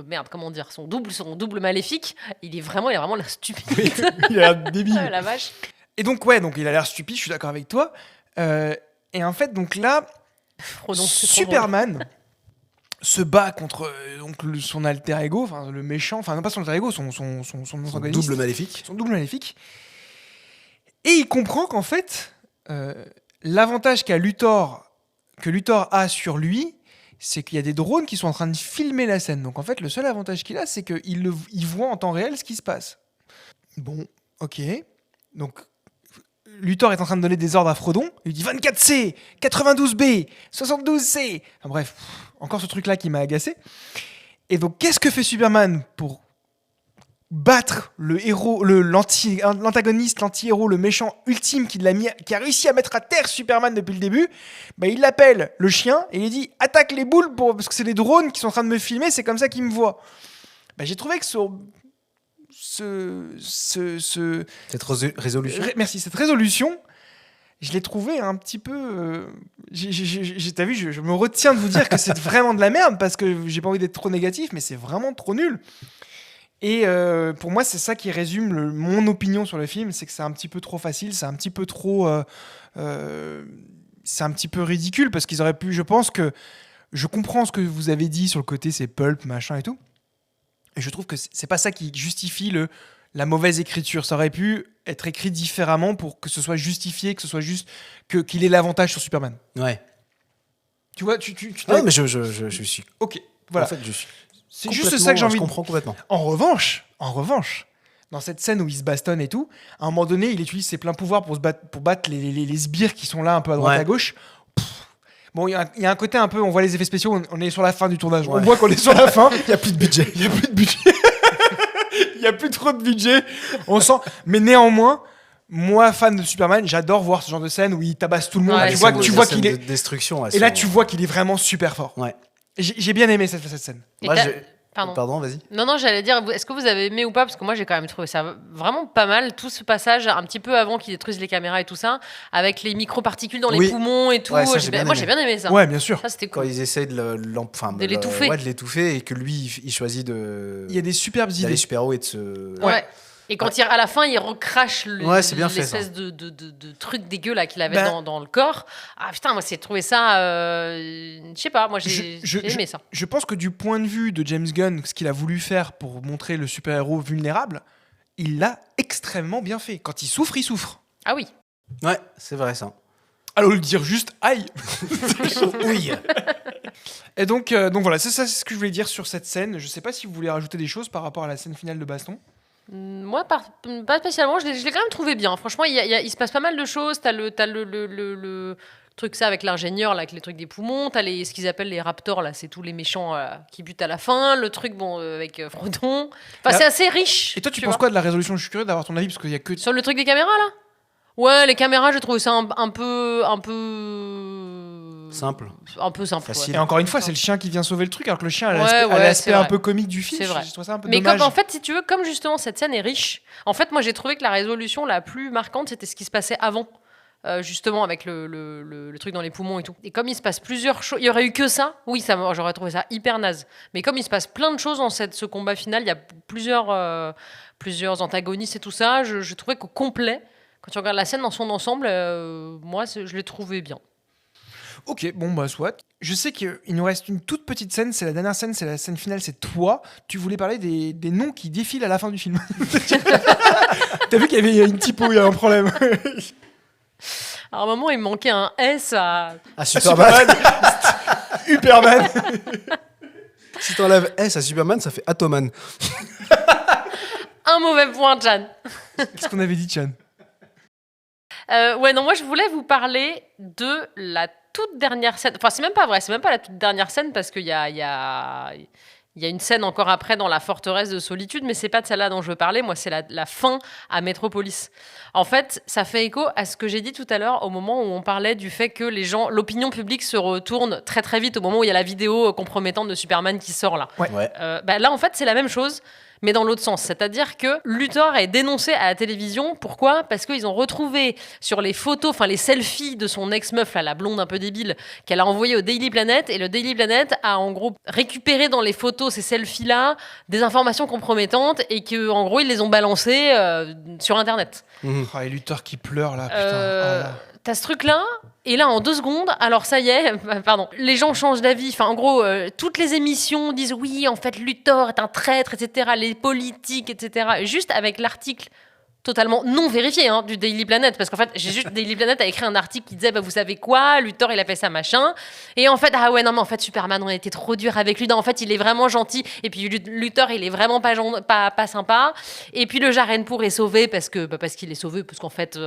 merde, comment dire, son double maléfique, il a vraiment l'air stupide. Il a l'air débile. La vache. Et donc, ouais, donc il a l'air stupide, je suis d'accord avec toi. Et en fait, donc là, Frodon, c'est trop drôle. Superman se bat contre son alter ego, enfin le méchant, enfin non pas son alter ego, son antagoniste, Double maléfique. son double maléfique. Et il comprend qu'en fait, l'avantage que Luthor a sur lui, c'est qu'il y a des drones qui sont en train de filmer la scène. Donc en fait, le seul avantage qu'il a, c'est qu'il voit en temps réel ce qui se passe. Bon, ok. Donc Luthor est en train de donner des ordres à Frodon. Il lui dit 24C, 92B, 72C. Enfin bref, encore ce truc-là qui m'a agacé. Et donc, qu'est-ce que fait Superman pour battre le héros, l'antagoniste, l'anti-héros, le méchant ultime qui a réussi à mettre à terre Superman depuis le début? Bah, il l'appelle le chien et il dit attaque les boules parce que c'est les drones qui sont en train de me filmer, c'est comme ça qu'ils me voient. Bah, j'ai trouvé que Cette résolution. Merci, cette résolution, je l'ai trouvée un petit peu. T'as vu, je me retiens de vous dire que c'est vraiment de la merde parce que j'ai pas envie d'être trop négatif, mais c'est vraiment trop nul. Et pour moi, c'est ça qui résume mon opinion sur le film, c'est que c'est un petit peu trop facile, c'est un petit peu trop. C'est un petit peu ridicule parce qu'ils auraient pu. Je pense que. Je comprends ce que vous avez dit sur le côté, c'est pulp, machin et tout. Et je trouve que c'est pas ça qui justifie la mauvaise écriture. Ça aurait pu être écrit différemment pour que ce soit justifié, que ce soit juste qu'il ait l'avantage sur Superman. Ouais. Tu vois, Non, mais je suis. Ok, voilà. En fait, je suis. C'est juste ça que j'ai envie Je comprends complètement. En revanche, dans cette scène où il se bastonne et tout, à un moment donné, il utilise ses pleins pouvoirs pour battre les sbires qui sont là un peu à droite à gauche. Bon, il y a un côté un peu, on voit les effets spéciaux, on est sur la fin du tournage. Ouais. On voit qu'on est sur la fin. Il n'y a plus de budget. Il n'y a plus trop de budget. On sent. Mais néanmoins, moi, fan de Superman, j'adore voir ce genre de scène où il tabasse tout le monde. Ouais, tu vois qu'il est. Destruction. Et là, tu vois qu'il est vraiment super fort. Ouais. J'ai bien aimé cette scène. Moi, Pardon, vas-y. Non, j'allais dire, est-ce que vous avez aimé ou pas? Parce que moi, j'ai quand même trouvé ça vraiment pas mal, tout ce passage, un petit peu avant qu'ils détruisent les caméras et tout ça, avec les micro-particules dans les poumons et tout. Ouais, ça, j'ai bien aimé ça. Ouais, bien sûr. Ça, c'était Quand cool. ils essayent de l'étouffer. Ouais, de l'étouffer et que lui, il choisit de. Il y a des superbes idées. Les super-héros et de se. Ouais. Et quand à la fin, il recrache c'est bien fait, l'espèce de truc dégueu là qu'il avait dans le corps. Ah putain, moi, j'ai trouvé ça. Je sais pas, moi, j'ai aimé ça. Je pense que du point de vue de James Gunn, ce qu'il a voulu faire pour montrer le super-héros vulnérable, il l'a extrêmement bien fait. Quand il souffre, il souffre. Ah oui. Ouais, c'est vrai ça. Alors le dire juste aïe. Oui. Et donc voilà, c'est ce que je voulais dire sur cette scène. Je sais pas si vous voulez rajouter des choses par rapport à la scène finale de baston. Moi, pas spécialement. Je l'ai quand même trouvé bien. Franchement, il se passe pas mal de choses. T'as le truc ça avec l'ingénieur, là, avec les trucs des poumons. T'as ce qu'ils appellent les raptors, là, c'est tous les méchants qui butent à la fin. Le truc, avec Frodon. Enfin, c'est assez riche. Et toi, tu penses quoi de la résolution? Je suis curieux d'avoir ton avis parce qu'il y a que. Sur le truc des caméras, là? Ouais, les caméras, j'ai trouvé ça un peu simple. Un peu simple. Facile. Et encore une fois, c'est le chien qui vient sauver le truc, alors que le chien a Ouais, l'aspect c'est un vrai. peu comique du film. C'est vrai. Je trouve ça un peu Mais dommage. en fait, si tu veux, comme justement cette scène est riche, en fait, moi j'ai trouvé que la résolution la plus marquante, c'était ce qui se passait avant. Justement avec le truc dans les poumons et tout. Et comme il se passe plusieurs choses, il y aurait eu que ça, oui, j'aurais trouvé ça hyper naze. Mais comme il se passe plein de choses dans ce combat final, il y a plusieurs antagonistes et tout ça, je trouvais qu'au complet, quand tu regardes la scène dans son ensemble, moi je l'ai trouvé bien. Ok, bon bah soit. Je sais qu'il nous reste une toute petite scène, c'est la dernière scène, c'est la scène finale, c'est toi. Tu voulais parler des noms qui défilent à la fin du film. T'as vu qu'il y avait une typo, il y a un problème. À un moment, il me manquait un S à Superman. Superman. Si t'enlèves S à Superman, ça fait Atoman. un mauvais point, Jan. Qu'est-ce qu'on avait dit, Chan? Ouais, non, moi je voulais vous parler de la toute dernière scène. Enfin, c'est même pas vrai, c'est même pas la toute dernière scène parce qu'il y a une scène encore après dans la forteresse de solitude, mais c'est pas de celle-là dont je veux parler. Moi, c'est la fin à Metropolis. En fait, ça fait écho à ce que j'ai dit tout à l'heure au moment où on parlait du fait que l'opinion publique se retourne très très vite au moment où il y a la vidéo compromettante de Superman qui sort là. Ouais. Ouais. Là, en fait, c'est la même chose. mais dans l'autre sens. C'est-à-dire que Luthor est dénoncé à la télévision. Pourquoi ? Parce qu'ils ont retrouvé sur les photos, enfin les selfies de son ex-meuf, là, la blonde un peu débile, qu'elle a envoyé au Daily Planet. Et le Daily Planet a en gros récupéré dans les photos, ces selfies-là, des informations compromettantes et qu'en gros, ils les ont balancées sur Internet. Oh, et Luthor qui pleure là, putain. Oh là. T'as ce truc-là, et là, en 2 secondes, alors ça y est, pardon, les gens changent d'avis. Enfin, en gros, toutes les émissions disent oui, en fait, Luthor est un traître, etc. Les politiques, etc. Et juste avec l'article totalement non vérifié du Daily Planet, parce qu'en fait, j'ai juste Daily Planet a écrit un article qui disait vous savez quoi, Luthor il a fait ça machin, et en fait ah ouais non mais en fait Superman on a été trop dur avec lui, non en fait il est vraiment gentil, et puis Luthor il est vraiment pas sympa, et puis le Jarenpour est sauvé parce qu'il est sauvé parce qu'en fait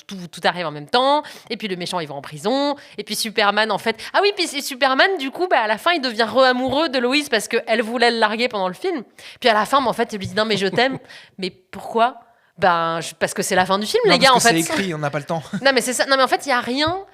tout arrive en même temps, et puis le méchant il va en prison, et puis Superman en fait ah oui puis Superman du coup à la fin il devient re-amoureux de Lois parce qu'elle voulait le larguer pendant le film, puis à la fin en fait il lui dit non mais je t'aime, mais pourquoi? Parce que c'est la fin du film, non, les gars, en fait. C'est écrit, on n'a pas le temps. Non, mais c'est ça. Non, mais en fait, il y a rien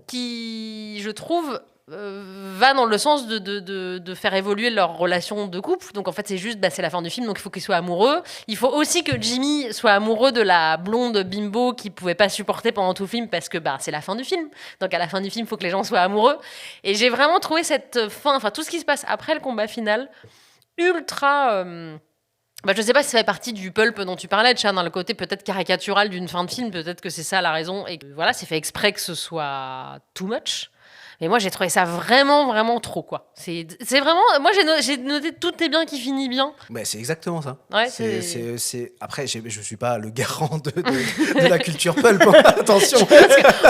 qui, je trouve, va dans le sens de faire évoluer leur relation de couple. Donc, en fait, c'est juste, c'est la fin du film, donc il faut qu'ils soient amoureux. Il faut aussi que Jimmy soit amoureux de la blonde bimbo qu'il pouvait pas supporter pendant tout le film parce que c'est la fin du film. Donc, à la fin du film, il faut que les gens soient amoureux. Et j'ai vraiment trouvé cette fin, enfin, tout ce qui se passe après le combat final, ultra. Je sais pas si ça fait partie du pulp dont tu parlais, Tchad, dans le côté peut-être caricatural d'une fin de film, peut-être que c'est ça la raison, et que voilà, c'est fait exprès que ce soit too much. Mais moi, j'ai trouvé ça vraiment, vraiment trop, quoi. C'est vraiment... Moi, j'ai noté tout est bien qui finit bien. C'est exactement ça. Ouais, Après, je suis pas le garant de la culture pulp, attention.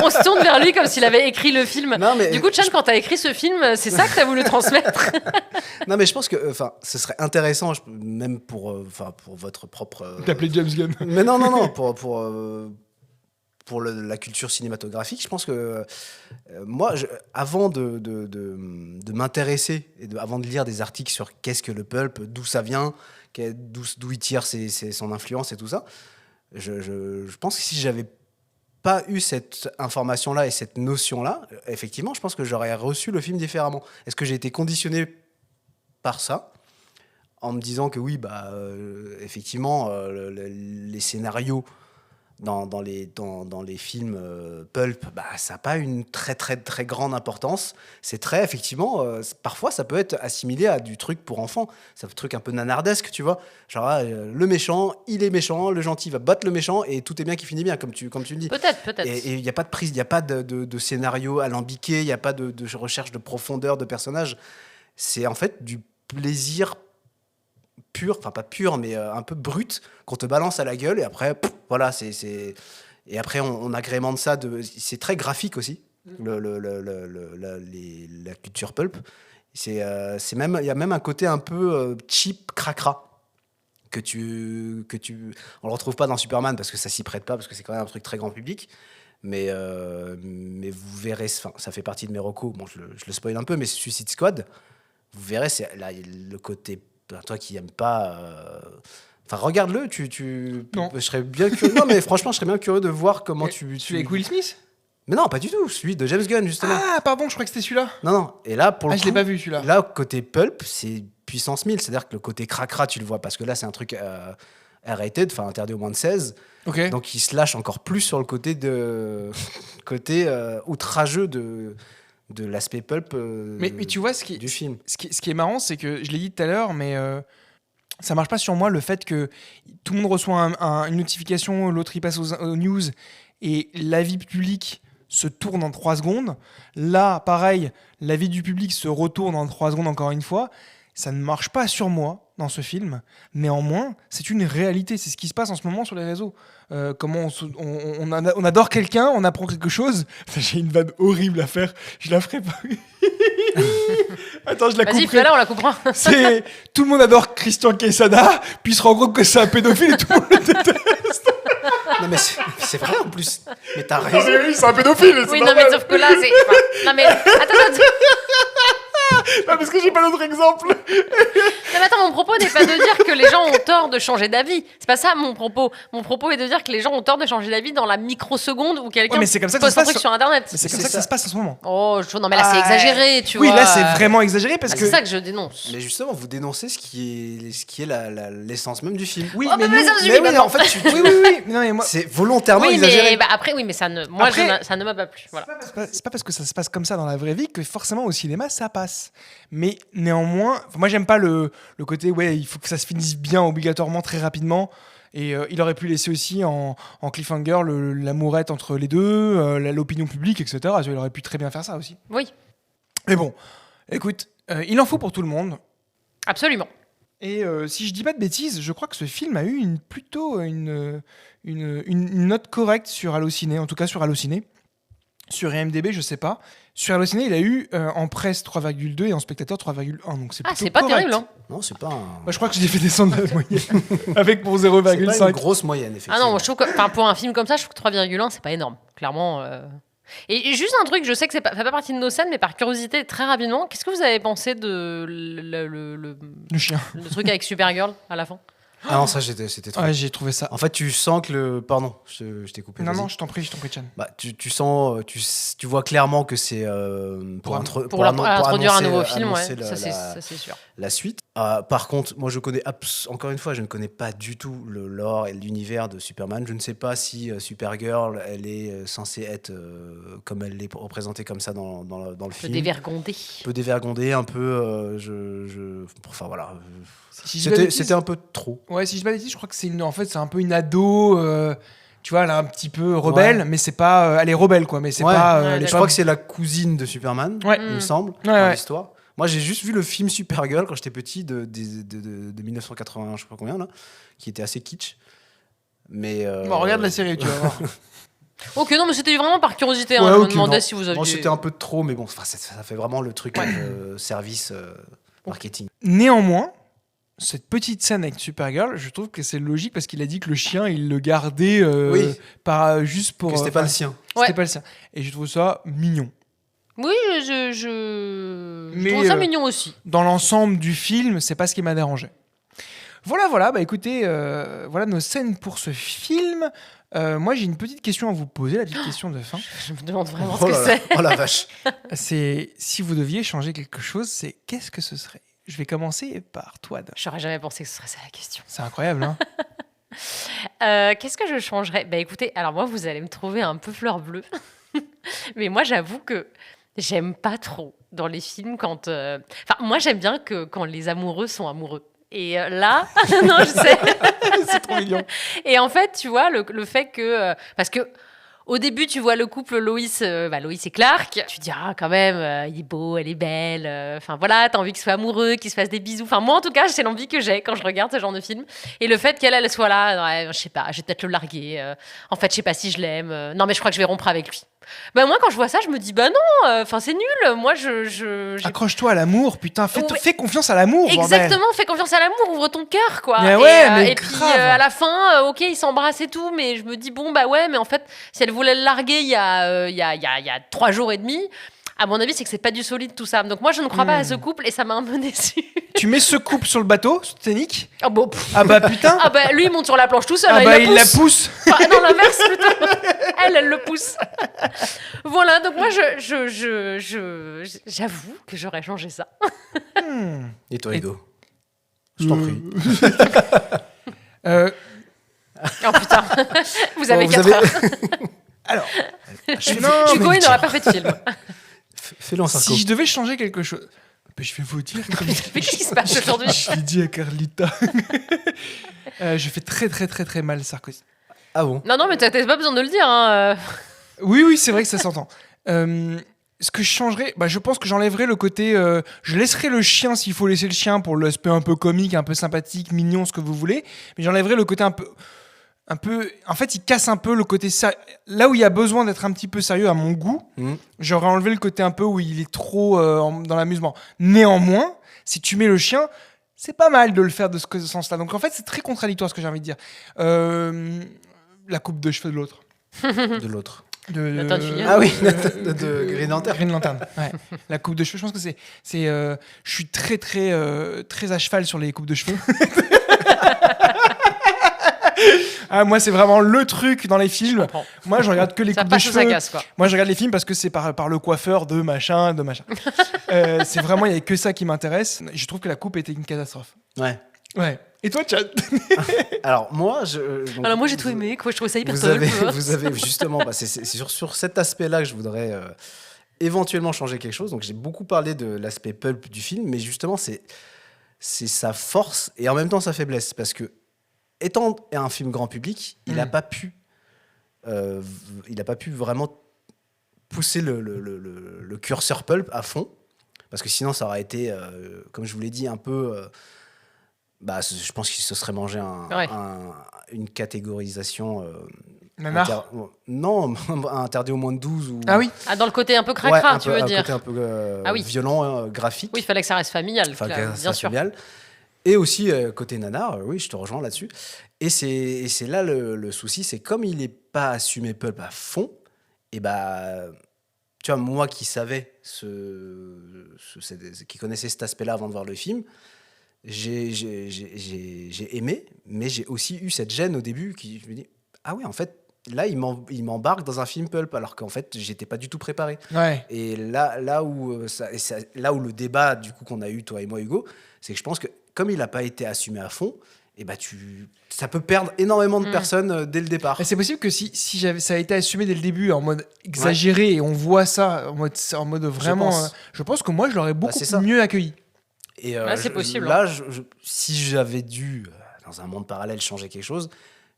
On se tourne vers lui comme s'il avait écrit le film. Non, mais... Du coup, Chan, quand t'as écrit ce film, c'est ça que t'as voulu transmettre? Non, mais je pense que ce serait intéressant, même pour votre propre... T'appelais James Gunn. Mais non, pour la culture cinématographique, je pense que moi, avant de m'intéresser et avant de lire des articles sur qu'est-ce que le pulp, d'où ça vient, d'où il tire son influence et tout ça, je pense que si j'avais pas eu cette information-là et cette notion-là, effectivement, je pense que j'aurais reçu le film différemment. Est-ce que j'ai été conditionné par ça, en me disant que oui, effectivement, les scénarios dans les films pulp, ça n'a pas une très très très grande importance. C'est très, effectivement, parfois ça peut être assimilé à du truc pour enfants. C'est un truc un peu nanardesque, tu vois. Genre, le méchant, il est méchant, le gentil va battre le méchant et tout est bien qui finit bien, comme tu le dis. Peut-être. Et il n'y a pas de prise, il n'y a pas de scénario alambiqué, il n'y a pas de recherche de profondeur de personnages. C'est en fait du plaisir pur, enfin pas pur, mais un peu brut, qu'on te balance à la gueule, et après, voilà, et après on agrémente ça, c'est très graphique aussi, la culture pulp. C'est même, il y a même un côté un peu cheap, cracra, que on le retrouve pas dans Superman, parce que ça s'y prête pas, parce que c'est quand même un truc très grand public, mais vous verrez, ça fait partie de mes recos, bon, je le spoil un peu, mais Suicide Squad, vous verrez, c'est là, le côté... Toi qui n'aimes pas... regarde-le, je serais bien curieux... Non, mais franchement, je serais bien curieux de voir comment tu... Tu es avec Will Smith ? Mais non, pas du tout, celui de James Gunn, justement. Ah, pardon, je crois que c'était celui-là. Non. Et là, pour le coup... je l'ai pas vu, celui-là. Là, côté pulp, c'est puissance 1000. C'est-à-dire que le côté cracra, tu le vois. Parce que là, c'est un truc rated, interdit au moins de 16. Okay. Donc, il se lâche encore plus sur le côté outrageux de l'aspect pulp mais tu vois, du film. Ce qui est marrant, c'est que, je l'ai dit tout à l'heure, mais ça marche pas sur moi, le fait que tout le monde reçoit une notification, l'autre il passe aux news, et l'avis public se tourne en 3 secondes. Là, pareil, l'avis du public se retourne en 3 secondes encore une fois. Ça ne marche pas sur moi dans ce film. Néanmoins, c'est une réalité. C'est ce qui se passe en ce moment sur les réseaux. Comment on adore quelqu'un, on apprend quelque chose. J'ai une vanne horrible à faire. Je la ferai pas. Attends, je la couperai. Vas-y, fais-la, on la coupera. C'est tout le monde adore Christian Quesada, puis se rend compte que c'est un pédophile et tout le monde le déteste. Non mais c'est vrai en plus. Mais t'as raison. Oui, c'est un pédophile. Oui, non mais sauf que là, c'est... non mais attends. parce que j'ai pas d'autre exemple. Non, mais attends, mon propos n'est pas de dire que les gens ont tort de changer d'avis. C'est pas ça mon propos. Mon propos est de dire que les gens ont tort de changer d'avis dans la microseconde où quelqu'un mais c'est comme ça que poste ça un se truc passe sur Internet. Mais c'est comme C'est ça que ça ça. se passe en ce moment. Oh, non, mais là, c'est exagéré, tu vois. Oui, là, c'est vraiment exagéré parce Ah, que. c'est ça que je dénonce. Mais justement, vous dénoncez ce qui est l'essence même du film. Oui, Oh, mais ça suffit mais oui, maintenant. en fait, oui, oui, oui. Non, mais moi. c'est volontairement Oui, exagéré. mais après, oui, mais ça ne, moi, Après- ça ne m'a pas plu. Voilà. C'est pas parce que ça se passe comme ça dans la vraie vie que forcément au cinéma ça passe. Mais néanmoins, moi j'aime pas le côté ouais, il faut que ça se finisse bien obligatoirement très rapidement. Et il aurait pu laisser aussi en cliffhanger l'amourette entre les deux, l'opinion publique, etc. Il aurait pu très bien faire ça aussi. Oui, Mais bon, écoute, il en faut pour tout le monde. absolument. Et si je dis pas de bêtises, je crois que ce film a eu plutôt une note correcte sur Allociné, en tout cas sur Allociné. Sur IMDb, je sais pas. Sur Allociné, il a eu en presse 3,2 et en spectateur 3,1. Donc c'est Ah, plutôt c'est pas correct. terrible, hein. Non, c'est pas un... Moi, je crois que je l'ai fait descendre la moyenne avec mon c'est pas une 0,5. grosse moyenne, effectivement. Ah non, moi, je trouve que, enfin, pour un film comme ça, je trouve que 3,1, c'est pas énorme. Clairement. Et juste un truc, je sais que ça fait pas partie de nos scènes, mais par curiosité, très rapidement, qu'est-ce que vous avez pensé de Le chien. le truc avec Supergirl à la fin? Ah non, ça, c'était trop. Ouais, j'ai trouvé ça. En fait, tu sens que le... Pardon, je t'ai coupé. Non, vas-y. non, je t'en prie, Chan. Bah, tu sens, tu vois clairement que c'est Pour introduire un annoncer- nouveau film, ouais, annoncer ça c'est sûr. la suite. Par contre, moi, encore une fois, je ne connais pas du tout le lore et l'univers de Superman. Je ne sais pas si Supergirl, elle est censée être comme elle est représentée comme ça dans le Le film. dévergondé. Un peu dévergondée, un peu. Enfin voilà. Si je dis pas de bêtises- C'était un peu trop. Ouais, si je dis pas de bêtises, je crois que en fait, c'est un peu une ado. Tu vois, elle est un petit peu rebelle, mais c'est pas. Elle est rebelle, quoi. Mais c'est Ouais. pas. Ouais, elle est Je pas- crois que c'est la cousine de Superman, Ouais. il me semble, Ouais, dans ouais. l'histoire. Moi, j'ai juste vu le film Supergirl quand j'étais petit de 1980, je sais pas combien, là, qui était assez kitsch. Mais. Bon, regarde la série, tu vas voir. Ok, non, mais c'était vraiment par curiosité. Ouais, Je me ok, demandais non. si vous aviez. Bon, c'était un peu trop, mais bon, enfin, ça fait vraiment le truc service marketing. Néanmoins, cette petite scène avec Supergirl, je trouve que c'est logique parce qu'il a dit que le chien, il le gardait Oui. juste pour. Que c'était pas le sien. C'était Ouais. pas le sien. Et je trouve ça mignon. Oui, je Mais, trouve ça mignon aussi. Dans l'ensemble du film, c'est pas ce qui m'a dérangé. Voilà, bah écoutez, voilà nos scènes pour ce film. Moi, j'ai une petite question à vous poser, la petite question de fin. Je me demande vraiment Oh ce que là là. c'est. Oh la vache. C'est si vous deviez changer quelque chose, c'est qu'est-ce que ce serait? Je vais commencer par toi, Dan. J'aurais jamais pensé que ce serait ça la question. C'est incroyable, hein? Qu'est-ce que je changerais? Bah écoutez, alors moi, vous allez me trouver un peu fleur bleue. Mais moi, j'avoue que j'aime pas trop dans les films quand... Enfin, moi, j'aime bien que quand les amoureux sont amoureux. Et là... non, je sais. C'est trop mignon. Et en fait, tu vois, le fait que... parce que au début, tu vois le couple Lois et Clark. Tu te dis, ah, quand même, il est beau, elle est belle. Enfin, voilà, t'as envie qu'ils soient amoureux, qu'ils se fassent des bisous. Enfin, moi, en tout cas, c'est l'envie que j'ai quand je regarde ce genre de film. Et le fait qu'elle soit là, ouais, je sais pas, je vais peut-être le larguer. En fait, je sais pas si je l'aime. Non, mais je crois que je vais rompre avec lui. Ben moi, quand je vois ça, je me dis, bah non, enfin, c'est nul. Moi, j'ai Accroche-toi à l'amour, putain, fais, Ouais. fais confiance à l'amour, bordel. Exactement, fais confiance à l'amour, ouvre ton cœur, quoi. Mais ouais, mais et puis grave. à la fin, ok, ils s'embrassent et tout, mais je me dis bon bah ouais, mais en fait, si elle voulait le larguer il y a 3 jours et demi, à mon avis, c'est que c'est pas du solide tout ça. Donc moi, je ne crois pas à ce couple et ça m'a un peu déçue. Tu mets ce couple sur le bateau, sur Titanic. Ah bon, pff. Ah bah putain. Ah bah lui, il monte sur la planche tout seul, Ah là, bah il il la la pousse. pousse. Enfin, non, l'inverse plutôt. Elle le pousse. Voilà, donc moi, j'avoue que j'aurais changé ça. Et toi, Et- Hugo? Je t'en prie. Oh putain, vous avez Bon, 4 heures. Alors, Non, Hugo, il n'aurait pas fait de film. Fais-le en Sarko. si je devais changer quelque chose, bah, je vais vous dire. Comme Mais qu'est-ce qui se passe aujourd'hui? je l'ai dit à Carlita. Je fais très très très très mal Sarkozy. Ah bon? Non, non, mais t'as pas besoin de le dire. Hein. Oui, c'est vrai que ça s'entend. Ce que je changerais, bah, je pense que j'enlèverais le côté. Je laisserai le chien s'il faut laisser le chien pour l'aspect un peu comique, un peu sympathique, mignon, ce que vous voulez. Mais j'enlèverais le côté un peu. En fait, il casse un peu le côté là où il y a besoin d'être un petit peu sérieux à mon goût. J'aurais enlevé le côté un peu où il est trop dans l'amusement. Néanmoins, si tu mets le chien, c'est pas mal de le faire de ce sens-là. Donc en fait, c'est très contradictoire ce que j'ai envie de dire. La coupe de cheveux de l'autre. De l'autre. Nathan Fillion. Ah oui, de Green Lantern. Green Lantern, ouais. La coupe de cheveux, je pense que c'est je suis très à cheval sur les coupes de cheveux. Ah, moi, c'est vraiment le truc dans les films. Moi, je regarde que les Ça coupes de passe ou ça cheveux. casse, quoi. Moi, je regarde les films parce que c'est par le coiffeur de machin. C'est vraiment, il n'y a que ça qui m'intéresse. Je trouve que la coupe était une catastrophe. Ouais. Ouais. Et toi, Chad? Alors moi, Alors moi j'ai tout aimé, quoi. Je trouvais ça hyper vous top. avez justement, c'est sur cet aspect-là que je voudrais éventuellement changer quelque chose. Donc j'ai beaucoup parlé de l'aspect pulp du film, mais justement c'est sa force et en même temps sa faiblesse, parce que étant un film grand public, il n'a pas pu vraiment pousser le curseur pulp à fond, parce que sinon ça aurait été, comme je vous l'ai dit, un peu... je pense qu'il se serait mangé une catégorisation... Nanar. Non, interdit au moins de 12. Ou... Ah oui. Ah, dans le côté un peu cracra, Ouais, tu veux dire. Un côté un peu violent, graphique. Oui, il fallait que ça reste familial, Enfin, clair, que ça bien reste sûr. familial. Et aussi, côté nanar, oui, je te rejoins là-dessus. Et c'est là le souci, c'est comme il n'est pas assumé pulp à fond, et tu vois, moi qui savais, qui connaissait cet aspect-là avant de voir le film, j'ai aimé, mais j'ai aussi eu cette gêne au début qui je me dis, ah oui, en fait, là, il m'embarque dans un film pulp, alors qu'en fait, j'étais pas du tout préparé. Ouais. Et là où le débat du coup qu'on a eu, toi et moi, Hugo, c'est que je pense que comme il n'a pas été assumé à fond, ça peut perdre énormément de personnes dès le départ. Et c'est possible que si ça a été assumé dès le début en mode exagéré et on voit ça en mode vraiment... Je pense que moi, je l'aurais beaucoup mieux accueilli. Et c'est possible. Là, si j'avais dû, dans un monde parallèle, changer quelque chose,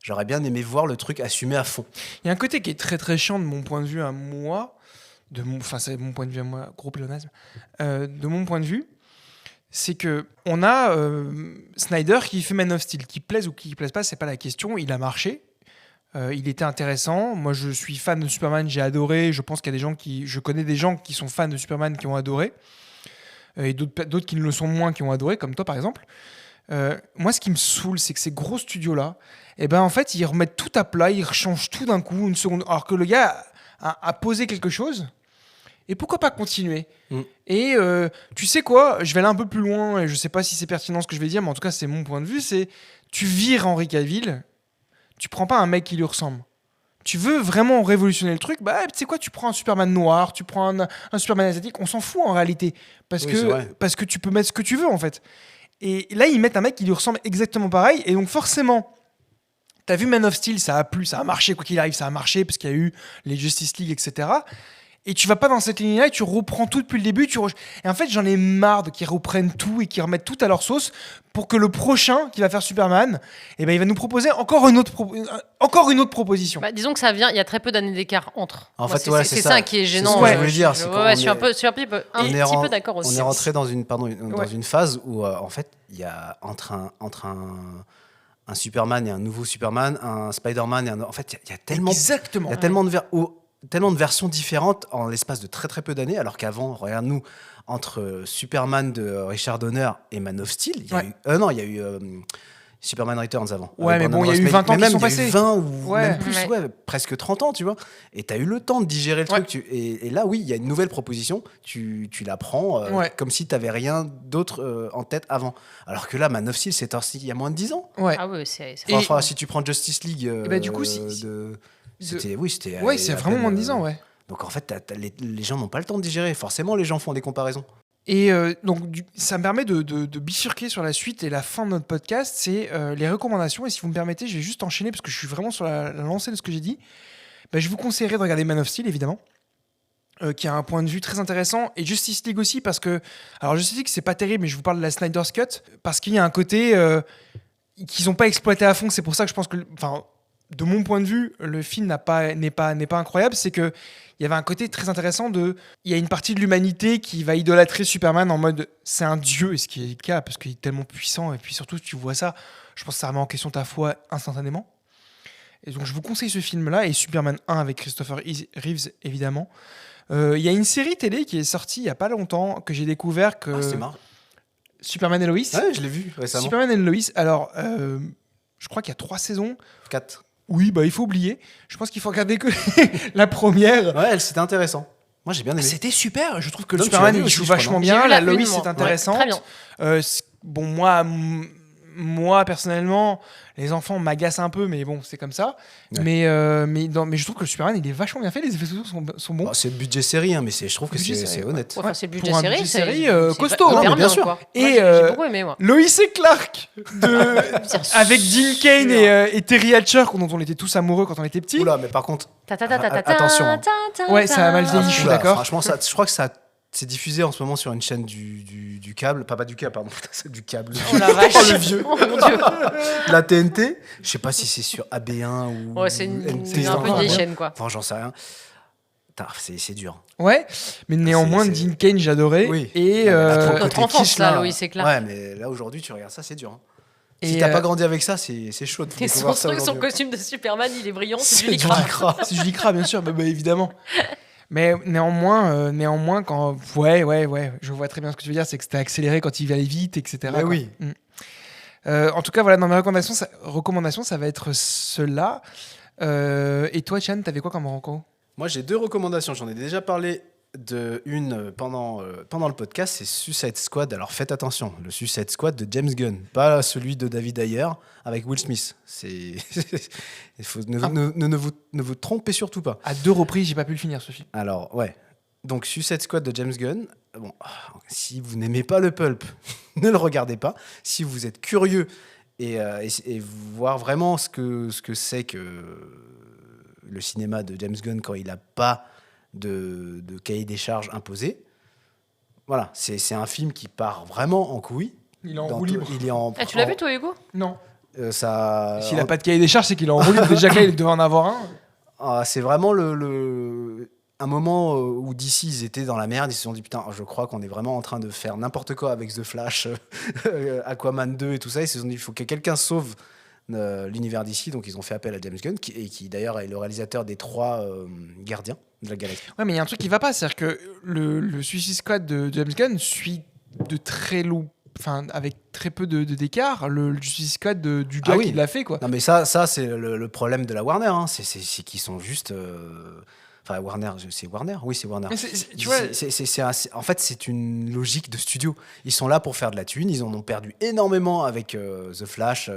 j'aurais bien aimé voir le truc assumé à fond. Il y a un côté qui est très très chiant de mon point de vue à moi, c'est mon point de vue à moi, gros pléonasme, de mon point de vue, c'est que on a Snyder qui fait Man of Steel, qui plaise ou qui plaise pas, c'est pas la question, il a marché. Il était intéressant. Moi, je suis fan de Superman, j'ai adoré. Je pense qu'il y a des gens je connais des gens qui sont fans de Superman qui ont adoré. Et d'autres qui ne le sont moins, qui ont adoré, comme toi par exemple. Moi, ce qui me saoule, c'est que ces gros studios-là, en fait, ils remettent tout à plat, ils changent tout d'un coup, une seconde, alors que le gars a posé quelque chose. Et pourquoi pas continuer ? Et tu sais quoi ? Je vais aller un peu plus loin, et je sais pas si c'est pertinent ce que je vais dire, mais en tout cas, c'est mon point de vue, c'est tu vires Henry Cavill, tu prends pas un mec qui lui ressemble. Tu veux vraiment révolutionner le truc, tu sais quoi, tu prends un Superman noir, tu prends un Superman asiatique, on s'en fout en réalité, parce que tu peux mettre ce que tu veux en fait. Et là, ils mettent un mec qui lui ressemble exactement pareil, et donc forcément, t'as vu Man of Steel, ça a plu, ça a marché, quoi qu'il arrive, ça a marché, parce qu'il y a eu les Justice League, etc. Et tu vas pas dans cette ligne-là et tu reprends tout depuis le début. Et en fait, j'en ai marre qu'ils reprennent tout et qu'ils remettent tout à leur sauce pour que le prochain qui va faire Superman, il va nous proposer encore une autre proposition. Disons que ça vient, il y a très peu d'années d'écart entre. En fait, c'est ça qui est gênant. C'est ce que je voulais dire. Je suis un petit peu d'accord aussi. On est rentré dans une phase où, en fait, il y a entre un Superman et un nouveau Superman, un Spider-Man en fait, il y a tellement... Exactement. Il y a tellement de versions différentes en l'espace de très très peu d'années, alors qu'avant, regarde-nous, entre Superman de Richard Donner et Man of Steel, il y a eu Superman Returns avant. Ouais, mais bon, il y a eu 20 ans qui sont passés. Il y a eu 20 ou même plus, presque 30 ans, tu vois. Et tu as eu le temps de digérer le truc. Et là, oui, il y a une nouvelle proposition, tu la prends comme si tu n'avais rien d'autre en tête avant. Alors que là, Man of Steel, c'est sorti il y a moins de 10 ans. Ouais. Ah ouais, c'est... Enfin, si tu prends Justice League... du coup, c'était c'est vraiment moins de 10 ans, ouais. Donc en fait, les gens n'ont pas le temps de digérer. Forcément, les gens font des comparaisons. Et donc, ça me permet de bifurquer sur la suite et la fin de notre podcast. C'est les recommandations. Et si vous me permettez, je vais juste enchaîner parce que je suis vraiment sur la lancée de ce que j'ai dit. Je vous conseillerais de regarder Man of Steel, évidemment, qui a un point de vue très intéressant. Et Justice League aussi, parce que... Alors, Justice League, c'est pas terrible, mais je vous parle de la Snyder's Cut, parce qu'il y a un côté qu'ils n'ont pas exploité à fond. C'est pour ça que je pense que... de mon point de vue, le film n'est pas incroyable, c'est que il y avait un côté très intéressant il y a une partie de l'humanité qui va idolâtrer Superman en mode c'est un dieu, et ce qui est le cas parce qu'il est tellement puissant, et puis surtout tu vois ça, je pense que ça remet en question ta foi instantanément. Et donc je vous conseille ce film-là et Superman 1 avec Christopher Reeves évidemment. Il y a une série télé qui est sortie il y a pas longtemps que j'ai découvert que c'est marrant. Superman et Lois. Ouais, je l'ai vu récemment. Superman et Lois. Alors je crois qu'il y a 3 saisons. 4. oui, bah il faut oublier. Je pense qu'il faut regarder que la première. Ouais, c'était intéressant. Moi, j'ai bien aimé. C'était super. Je trouve que le Donc, tu Superman l'as vu il aussi, joue je crois, vachement non bien. J'ai vu La la Lois une, c'est moi. intéressante. Très bien. Bon, moi personnellement, les enfants m'agacent un peu, mais bon, c'est comme ça. Ouais. Mais je trouve que le Superman il est vachement bien fait. Les effets spéciaux sont bons. Bon, c'est le budget série, hein, mais je trouve que Budget c'est série, honnête. Ouais, enfin, c'est le budget Pour un série. budget c'est- série, c'est costaud, hyper hein. Non, mais bien sûr. quoi. Et, Moi, j'ai beaucoup aimé, moi. Lois et Clark avec Dean Cain et Terry Hatcher dont on était tous amoureux quand on était petits. Oula, mais par contre, Ta-ta-ta-ta-ta-ta, attention, hein. ta-ta-ta-ta. Ouais, ça a mal vieilli, je suis oula, d'accord. Franchement, je crois que ça c'est diffusé en ce moment sur une chaîne du câble, pas du câble, pardon, c'est du câble. Oh la vache. Oh, le vieux. Oh mon dieu. La TNT, je sais pas si c'est sur AB1 ou Ouais, c'est un NT, peu une vieille chaîne, quoi. Enfin, j'en sais rien. Putain, c'est dur. Ouais, mais néanmoins, c'est- Dean Cain, j'adorais. Oui. Et, Non, mais là, ton Notre côté enfance, quiche, là, Lois et Clark. Ouais, mais là aujourd'hui, tu regardes ça, c'est dur. Hein. Si Et, t'as pas grandi avec ça, c'est chaud de Et découvrir son ça aujourd'hui. costume de Superman, il est brillant, c'est C'est Julie du Cra. Cra. c'est Julie Cra, bien sûr, bah, évidemment. Mais néanmoins, quand ouais, je vois très bien ce que tu veux dire, c'est que c'était accéléré quand il allait vite, etc. Mais quoi. oui. En tout cas, voilà, dans mes recommandations, ça va être cela. Et toi, Chan, t'avais quoi comme reco? Moi, j'ai 2 recommandations. J'en ai déjà parlé de une pendant le podcast, c'est Suicide Squad. Alors faites attention, le Suicide Squad de James Gunn, pas celui de David Ayer avec Will Smith. Ne vous trompez surtout pas. À 2 reprises, j'ai pas pu le finir, ce film. Alors, ouais. Donc, Suicide Squad de James Gunn. Bon, si vous n'aimez pas le pulp, ne le regardez pas. Si vous êtes curieux et voir vraiment ce que c'est que le cinéma de James Gunn quand il n'a pas de cahier des charges imposé, voilà, c'est un film qui part vraiment en couille. Il est en Dans roue tout- libre. Il est en. Ah, tu l'as vu, toi, Hugo? Non. Ça. S'il a pas de cahier des charges, c'est qu'il est en roue libre. Déjà que là, il devait en avoir un. C'est vraiment un moment où DC ils étaient dans la merde, ils se sont dit putain, je crois qu'on est vraiment en train de faire n'importe quoi avec The Flash, Aquaman 2 et tout ça. Ils se sont dit il faut que quelqu'un sauve l'univers DC, donc ils ont fait appel à James Gunn qui d'ailleurs est le réalisateur des 3 Gardiens de la Galaxie. Ouais, mais il y a un truc qui va pas, c'est-à-dire que le Suicide Squad de James Gunn suit de très low, enfin avec très peu d'écart, le Suicide Squad du gars Ah oui. qui l'a fait, quoi. Non mais ça c'est le problème de la Warner, hein. c'est qu'ils sont juste. Enfin, Warner, c'est Warner? Oui, c'est Warner. Mais tu vois, En fait, c'est une logique de studio. Ils sont là pour faire de la thune. Ils en ont perdu énormément avec The Flash,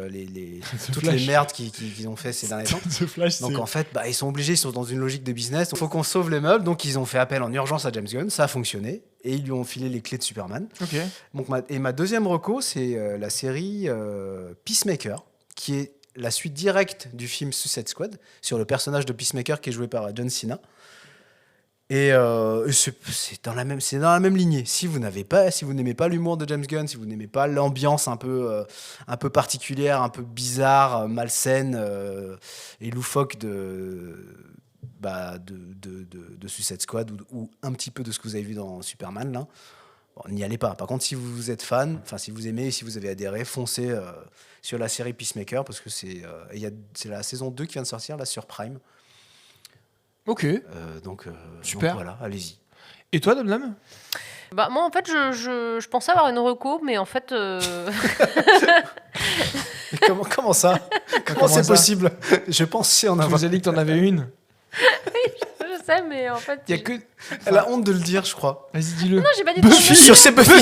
toutes Flash. les merdes qu'ils ont fait ces derniers temps. The Flash, Donc en fait, ils sont obligés, ils sont dans une logique de business. Il faut qu'on sauve les meubles. Donc ils ont fait appel en urgence à James Gunn. Ça a fonctionné. Et ils lui ont filé les clés de Superman. Ok. Donc, ma deuxième reco, c'est la série Peacemaker, qui est la suite directe du film Suicide Squad, sur le personnage de Peacemaker qui est joué par John Cena. Et c'est dans la même lignée. Si vous n'aimez pas l'humour de James Gunn, si vous n'aimez pas l'ambiance un peu particulière, un peu bizarre, malsaine et loufoque de Suicide Squad ou un petit peu de ce que vous avez vu dans Superman, là, bon, n'y allez pas. Par contre, si vous êtes fan, si vous aimez, si vous avez adhéré, foncez sur la série Peacemaker parce que c'est la saison 2 qui vient de sortir là sur Prime. Ok. Donc Super. voilà, allez-y. Et toi, Domnam? Bah, moi, en fait, je pensais avoir une reco, mais en fait. Mais comment ça? Comment c'est ça possible? Je pensais en Tu avoir. nous as dit que t'en avais une. Je sais, mais en fait. Il y a que. Elle a honte de le dire, je crois. Vas-y, dis-le. Non, j'ai pas dit Buffy sur ses Buffy.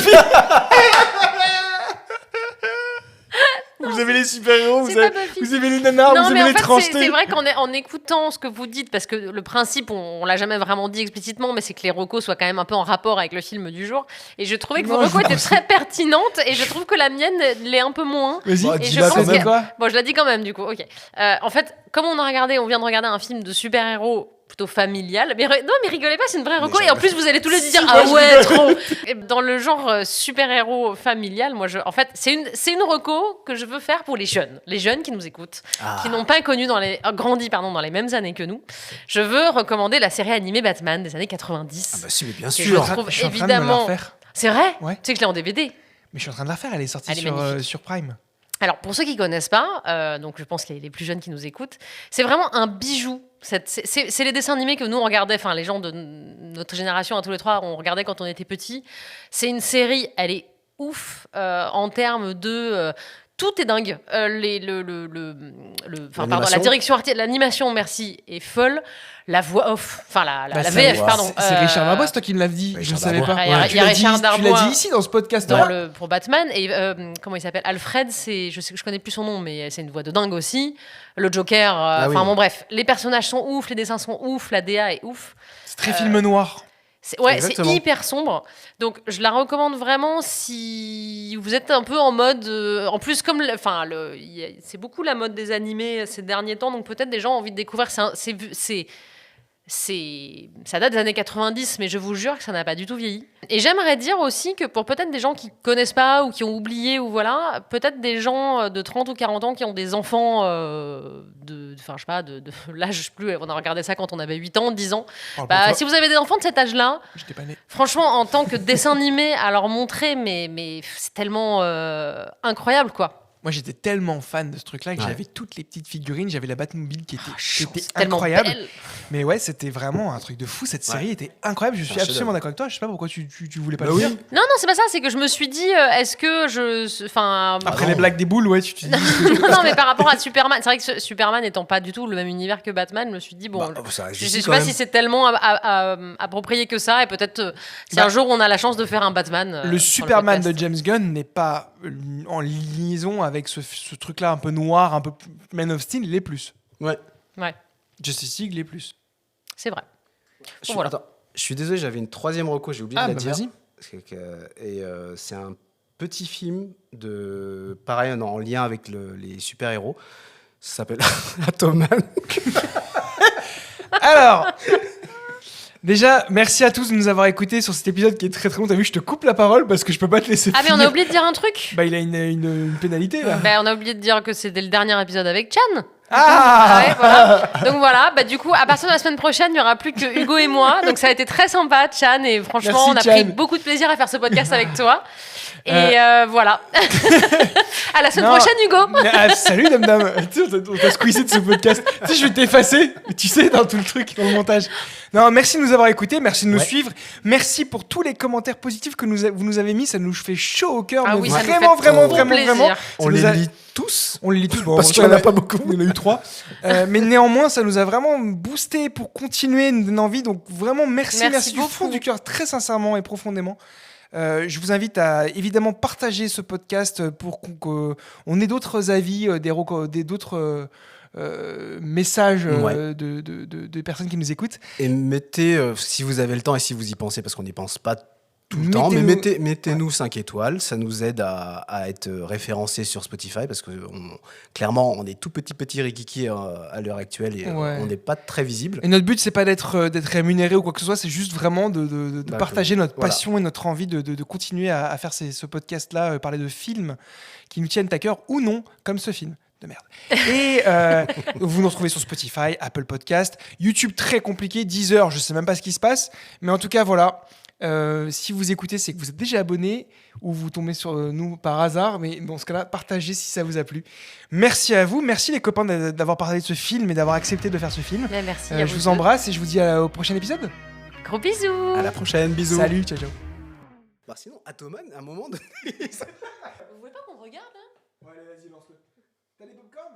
Vous avez les super-héros, C'est pas Buffy. vous avez les nanars, Non, vous mais avez en les fait, tranchetés. c'est vrai qu'en écoutant ce que vous dites, parce que le principe, on l'a jamais vraiment dit explicitement, mais c'est que les recos soient quand même un peu en rapport avec le film du jour. Et je trouvais que vos Non, recos je étaient pense- très pertinentes, et je trouve que la mienne l'est un peu moins. Vas-y, Bah, Et dis-la je quand pense même. que- quoi. Bon, je la dis quand même, du coup, ok. En fait, comme on vient de regarder un film de super-héros plutôt familial, mais non, mais rigolez pas, c'est une vraie reco, Mais et en plus, vous allez tous les dire, moi, ah je ouais, trop. Et dans le genre super-héros familial, moi, en fait, c'est une reco que je veux faire pour les jeunes qui nous écoutent, qui n'ont pas grandi dans les mêmes années que nous. Je veux recommander la série animée Batman des années 90. Ah bah si, mais bien Et sûr. je trouve Je suis en train de me la évidemment. refaire. C'est vrai? Ouais. Tu sais que je l'ai en DVD. Mais je suis en train de la faire, elle est sortie Elle est magnifique. sur Prime. Alors, pour ceux qui connaissent pas, donc je pense les plus jeunes qui nous écoutent, c'est vraiment un bijou. C'est les dessins animés que nous on regardait, enfin les gens de notre génération à tous les trois, on regardait quand on était petits. C'est une série, elle est ouf en termes de tout est dingue. Pardon, la L'animation. direction artistique, l'animation, merci, est folle. La voix off, enfin la Bah, VF, pardon. C'est Richard Darbois, c'est toi qui me l'as dit. Je ne Richard savais pas. Darbois. Il y a Tu l'as Richard dit- Tu Darbois l'as dit ici dans ce podcast. pour Batman. Et comment il s'appelle, Alfred, je connais plus son nom, mais c'est une voix de dingue aussi. Le Joker, oui. enfin bon bref, les personnages sont ouf, les dessins sont ouf, la DA est ouf. C'est très film noir. C'est Exactement. hyper sombre. Donc, je la recommande vraiment si vous êtes un peu en mode. En plus, comme. C'est beaucoup la mode des animés ces derniers temps. Donc, peut-être des gens ont envie de découvrir. Ça date des années 90, mais je vous jure que ça n'a pas du tout vieilli. Et j'aimerais dire aussi que pour peut-être des gens qui connaissent pas ou qui ont oublié ou voilà, peut-être des gens de 30 ou 40 ans qui ont des enfants de l'âge, je sais plus, on a regardé ça quand on avait 8 ans, 10 ans. Si vous avez des enfants de cet âge-là, J'étais pas né. franchement, en tant que dessin animé, à leur montrer, mais c'est tellement incroyable, quoi. Moi, j'étais tellement fan de ce truc-là que Ouais. j'avais toutes les petites figurines. J'avais la Batmobile qui était C'est tellement incroyable. belle. Mais ouais, c'était vraiment un truc de fou. Cette série était incroyable. Je suis un absolument chef-d'œuvre. d'accord avec toi. Je sais pas pourquoi tu voulais pas Bah le oui. dire. Non, c'est pas ça, c'est que je me suis dit, est-ce que je. Enfin. Après non. les blagues des boules, ouais, tu te dis. non, mais par rapport à Superman, c'est vrai que Superman étant pas du tout le même univers que Batman, je me suis dit, bon. Ça Je existe sais quand pas même. si c'est tellement approprié que ça, et peut-être si Bah, un jour on a la chance de faire un Batman. Le Superman de podcast. James Gunn n'est pas en liaison avec ce truc-là un peu noir, un peu Man of Steel, les plus. Ouais. Ouais, Justice League, les plus. c'est vrai. Voilà. Attends, je suis désolé, j'avais une troisième reco, j'ai oublié de la dire. vas-y. C'est un petit film pareil, en lien avec les super-héros. Ça s'appelle Atoman. Alors, déjà, merci à tous de nous avoir écoutés sur cet épisode qui est très très long. T'as vu, je te coupe la parole parce que je peux pas te laisser Ah, mais on a finir. oublié de dire un truc. Bah, il a une pénalité là. On a oublié de dire que c'était le dernier épisode avec Chan. Ah Ouais, voilà. Donc voilà, du coup, à partir de la semaine prochaine, il n'y aura plus que Hugo et moi. Donc ça a été très sympa, Chan. Et franchement, Merci, on a pris Chan. beaucoup de plaisir à faire ce podcast avec toi. Et voilà. À la semaine Non. prochaine, Hugo. Salut Dame Dame. Tu sais, on t'a squeezé de ce podcast. Tu sais, je vais t'effacer, tu sais, dans tout le truc, dans le montage. Non, merci de nous avoir écoutés, merci de nous Ouais. suivre. Merci pour tous les commentaires positifs que vous nous avez mis. Ça nous fait chaud au cœur. Ah mais oui, ça nous vraiment, fait vraiment, trop vraiment, plaisir. vraiment. On Ça les nous a- lit tous. On les lit tous. Bon, Parce qu'il y en a pas beaucoup. Il y en a eu 3. Mais néanmoins, ça nous a vraiment boosté pour continuer, nous donner envie. Donc vraiment, merci du fond beaucoup. du cœur, très sincèrement et profondément. Je vous invite à évidemment partager ce podcast pour qu'on ait d'autres avis, d'autres messages Ouais. de personnes qui nous écoutent. Et mettez, si vous avez le temps et si vous y pensez, parce qu'on n'y pense pas tout le temps, mais mettez-nous 5 étoiles. Ça nous aide à être référencés sur Spotify parce que clairement, on est tout petit rikiki à l'heure actuelle et Ouais. on n'est pas très visible. Et notre but, c'est pas d'être rémunéré ou quoi que ce soit, c'est juste vraiment de Bah, partager notre voilà. passion et notre envie de continuer à faire ce podcast-là, parler de films qui nous tiennent à cœur ou non, comme ce film de merde. Et vous nous retrouvez sur Spotify, Apple Podcast, YouTube très compliqué, Deezer, je sais même pas ce qui se passe, mais en tout cas, voilà. Si vous écoutez, c'est que vous êtes déjà abonné ou vous tombez sur nous par hasard, mais dans ce cas-là, partagez si ça vous a plu. Merci à vous, merci les copains d'avoir parlé de ce film et d'avoir accepté de faire ce film. Mais merci. Je vous embrasse et je vous dis au prochain épisode. Gros bisous. À la prochaine, bisous. Salut, ciao ciao. Bah, sinon, Atoman, à un moment donné. Vous voulez pas qu'on regarde Allez, vas-y, lance-le. T'as des popcorn ?